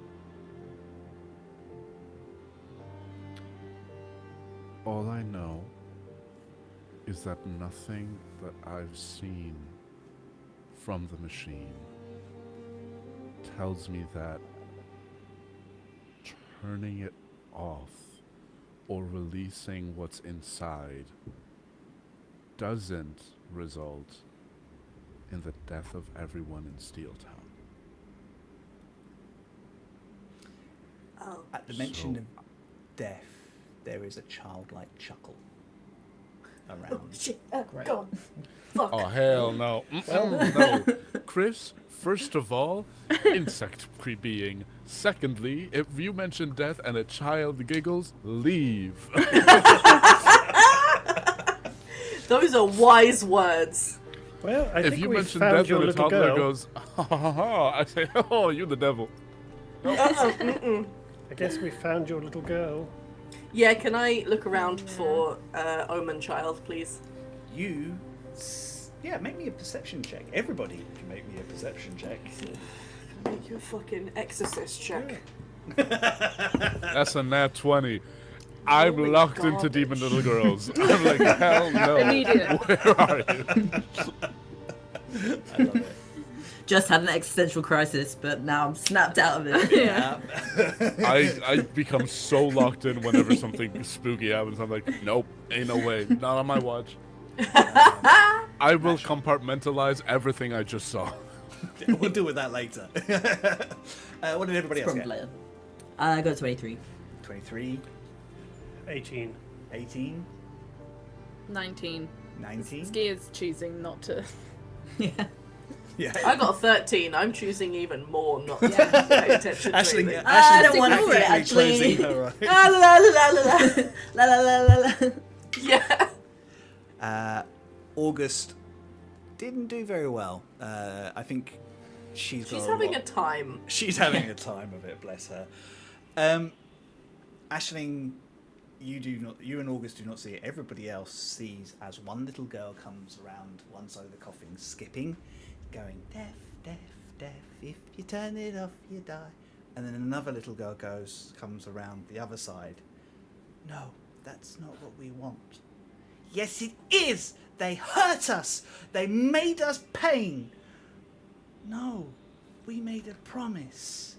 All I know is that nothing that I've seen from the machine tells me that turning it off or releasing what's inside doesn't result in the death of everyone in Steeltown. Oh. At the mention So- of death, there is a childlike chuckle around. Oh shit. Oh Right. god. Fuck. Oh, hell no. No. Chris, first of all, insect being. Secondly, if you mention death and a child giggles, leave. Those are wise words. Well, I If think you we mention found death your and a little toddler girl. goes, ha ha ha, I say, oh, you the devil. I guess we found your little girl. Yeah, can I look around for Omen Child, please? Make me a perception check. Everybody can make me a perception check. Make your fucking exorcist check. That's a nat 20. I'm Holy locked into garbage. demon little girls. I'm like, hell no. Immediate. Where are you? I love it. Just had an existential crisis, but now I'm snapped out of it. Yeah. I become so locked in whenever something spooky happens. I'm like, nope, ain't no way. Not on my watch. I will compartmentalize everything I just saw. We'll deal with that later. What did everybody else From get? later. I got 23. 23, 18. 18, 19. 19. Skia's choosing not to. Yeah. Yeah. I got a 13. I'm choosing even more not to pay attention to Aisling, anything. I don't want to actively see it, actually. closing her eyes. La la la la la. La la la la la. Yeah. August didn't do very well. I think she's got She's a having lot- a time. She's having a time of it, bless her. Aisling, you and August do not see it. Everybody else sees as one little girl comes around one side of the coffin, skipping, going, deaf, deaf, deaf, if you turn it off, you die. And then another little girl comes around the other side. No, that's not what we want. Yes, it is! They hurt us! They made us pain! No, we made a promise.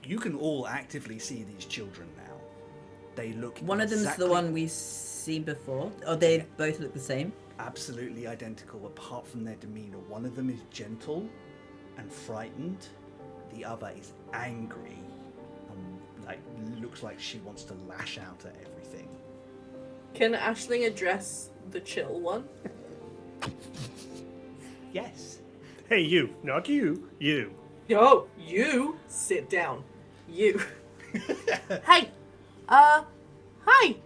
You can all actively see these children now. They look One of them's exactly, the one we've seen before. Or they both look the same. absolutely identical apart from their demeanor. One of them is gentle and frightened. The other is angry and looks like she wants to lash out at everything. Can Aisling address the chill one? Yes. Hey, you. Not you. You. Yo, you sit down. You. Hey, hi.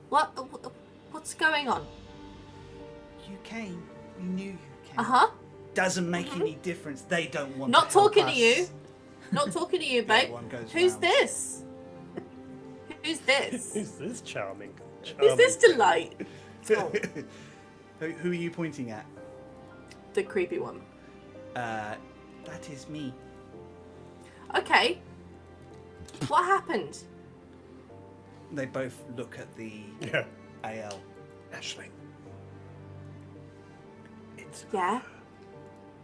What's going on? You came. We knew you came. Uh-huh. Doesn't make any difference. They don't want Not to help talking to us. you. Not talking to you, The other babe. one goes Who's round. this? Who's this? Who's this charming? Who's this delight? Oh, Who are you pointing at? the creepy one. That is me. Okay. What happened? They both look at the Yeah. AL. Aisling. It's Yeah.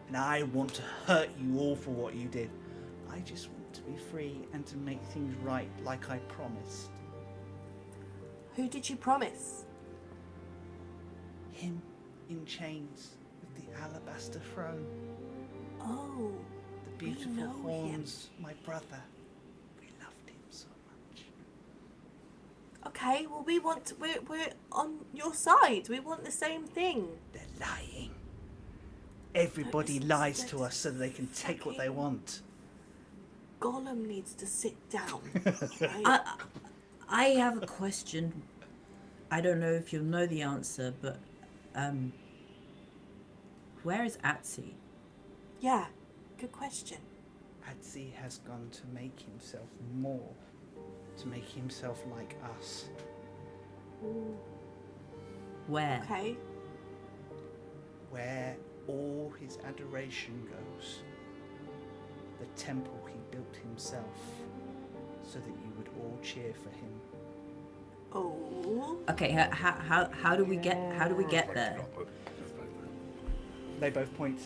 And I want to hurt you all for what you did. I just want to be free and to make things right like I promised. Who did you promise? Him in chains with the alabaster throne. Oh. The beautiful know horns, my brother. We loved him so much. Okay. Well, we're on your side. We want the same thing. They're lying. Everybody This is lies like to us so they can take what they fucking- want. Gollum needs to sit down. Right? I have a question. I don't know if you'll know the answer, but where is Atsi? Yeah. Good question. Adzi has gone to make himself more. To make himself like us. Where? Okay. Where all his adoration goes. The temple he built himself, so that you would all cheer for him. Oh. Okay, how do we get there? They both point.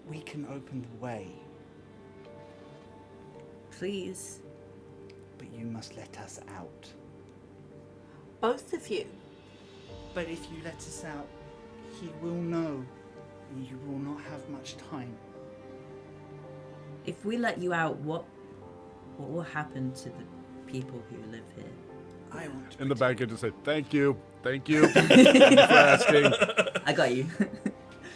We can open the way, Please. but you must let us out. Both of you. But if you let us out, he will know, and you will not have much time. If we let you out, what will happen to the people who live here? I want to In the protect- back, I just say, thank you. Thank you for asking. I got you.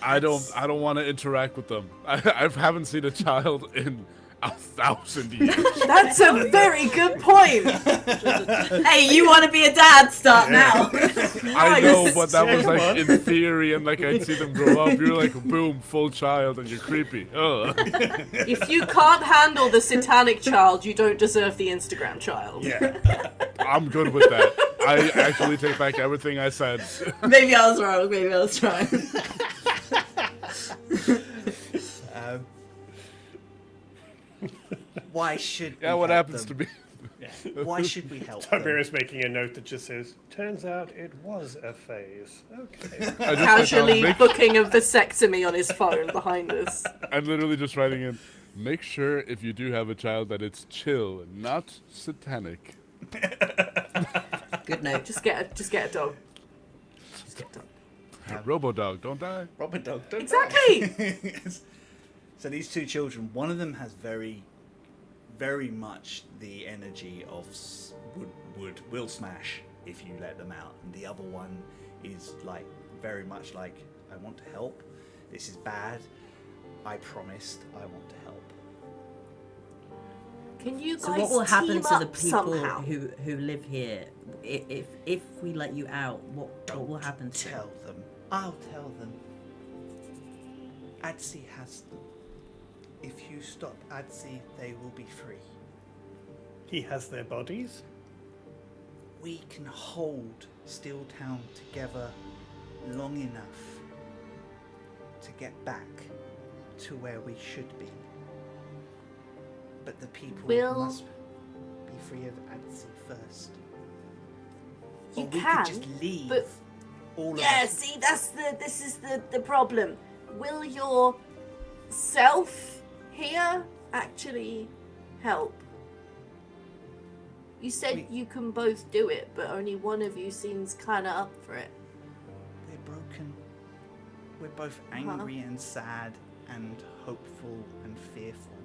I don't want to interact with them. I haven't seen a child in 1,000 years. That's a very good point. Hey, you want to be a dad? Start now. I know, Nice. but that was Come like on. in theory, and like I'd see them grow up. You're like, boom, full child, and you're creepy. Ugh. If you can't handle the satanic child, you don't deserve the Instagram child. Yeah. I'm good with that. I actually take back everything I said. Maybe I was wrong. Maybe I was trying. Why should Yeah, we what help happens them? to me? Why should we help them? Tiberius making a note that just says, turns out it was a phase. Okay. I just Casually make, booking of vasectomy on his phone behind us. I'm literally just writing in. Make sure if you do have a child that it's chill, not satanic. Good note. Just get a dog. Just get a dog. Robo-dog, don't die. Robin Dog, don't Exactly. Yes. So these two children, one of them has very, very much the energy of will smash if you let them out, and the other one is like very much like, I want to help. This is bad. I promised I want to help. Can you guys So what will happen team to the up people somehow? who live here if we let you out? What will happen to them? Tell them. I'll tell them. Adzi has them. If you stop Adzi, they will be free. He has their bodies. We can hold Steeltown together long enough to get back to where we should be. But the people must be free of Adzi first. You or we can, could just leave. but All yeah, of us. see, this is the problem. Will your self here actually help? You said you can both do it, but only one of you seems kind of up for it. We're broken. We're both angry and sad and hopeful and fearful.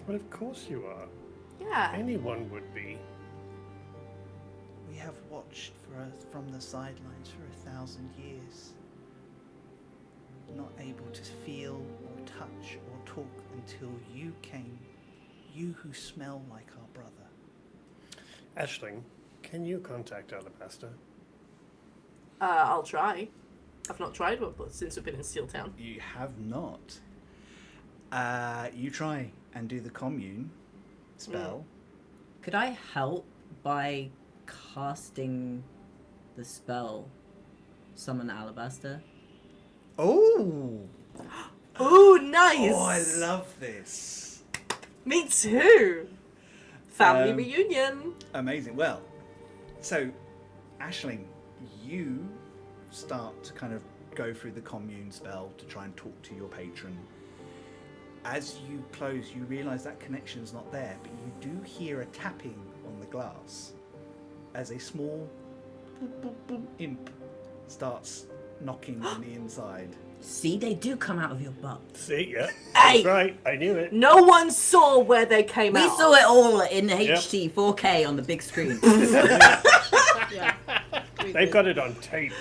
Well, of course you are. Yeah. Anyone would be. We have watched for us from the sidelines for 1,000 years. Not able to feel or touch or talk until you came. You who smell like our brother. Aisling, can you contact Alabaster? I'll try. I've not tried one but since we've been in Steeltown. You have not. You try and do the commune spell. Could I help by casting the spell Summon Alabaster? Oh! Oh, nice! Oh, I love this. Me too! Family Um, reunion! Amazing. Well, so, Aisling, you start to kind of go through the commune spell to try and talk to your patron. As you close, you realise that connection's not there, but you do hear a tapping on the glass as a small boop, boop, boop, imp starts knocking on the inside. See, they do come out of your butt. See, yeah. Hey! That's right, I knew it. No one saw where they came We out. saw it all in HD 4K on the big screen. Yeah. They've got it on tape.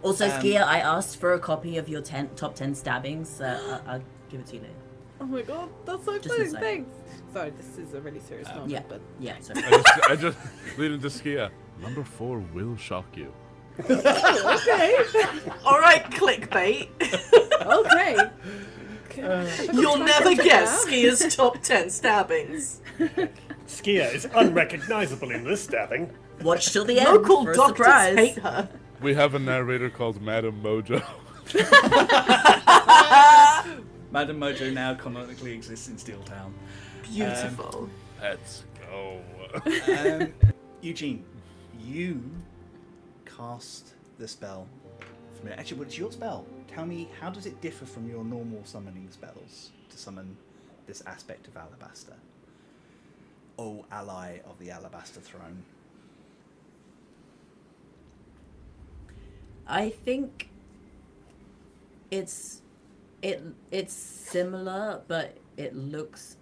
Also, Skia, I asked for a copy of your top 10 stabbings, so I'll give it to you later. Oh my god, that's so Just cute. inside. Thanks. Sorry, this is a really serious moment, Yeah, but yeah, sorry. I just lead into Skia. Number 4 will shock you. okay. Alright, clickbait. Okay. You'll never check guess it out. Skia's top 10 stabbings. Skia is unrecognizable in this stabbing. Watch till the end Local for a doctors surprise. hate her. We have a narrator called Madam Mojo. Madam Mojo now canonically exists in Steeltown. Beautiful. Let's go. Eugene, you cast the spell. Actually, what's your spell? Tell me, how does it differ from your normal summoning spells to summon this aspect of Alabaster? Oh, ally of the Alabaster Throne. I think it's similar, but it looks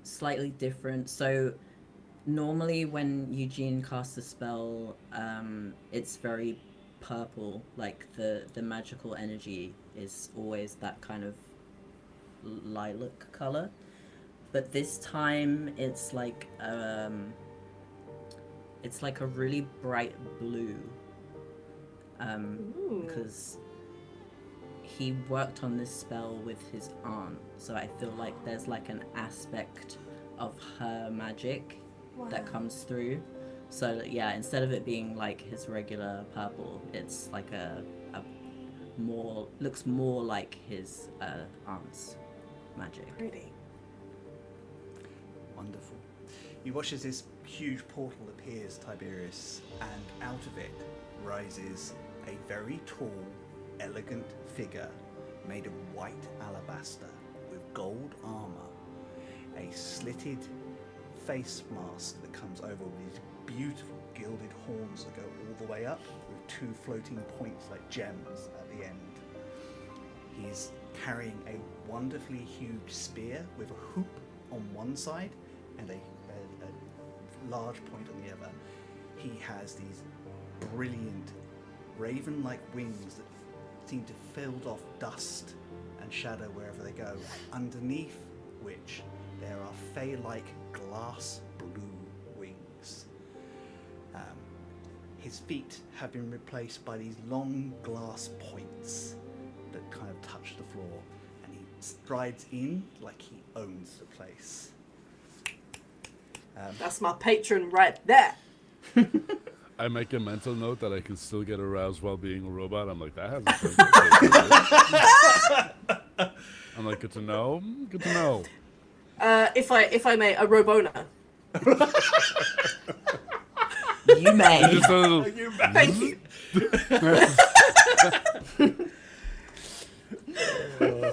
slightly different. So normally when Eugene casts a spell, it's very purple, like the magical energy is always that kind of lilac color. But this time it's like a really bright blue. Because he worked on this spell with his aunt, so I feel like there's like an aspect of her magic that comes through. So yeah, instead of it being like his regular purple, it's like a looks more like his aunt's magic. Pretty. Wonderful. You watch as this huge portal appears, Tiberius, and out of it rises a very tall, elegant figure made of white alabaster with gold armor, a slitted face mask that comes over with these beautiful gilded horns that go all the way up with 2 floating points like gems at the end. He's carrying a wonderfully huge spear with a hoop on one side and a large point on the other. He has these brilliant raven-like wings that seem to filled off dust and shadow wherever they go, underneath which there are fey-like glass blue wings. His feet have been replaced by these long glass points that kind of touch the floor, and he strides in like he owns the place. That's my patron right there. I make a mental note that I can still get aroused while being a robot. I'm like, that hasn't been. I'm like, good to know. Good to know. If I may, a Robona. You may. Just a little. Thank you.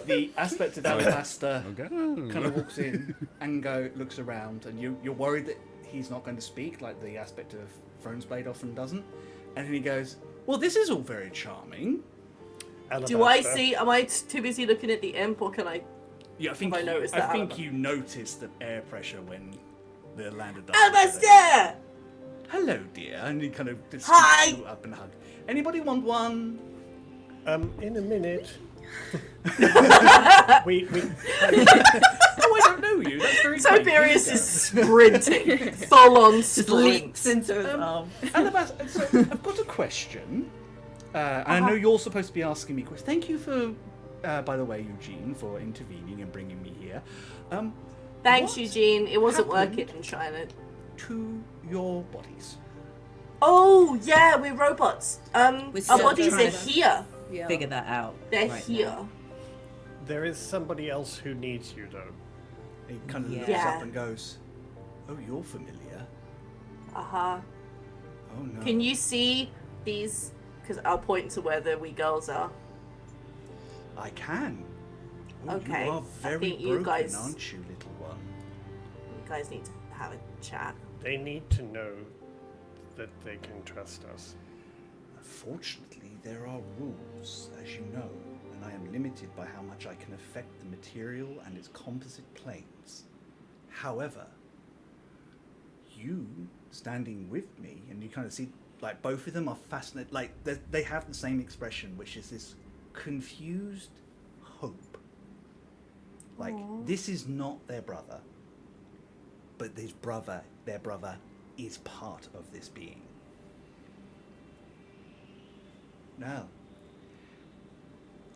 The aspect of Alabaster Okay. kind of walks in and looks around, and you're worried that he's not going to speak, like the aspect of Thronesblade often doesn't. And then he goes, "Well, this is all very charming." Do I Alabaster. see? Am I too busy looking at the imp, or can I? Yeah, I think I noticed that element. you noticed the air pressure when the lander does. Alabaster! Hello, dear, and he kind of just Hi! scoops you up and hug. Anybody want one? In a minute. we Oh, I don't know you. That's very kind. Tiberius is sprinting, full on Just leaps sprint. into his arm. Alabaster, so I've got a question. And I know you're supposed to be asking me questions. Thank you for, by the way, Eugene, for intervening and bringing me here. Thanks, What Eugene. It wasn't happened working in China. to your bodies? Oh yeah, we're robots. Our still bodies trying are to- here. Yeah. Figure that out. They're right here. now. there is somebody else who needs you though. He kind of looks Yeah. up and goes, "Oh, you're familiar. Uh huh. Oh no." Can you see these? Because I'll point to where the wee girls are. I can. Oh, Okay, You are I very think you broken, guys- aren't you, little one? You guys need to have a chat. They need to know that they can trust us. Unfortunately, there are rules, as you know, and I am limited by how much I can affect the material and its composite planes. However, you standing with me, and you kind of see, like, both of them are fascinated, like, they have the same expression, which is this confused hope. Like, this is not their brother, but their brother is part of this being. Now,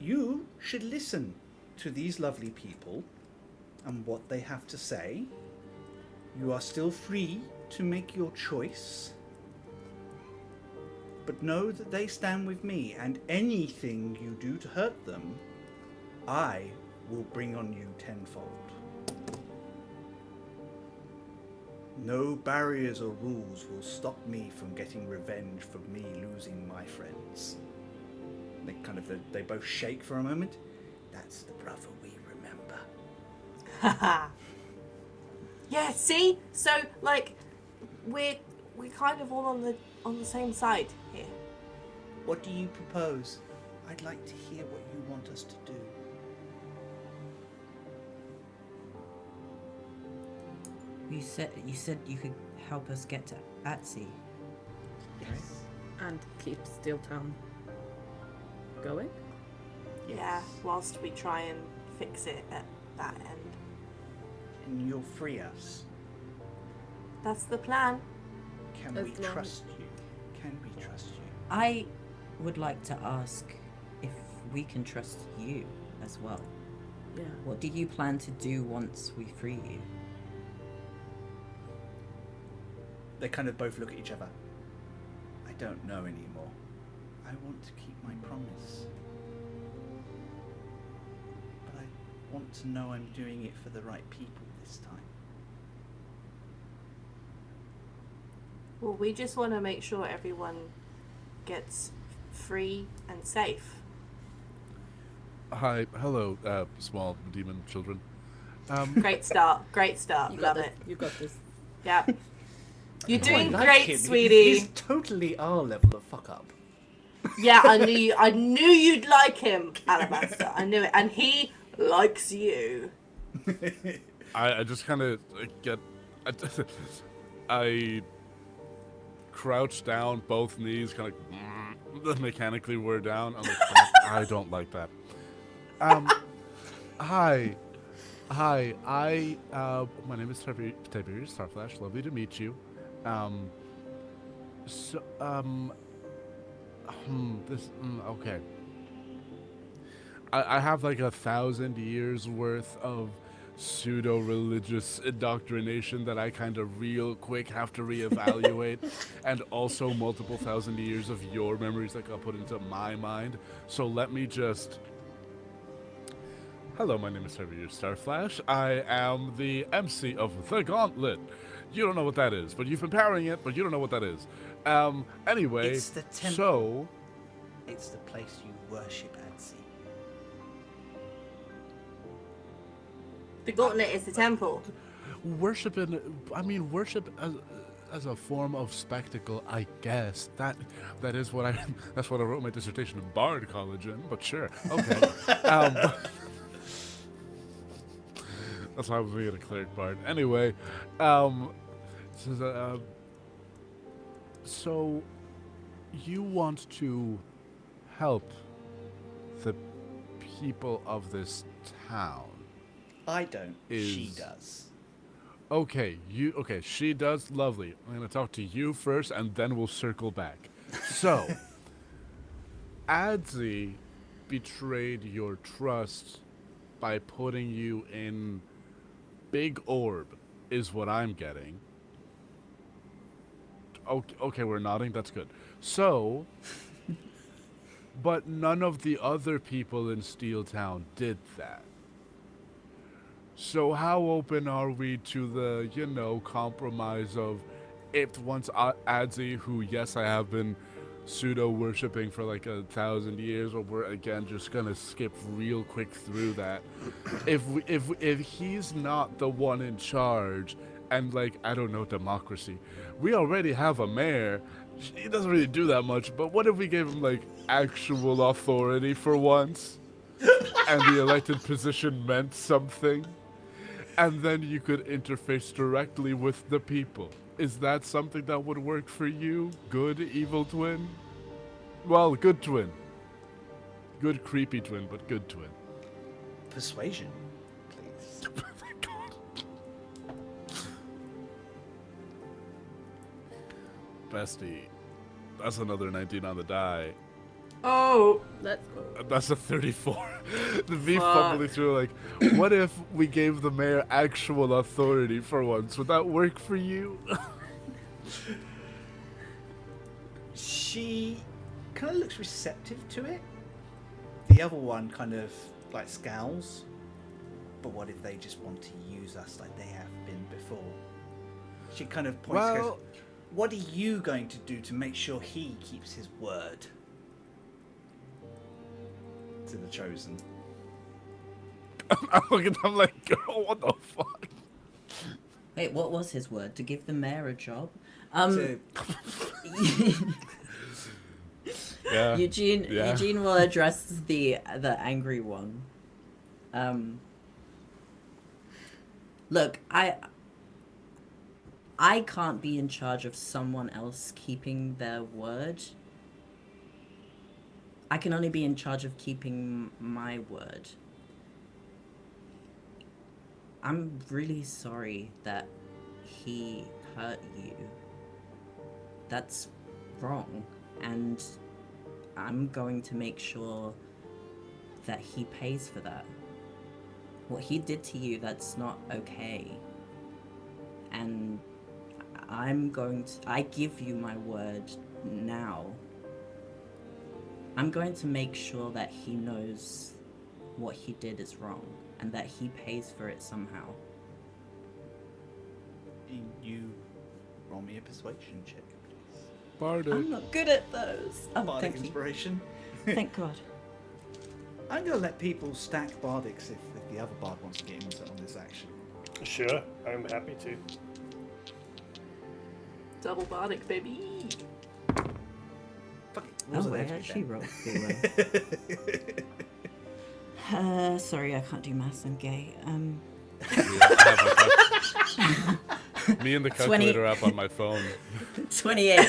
you should listen to these lovely people and what they have to say. You are still free to make your choice. But know that they stand with me, and anything you do to hurt them, I will bring on you tenfold. No barriers or rules will stop me from getting revenge for me losing my friends. They both shake for a moment. That's the brother we remember. Haha. Yeah. See. So like, we're kind of all on the same side here. What do you propose? I'd like to hear what you want us to do. You said you could help us get to Atsi. Yes. And keep Steeltown going. Yes. Yeah. Whilst we try and fix it at that end. And you'll free us. That's the plan. Can As we long- trust you? Can we trust you? I would like to ask if we can trust you as well. Yeah. What do you plan to do once we free you? They kind of both look at each other. I don't know anymore. I want to keep my promise. But I want to know I'm doing it for the right people this time. Well, we just want to make sure everyone gets free and safe. Hi, hello, small demon children. Great start. Great start. You Love got it. this. You got this. Yep. You're Oh, I doing like great, him. sweetie. He's totally our level of fuck up. Yeah, I knew you'd like him, Alabaster. I knew it, and he likes you. I just kind of get, I crouch down, both knees, kind of mechanically wear down. I'm like, I don't like that. Hi, my name is Tiberius Starflash. Lovely to meet you. Okay. I have like 1,000 years worth of pseudo-religious indoctrination that I kind of real quick have to reevaluate, and also multiple thousand years of your memories that got put into my mind. So let me just... Hello, my name is Xavier Starflash. I am the MC of The Gauntlet. You don't know what that is, but you've been powering it, but you don't know what that is. Anyway, It's the temple. so... It's the place you worship, Adzi. The gauntlet is the temple. Worship as a form of spectacle, I guess. That is what that's what I wrote my dissertation in Bard College in, but sure. Okay. That's why I was being a cleric bard. Anyway, so you want to help the people of this town. I don't. She Is- does. Okay, she does. Lovely. I'm going to talk to you first, and then we'll circle back. So, Adzi betrayed your trust by putting you in Big Orb, is what I'm getting. Okay, we're nodding. That's good. So, but none of the other people in Steeltown did that. So how open are we to the, compromise of if once Adzi, who, yes, I have been pseudo-worshipping for like 1,000 years, but we're, again, just gonna skip real quick through that. If he's not the one in charge, and, like, I don't know, democracy, we already have a mayor. He doesn't really do that much, but what if we gave him, like, actual authority for once? And the elected position meant something? And then you could interface directly with the people. Is that something that would work for you? Good evil twin? Well, good twin. Good creepy twin, but good twin. Persuasion, please. Thank God. Bestie, that's another 19 on the die. Oh, Let's go. That's a 34. The me Fuck. fumbling through, like, what if we gave the mayor actual authority for once? Would that work for you? She kind of looks receptive to it. The other one kind of like scowls. But what if they just want to use us like they have been before? She kind of points and goes, what are you going to do to make sure he keeps his word? To the chosen. I'm looking at them like, oh, what the fuck? Wait, what was his word? To give the mayor a job? To- Yeah. Eugene Yeah. Eugene will address the angry one. Look, I can't be in charge of someone else keeping their word. I can only be in charge of keeping my word. I'm really sorry that he hurt you. That's wrong, and I'm going to make sure that he pays for that. What he did to you, that's not okay. And I give you my word now. I'm going to make sure that he knows what he did is wrong and that he pays for it somehow. You roll me a persuasion check, please. Bardic. I'm not good at those. Oh, Bardic thank you. inspiration. Thank God. I'm going to let people stack bardics if the other bard wants to get into on this action. Sure, I'm happy to. double bardic, baby. Fuck it. Oh, Rules are I there to be actually bent. rolled pretty well. Sorry, I can't do maths. I'm gay. Me and the calculator 20. app on my phone. 28.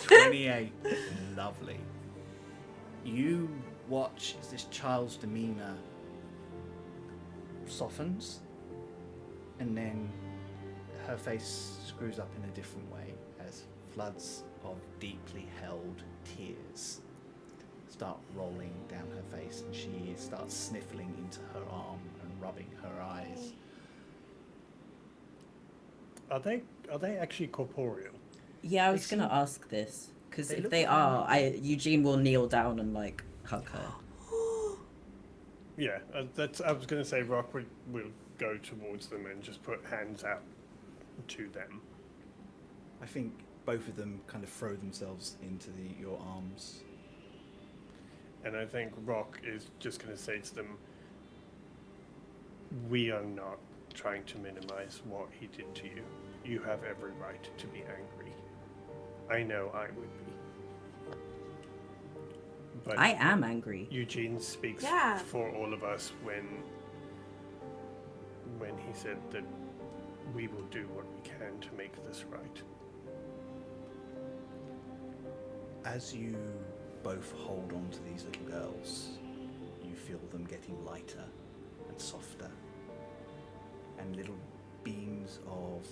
28. Lovely. You watch as this child's demeanor softens, and then her face screws up in a different way as floods of deeply held tears start rolling down her face, and she starts sniffling into her arm and rubbing her eyes. Are they actually corporeal? Yeah, I was They gonna seem- ask this because they if look they very are, Eugene will kneel down and like hug her. Yeah, I was going to say Rock will go towards them and just put hands out to them. I think both of them kind of throw themselves into your arms. And I think Rock is just going to say to them, we are not trying to minimize what he did to you. You have every right to be angry. I know I would be. But I am angry. Eugene speaks Yeah. for all of us when he said that we will do what we can to make this right. As you both hold on to these little girls, you feel them getting lighter and softer, and little beams of,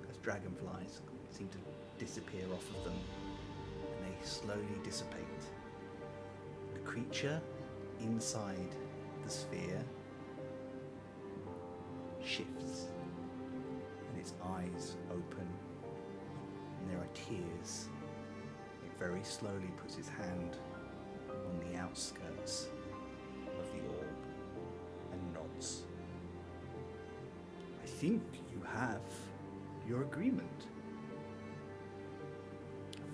as dragonflies, seem to disappear off of them, and they slowly dissipate. The creature inside the sphere shifts, and its eyes open, and there are tears. It very slowly puts its hand on the outskirts of the orb and nods. I think you have your agreement.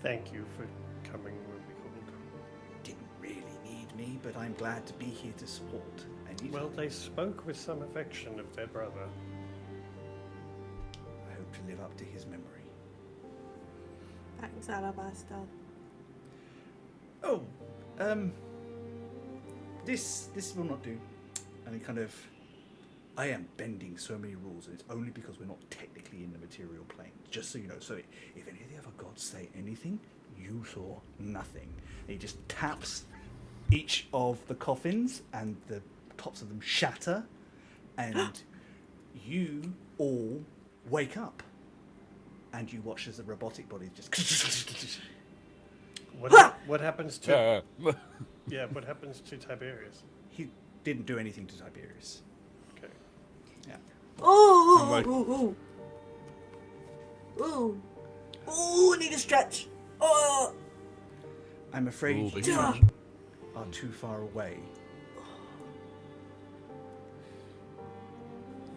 Thank you for coming when we called. Didn't really need me, but I'm glad to be here to support. Well, they spoke with some affection of their brother. I hope to live up to his memory. Thanks, Alabaster. Oh, this will not do. And he kind of, I am bending so many rules, and it's only because we're not technically in the material plane. Just so you know. So if any of the other gods say anything, you saw nothing. And he just taps each of the coffins, and the tops of them shatter, and you all wake up, and you watch as the robotic body just. What happens to Yeah. what happens to Tiberius? He didn't do anything to Tiberius. Okay. Yeah. Oh, I'm like- ooh, ooh. Ooh. Ooh, I need a stretch. Oh. I'm afraid Ooh, big you stretch. are too far away.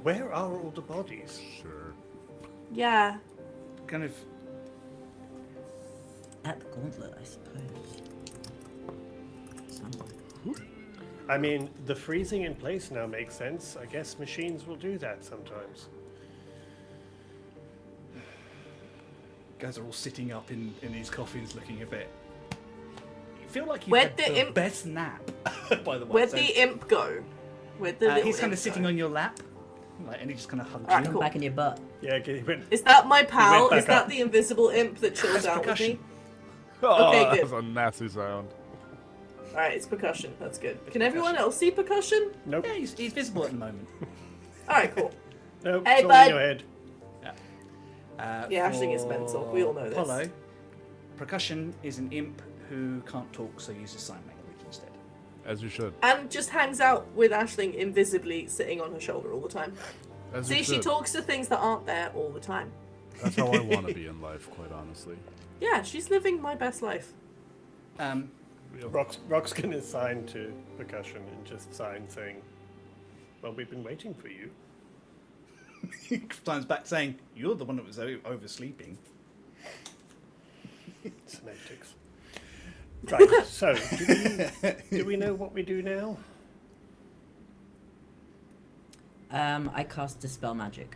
Where are all the bodies? Sure. Yeah. Kind of. At the gauntlet, I suppose. Somewhere. I mean, the freezing in place now makes sense. I guess machines will do that sometimes. Guys are all sitting up in these coffins, looking a bit. You feel like you've Where'd had the the imp- best nap, by the way. Where'd So, the imp go? Where'd the little he's kind imp of sitting go? on your lap, like, and he just kind of hugs Alright, you. cool. Back in your butt. Yeah, he went. Is that my pal? back Is that up. the invisible imp that chills That's out percussion. with me? Oh, Okay, good. That's a nasty sound. Alright, it's percussion. That's good. Can everyone else see percussion? Nope. Yeah, he's visible at the moment. Alright, cool. Nope. Hey, it's all bud. in your head. Yeah, Aisling is for mental. We all know this. Apollo, percussion is an imp who can't talk, so uses sign language instead. As you should. And just hangs out with Aisling invisibly sitting on her shoulder all the time. As See, you she should. talks to things that aren't there all the time. That's how I want to be in life, quite honestly. Yeah, she's living my best life. Rock's gonna sign to percussion and just sign saying, "Well, we've been waiting for you." He signs back saying, "You're the one that was oversleeping." Semantics. Right. So, do we know what we do now? I cast Dispel Magic.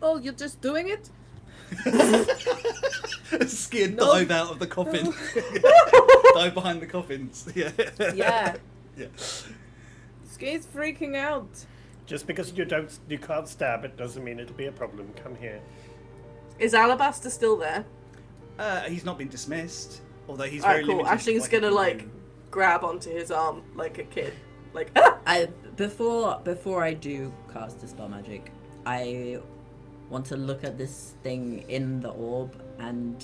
Oh, you're just doing it? Skia dive out of the coffin. Dive behind the coffins. Yeah. Yeah. Yeah. Ski's freaking out. Just because you can't stab it doesn't mean it'll be a problem. Come here. Is Alabaster still there? He's not been dismissed, although he's Alright, very cool. limited. Ashling's what he gonna, can like, do. grab onto his arm like a kid. Like, ah! Before I do cast Dispel Magic, I want to look at this thing in the orb and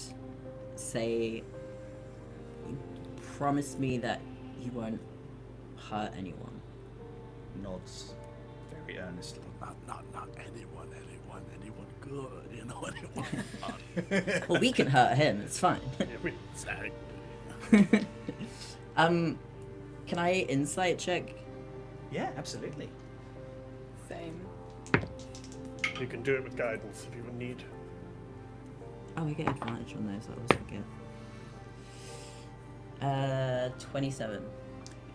say, promise me that you won't hurt anyone. Nods very earnestly. Not anyone. want anyone good, you know, anyone fun. Well, we can hurt him. It's fine. Exactly. Can I insight check? Yeah, absolutely. Same. You can do it with guidance if you need. Oh, we get advantage on those. I always forget. 27.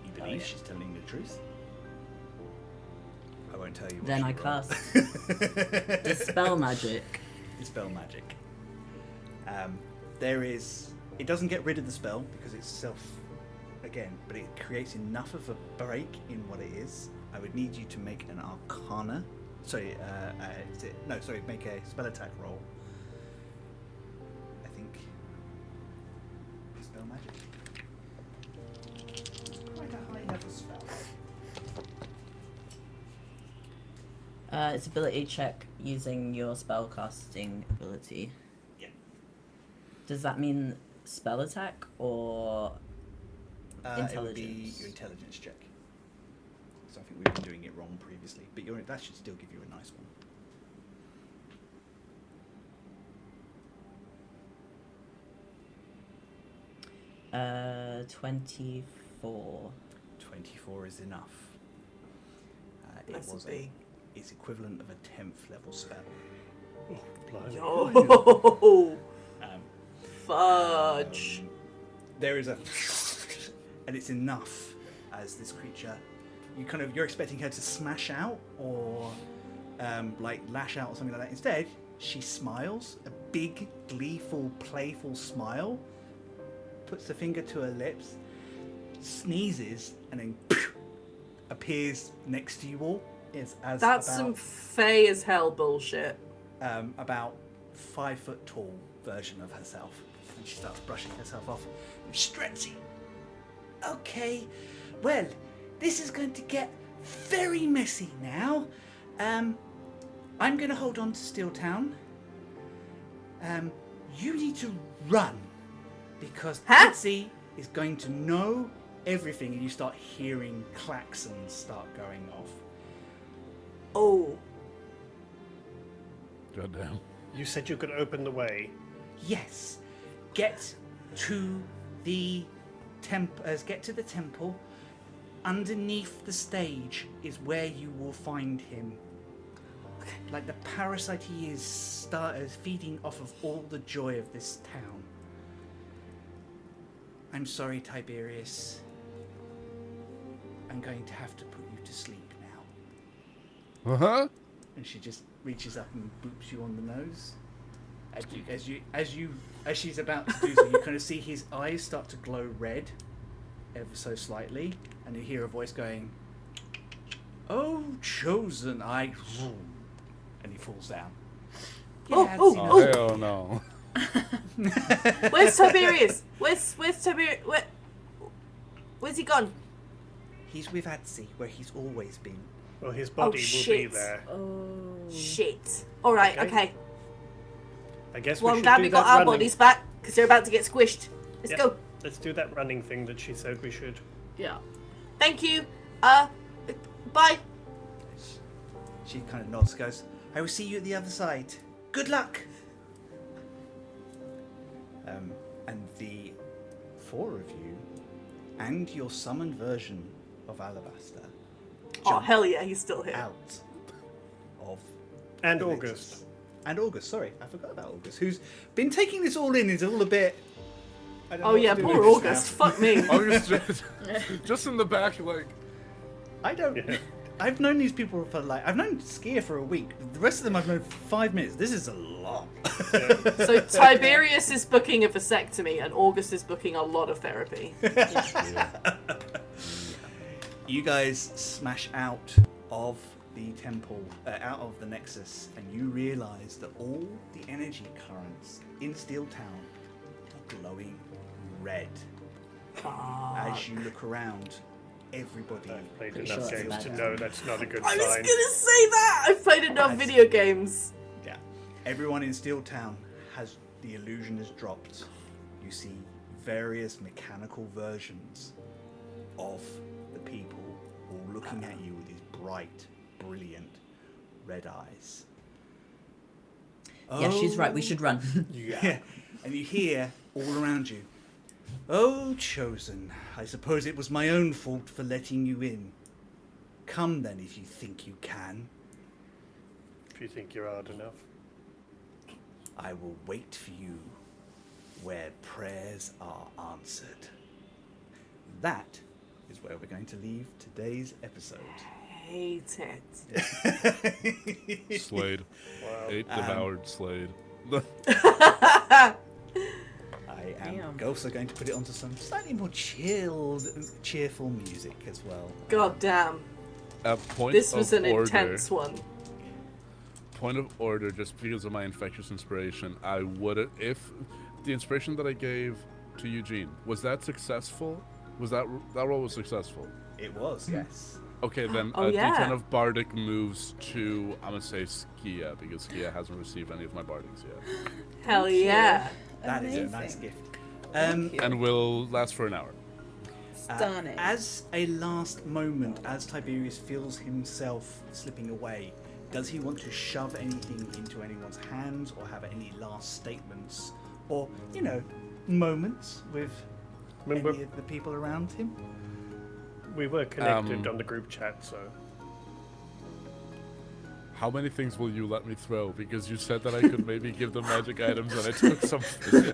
You believe she's telling the truth? I won't tell you. What Then she I rolled. cast Dispel Magic. Dispel magic. It doesn't get rid of the spell because it's self again, but it creates enough of a break in what it is. I would need you to make an Arcana. Make a spell attack roll. I think. Dispel magic. Quite a high level spell. It's ability check using your spellcasting ability. Yeah. Does that mean spell attack or It would be intelligence? your intelligence check. So I think we've been doing it wrong previously, but that should still give you a nice one. 24. 24 is enough. It Nice was to be. it's equivalent of a 10th level spell. Oh, blimey. Yo, Um, fudge. There is a, and it's enough as this creature. You're expecting her to smash out or like lash out or something like that. Instead, she smiles, a big, gleeful, playful smile. Puts the finger to her lips, sneezes, and then appears next to you all. As That's about, some fey as hell bullshit. about 5 foot tall version of herself, and she starts brushing herself off. Stretchy. Okay, well, this is going to get very messy now. I'm going to hold on to Steeltown. You need to run because Patsy is going to know everything, and you start hearing klaxons start going off. Oh. Goddamn. You said you could open the way. Yes, get to the temple. Underneath the stage is where you will find him. Like the parasite he is feeding off of all the joy of this town. I'm sorry, Tiberius. I'm going to have to put you to sleep now. Uh-huh. And she just reaches up and boops you on the nose. As she's about to do so, you kind of see his eyes start to glow red, ever so slightly, and you hear a voice going, "Oh, chosen, and he falls down. Oh, hell no. Where's Tiberius? Where's Tiberius? Where's he gone? He's with Adzi, where he's always been. Well, his body will be shit. there. Oh. Shit. Alright, okay. I guess Well, we I'm should glad do we that got our running. bodies back, because they're about to get squished. Let's Yep. go. Let's do that running thing that she said we should. Yeah. Thank you. Bye. She kind of nods, goes, "I will see you at the other side. Good luck." And the 4 of you, and your summoned version of Alabaster, Oh, jump hell yeah, he's still here. out of And the August. Nexus. And August, sorry, I forgot about August, who's been taking this all in. Is all a bit. I don't know Oh what yeah, to do poor with this August. now. Fuck me. August just in the back, like, I don't. Yeah. I've known these people for I've known Skia for a week. The rest of them I've known for 5 minutes. This is a lot. So Tiberius is booking a vasectomy, and August is booking a lot of therapy. You guys smash out of the temple, out of the Nexus, and you realise that all the energy currents in Steeltown are glowing red. As you look around, everybody. I've played Pretty enough sure it's games to bad. know that's not a good I was sign. gonna say that! I've played enough Nice. video games. Yeah. Everyone in Steeltown has the illusion is dropped. You see various mechanical versions of the people all looking at you with these bright, brilliant red eyes. Yeah, she's right. We should run. Yeah. And you hear all around you, "Oh, chosen, I suppose it was my own fault for letting you in. Come then if you think you can. If you think you're hard enough. I will wait for you where prayers are answered." That is where we're going to leave today's episode. Hate it. Slade. Wow. Ate devoured Slade. I am Damn. also going to put it onto some slightly more cheerful music as well. God damn. Point This was of an order. intense one. Point of order, just because of my infectious inspiration, I would, if the inspiration that I gave to Eugene, was that successful? Was that roll was successful? It was, yes. Okay, then Oh, yeah. D10 of Bardic moves to, I'm gonna say Skia, because Skia hasn't received any of my Bardics yet. Hell yeah. That is a Amazing. nice gift. Thank you. And will last for an hour. Stunning. As a last moment, as Tiberius feels himself slipping away, does he want to shove anything into anyone's hands or have any last statements or, moments with Remember, any of the people around him? we were connected on the group chat, so How many things will you let me throw? Because you said that I could maybe give them magic items, and I took some,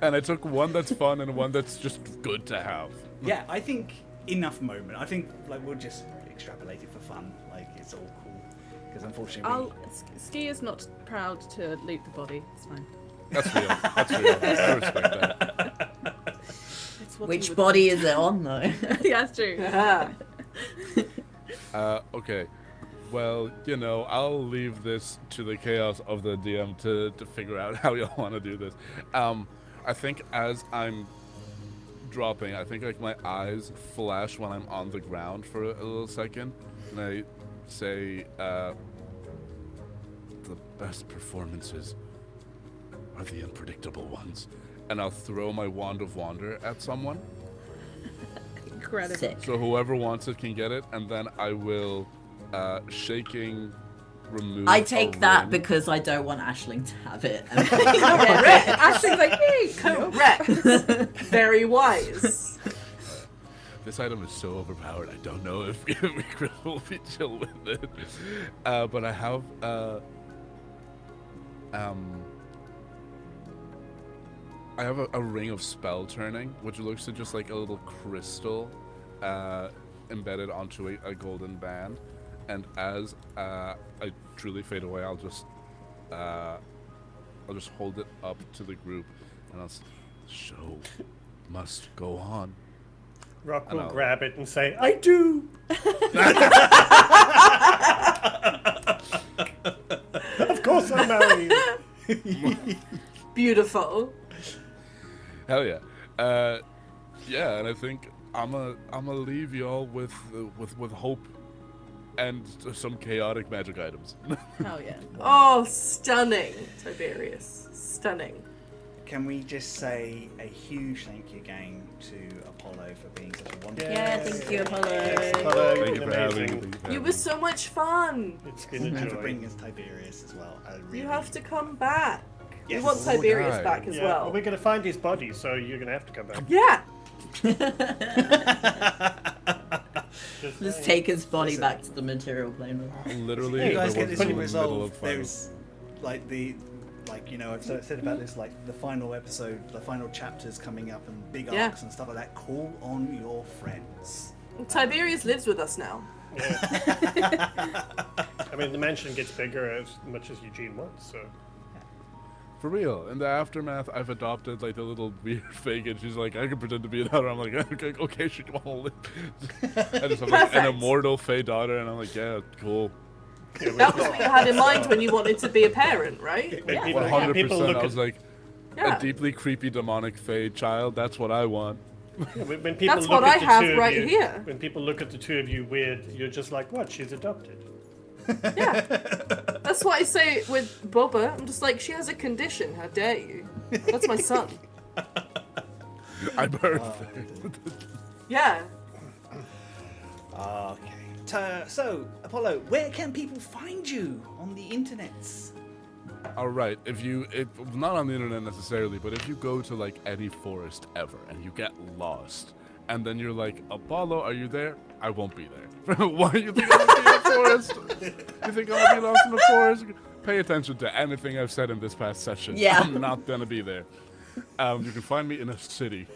and I took one that's fun and one that's just good to have. Yeah, I think enough moment. I think we'll just extrapolate it for fun. It's all cool. Because unfortunately, Skia's not proud to loot the body. It's fine. That's real. That's real. I respect that. It's what he Which would body do. is it on, though? Yeah, that's true. Okay. Well, I'll leave this to the chaos of the DM to figure out how y'all want to do this. I think as I'm dropping, I think my eyes flash when I'm on the ground for a little second, and I say, the best performances are the unpredictable ones. And I'll throw my Wand of Wander at someone. Incredible. Sick. So whoever wants it can get it, and then I will, shaking, remove I take a that ring. because I don't want Aisling to have it. Correct. Ashley's like, yay! Correct. Very wise. This item is so overpowered, I don't know if Chris will be chill with it. But I have, I have a ring of spell turning, which looks to just like a little crystal embedded onto a golden band. And as I truly fade away, I'll just hold it up to the group, and I'll show must go on. Rock And will I'll- grab it and say, "I do." Of course, I'm married. Beautiful. Hell yeah, yeah, and I think I'm gonna leave y'all with hope and some chaotic magic items. Hell yeah. Oh, stunning, Tiberius. Stunning. can we just say a huge thank you again to Apollo for being such a wonderful Yeah, guest. thank you, Apollo. Apollo, Thank you've you been for having me. amazing. Thank you for You having were me. so much fun. It's been a And for joy. bringing us Tiberius as well. I really You have to come back. Yes. We want Oh, Tiberius guy. back as Yeah, well. we're going to find his body, so you're going to have to come back. Yeah. Just Let's saying. take his body Listen. back to the material plane. Literally, you guys there get was this in all the middle resolved. of finals. There's I've said about this, the final episode, the final chapters coming up, and big Yeah. arcs and stuff like that. Call on your friends. Tiberius lives with us now. I mean, the mansion gets bigger as much as Eugene wants, so. For real. In the aftermath, I've adopted the little weird fake, and she's like, I can pretend to be another. I'm like, okay, she won't live. I just have an Perfect. immortal Fey daughter, and I'm like, yeah, cool. That was what you had in mind when you wanted to be a parent, right? When Yeah. people, 100%. people look I was at, like, Yeah. a deeply creepy demonic Fey child. That's what I want. when people That's look what at I the have two of right you, here. When people look at the two of you weird, you're just like, what? She's adopted. Yeah. That's what I say with Boba. I'm just like, she has a condition. How dare you? That's my son. I birthed Oh, her. Yeah. Okay. So, Apollo, where can people find you on the internets? All right, not on the internet necessarily, but if you go to like any forest ever and you get lost, and then you're like, Apollo, are you there? I won't be there. Why do you think I'm gonna be in the forest? You think I'm gonna be lost in the forest? Pay attention to anything I've said in this past session. Yeah. I'm not gonna be there. You can find me in a city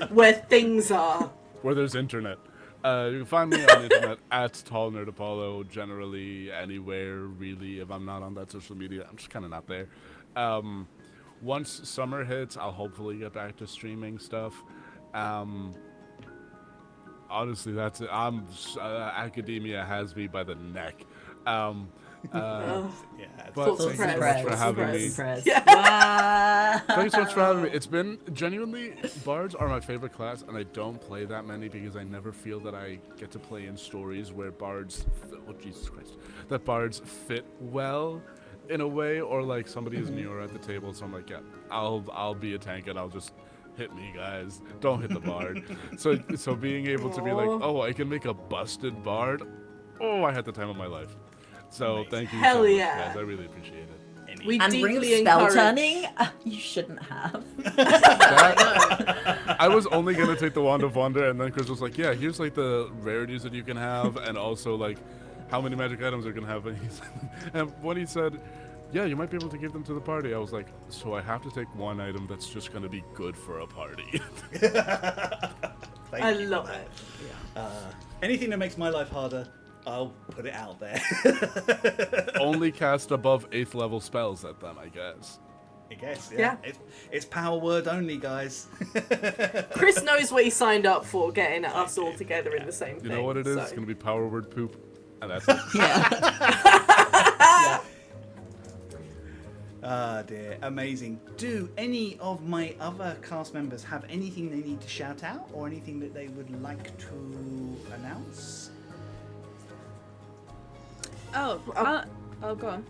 Where things are. where there's internet. You can find me on the internet at Tall Nerd Apollo, generally anywhere, really. If I'm not on that social media, I'm just kind of not there. Once summer hits, I'll hopefully get back to streaming stuff. Honestly, that's it. Academia has me by the neck. But Full thank you so much for having me. Yeah. Wow. Thank you so much for having me. It's been genuinely, bards are my favorite class, and I don't play that many because I never feel that I get to play in stories where bards, Jesus Christ, that bards fit well in a way, or like somebody is newer at the table, so I'm like, yeah, I'll be a tank and I'll just hit me, guys. Don't hit the bard. So being able to be like, oh, I can make a busted bard. Oh, I had the time of my life. So thank you Hell so much, yeah. guys. I really appreciate it. We And bring deeply spell encourage. turning? You shouldn't have. I was only gonna take the Wand of Wonder, and then Chris was like, "Yeah, here's like the rarities that you can have, and also like how many magic items are gonna have." And when he said, "Yeah, you might be able to give them to the party," I was like, "So I have to take one item that's just gonna be good for a party." I love it. Anything that makes my life harder, I'll put it out there. Only cast above 8th level spells at them, I guess. I guess, Yeah. It's power word only, guys. Chris knows what he signed up for, getting us all together in the same thing. You know what it is? so- It's gonna be power word poop, and that's it. Yeah. Ah, dear. Amazing. Do any of my other cast members have anything they need to shout out or anything that they would like to announce? Oh, go on.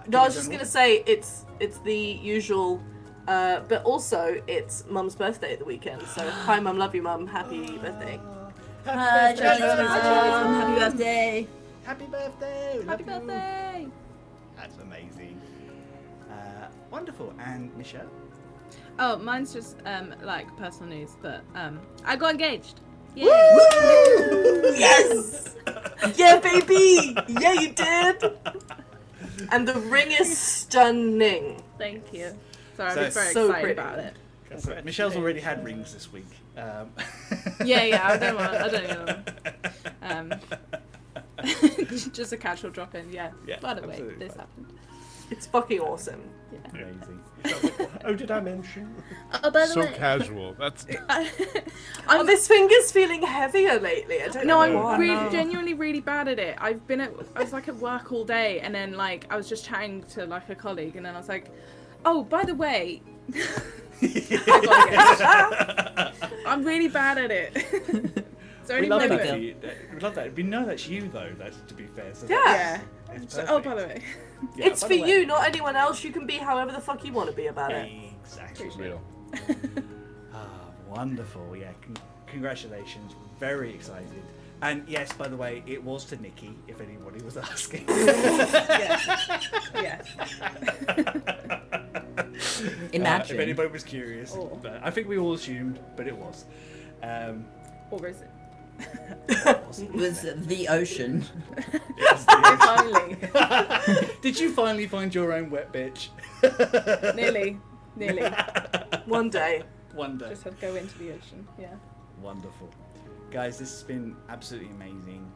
No, I was just gonna say it's the usual, but also it's Mum's birthday at the weekend. So hi, Mum, love you, Mum, happy birthday. Hi, Charlie. Happy birthday. Happy birthday! We Happy love you. birthday! That's amazing. Wonderful. And Michelle? Oh, mine's just like personal news, but I got engaged. Yay! Yes! Yeah, baby! Yeah, you did! And the ring is stunning. Thank you. Sorry, I'm So- just very so excited pretty. about it. So Michelle's already had rings this week. Yeah, I don't know. Just a casual drop in, yeah. Yeah, By the way, absolutely this fine. happened. It's fucking awesome. Yeah. Amazing. Oh, did I mention? Oh, by the So way, casual. That's Oh, this finger's feeling heavier lately. I don't no, know I'm why. really, genuinely really bad at it. I was like at work all day, and then like I was just chatting to like a colleague, and then I was like, oh, by the way, I'm really bad at it. Is there We any love way that we for can- you. We love that. We know that's you though. That's to be fair. So Yeah. It's So- oh, by perfect. the way, Yeah, It's by for the way. you, not anyone else. You can be however the fuck you want to be about it. Exactly. real. Wonderful. Yeah. Congratulations. Very excited. And yes, by the way, it was to Nikki, if anybody was asking. yes. Imagine. If anybody was curious. Oh. But I think we all assumed, but it was. Or is it? It was the ocean. Finally, Did you finally find your own wet bitch? nearly. One day. One day. Just had to go into the ocean. Yeah. Wonderful. Guys, this has been absolutely amazing.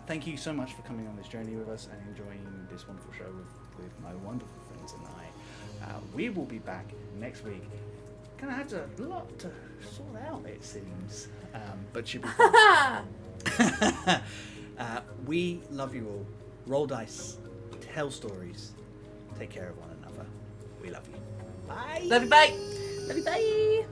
Thank you so much for coming on this journey with us and enjoying this wonderful show with my wonderful friends and I. We will be back next week. Gonna have a lot to sort out, it seems. But should be fun. We love you all. Roll dice. Tell stories. Take care of one another. We love you. Bye. Love you, bye. Love you, bye.